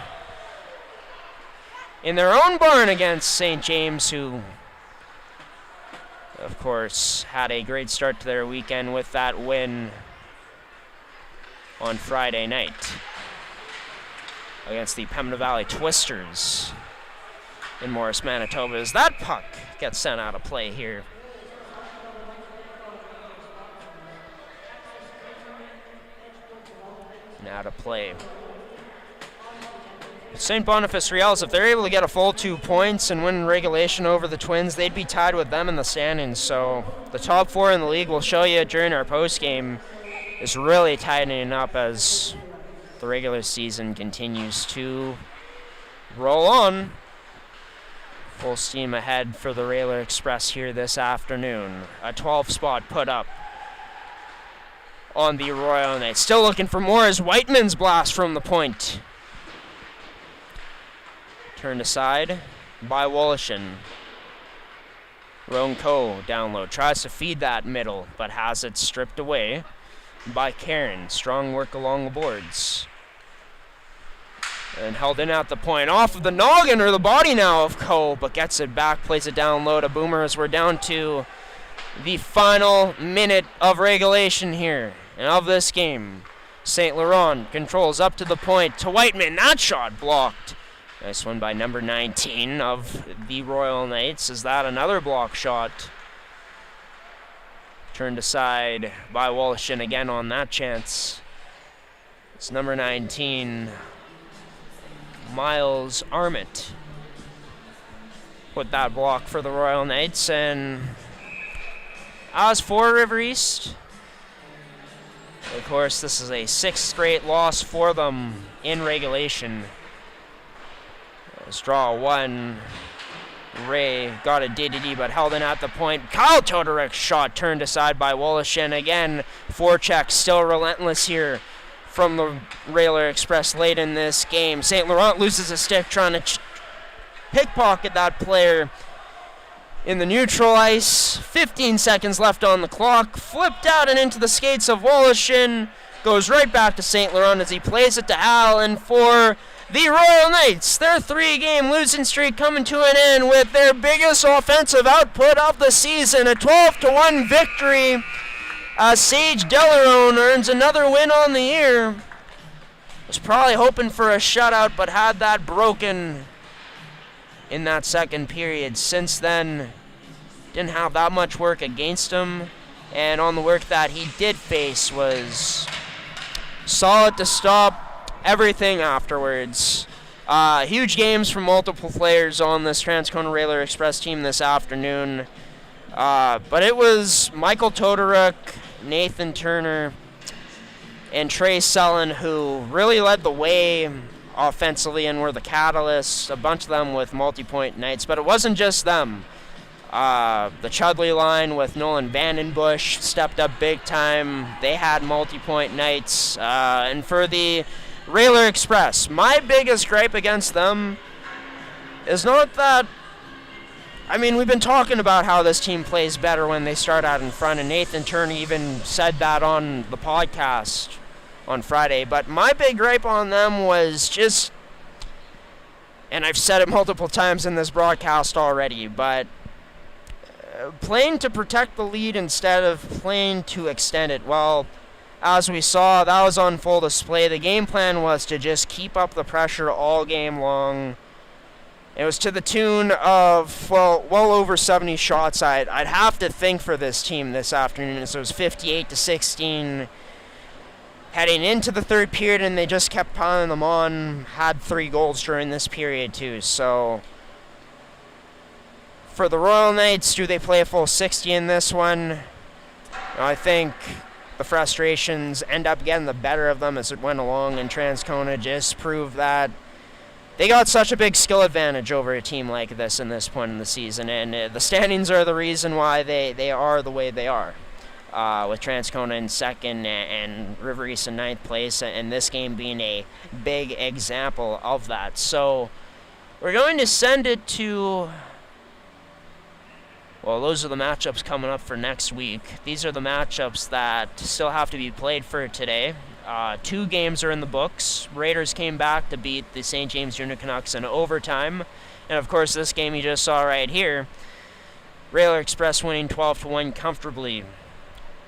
in their own barn against St. James, who of course had a great start to their weekend with that win on Friday night against the Pembina Valley Twisters in Morris, Manitoba, as that puck gets sent out of play here. And out of play. St. Boniface Riels, if they're able to get a full 2 points and win regulation over the Twins, they'd be tied with them in the standings. So the top 4 in the league, we'll show you during our postgame, is really tightening up as the regular season continues to roll on. Full steam ahead for the Railer Express here this afternoon. A 12 spot put up on the Royal Knights. Still looking for more as Whiteman's blast from the point. Turned aside by Wallachin. Ronco down low. Tries to feed that middle, but has it stripped away by Karen. Strong work along the boards. And held in at the point. Off of the noggin, or the body now of Coe, but gets it back, plays it down low to Boomer as we're down to the final minute of regulation here and of this game. St. Laurent controls up to the point to Whiteman. That shot blocked. Nice one by number 19 of the Royal Knights. Is that another block shot? Turned aside by Wallachin again on that chance. It's number 19, Miles Armit, with that block for the Royal Knights. And as for River East, of course, this is a 6th straight loss for them in regulation. Let's draw one. Ray got a DDD, but held in at the point. Kyle Todorek's shot turned aside by Wallachin. Again, forecheck still relentless here from the Railer Express late in this game. St. Laurent loses a stick trying to pickpocket that player in the neutral ice. 15 seconds left on the clock. Flipped out and into the skates of Wallachin. Goes right back to St. Laurent as he plays it to Al. And for the Royal Knights, their 3-game losing streak coming to an end with their biggest offensive output of the season. A 12-1 victory. Sage Delarone earns another win on the year. Was probably hoping for a shutout, but had that broken in that second period. Since then, didn't have that much work against him. And on the work that he did face was solid to stop everything afterwards. Huge games from multiple players on this Transcona Railer Express team this afternoon. But it was Michael Todoruk, Nathan Turner, and Trey Sullen who really led the way offensively and were the catalysts. A bunch of them with multi-point nights, but it wasn't just them. The Chudley line with Nolan Vandenbush stepped up big time. They had multi-point nights. And for the Railer Express, my biggest gripe against them is not that... I mean, we've been talking about how this team plays better when they start out in front, and Nathan Turner even said that on the podcast on Friday. But my big gripe on them was just, and I've said it multiple times in this broadcast already, but playing to protect the lead instead of playing to extend it. Well, as we saw, that was on full display. The game plan was to just keep up the pressure all game long. It was to the tune of, well over 70 shots. I'd have to think for this team this afternoon. So it was 58-16 heading into the third period, and they just kept piling them on. Had 3 goals during this period too. So for the Royal Knights, do they play a full 60 in this one? I think the frustrations end up getting the better of them as it went along, and Transcona just proved that they got such a big skill advantage over a team like this in this point in the season, and the standings are the reason why they are the way they are. With Transcona in second and River East in ninth place, and this game being a big example of that. So we're going to send it to... Well, those are the matchups coming up for next week. These are the matchups that still have to be played for today. 2 games are in the books. Raiders came back to beat the St. James Junior Canucks in overtime. And, of course, this game you just saw right here, Railer Express winning 12-1 comfortably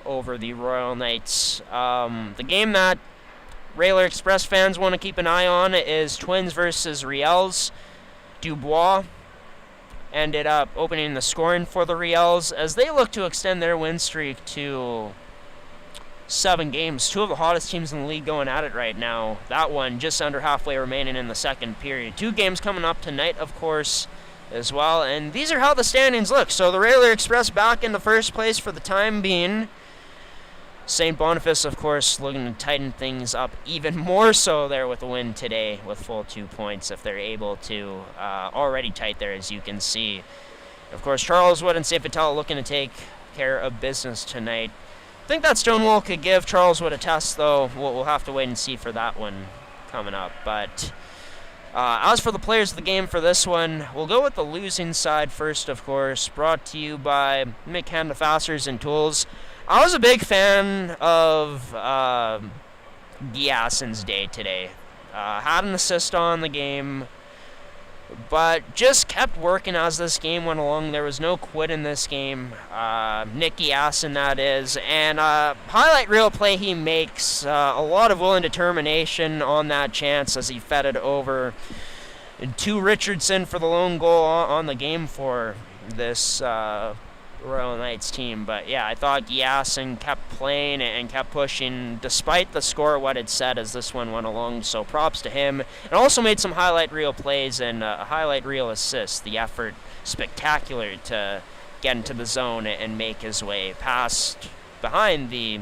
over the Royal Knights. The game that Railer Express fans want to keep an eye on is Twins versus Riels. Dubois ended up opening the scoring for the Riels as they look to extend their win streak to 7 games. 2 of the hottest teams in the league going at it right now. That one just under halfway remaining in the second period. 2 games coming up tonight, of course, as well. And these are how the standings look. So the Railer Express back into first place for the time being. St. Boniface, of course, looking to tighten things up even more so there with a win today with full 2 points if they're able to. Already tight there, as you can see. Of course, Charleswood and St. Vital looking to take care of business tonight. I think that Stonewall could give Charleswood a test, though. We'll have to wait and see for that one coming up. But as for the players of the game for this one, we'll go with the losing side first, of course. Brought to you by McKenna Fasteners and Tools. I was a big fan of Giassen's day today. Had an assist on the game, but just kept working as this game went along. There was no quit in this game. Nick Giassen, that is. And highlight reel play he makes. A lot of will and determination on that chance as he fed it over to Richardson for the lone goal on the game for this Royal Knights team. But yeah, I thought Giassen kept playing and kept pushing despite the score, what it said as this one went along. So props to him. And also made some highlight reel plays and a highlight reel assist. The effort spectacular to get into the zone and make his way past behind the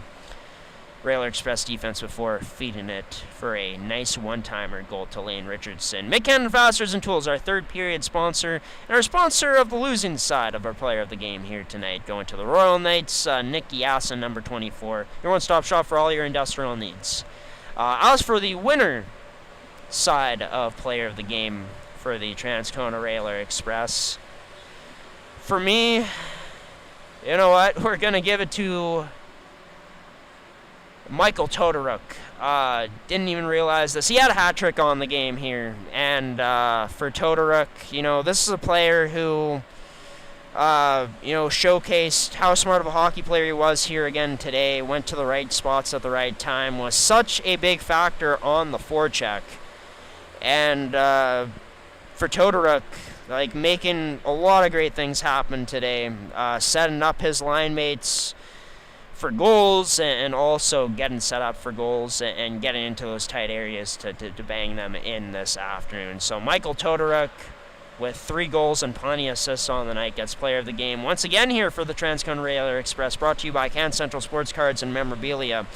Railer Express defense before feeding it for a nice one-timer goal to Lane Richardson. McKenna Fasteners and Tools, our third period sponsor, and our sponsor of the losing side of our player of the game here tonight. Going to the Royal Knights, Nick Giassen, number 24. Your one-stop shop for all your industrial needs. As for the winner side of player of the game for the Transcona Railer Express, for me, you know what? We're going to give it to Michael Todoruk. Didn't even realize this. He had a hat trick on the game here. And for Todoruk, this is a player who, showcased how smart of a hockey player he was here again today. Went to the right spots at the right time. Was such a big factor on the forecheck. And for Todoruk, making a lot of great things happen today. Setting up his line mates for goals and also getting set up for goals and getting into those tight areas to bang them in this afternoon. So Michael Todoruk, with 3 goals and plenty of assists on the night, gets player of the game once again here for the Transcon Railer Express, brought to you by Can Central Sports Cards and Memorabilia,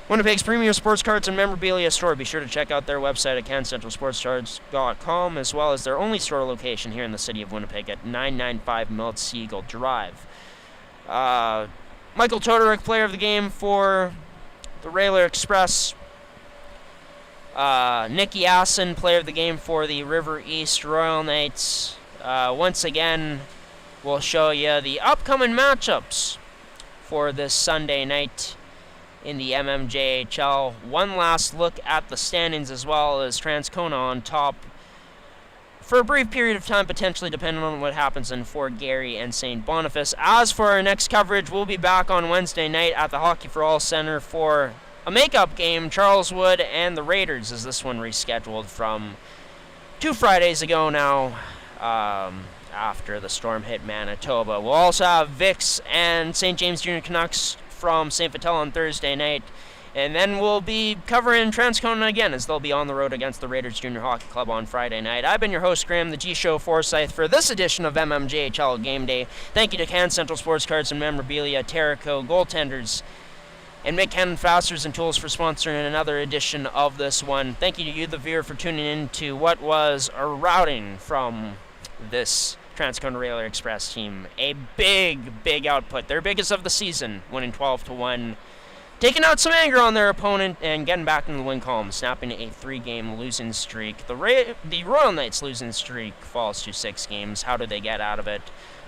Winnipeg's premier sports cards and memorabilia store. Be sure to check out their website at cancentralsportscards.com, as well as their only store location here in the city of Winnipeg at 995 Milt Siegel Drive. Michael Todoruk, player of the game for the Railer Express. Nicky Assen, player of the game for the River East Royal Knights. Once again, we'll show you the upcoming matchups for this Sunday night in the mmjhl. One last look at the standings, as well as Transcona on top for a brief period of time, potentially, depending on what happens in Fort Garry and St. Boniface. As for our next coverage, we'll be back on Wednesday night at the Hockey for All Center for a makeup game, Charleswood and the Raiders, as this one rescheduled from 2 Fridays ago now, after the storm hit Manitoba. We'll also have Vix and St. James Junior Canucks from St. Vital on Thursday night, and then we'll be covering Transcona again, as they'll be on the road against the Raiders Junior Hockey Club on Friday night. I've been your host, Graham, the G-Show Forsyth, for this edition of mmjhl Game Day. Thank you to Can Central Sports Cards and Memorabilia, Terrico, Goaltenders, and Mick Cannon Fasteners and Tools for sponsoring another edition of this one. Thank you to you, the viewer, for tuning in to what was a routing from this Transcona Railer Express team. A big output. Their biggest of the season, winning 12-1. Taking out some anger on their opponent and getting back into the win column, snapping a 3-game losing streak. The Royal Knights losing streak falls to 6 games. How do they get out of it?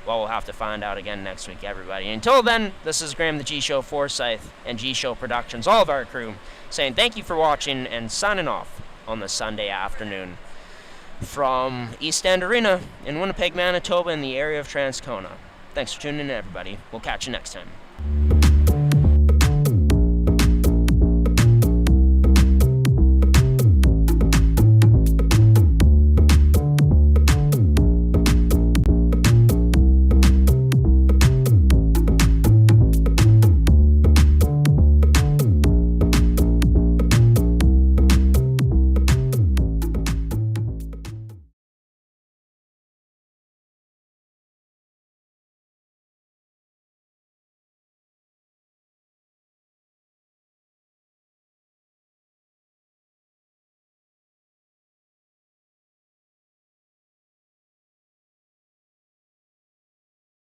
Well, we'll have to find out again next week, everybody. Until then, this is Graham the G-Show Forsyth and G-Show Productions, all of our crew, saying thank you for watching and signing off on this Sunday afternoon from East End Arena in Winnipeg, Manitoba, in the area of Transcona. Thanks for tuning in, everybody. We'll catch you next time.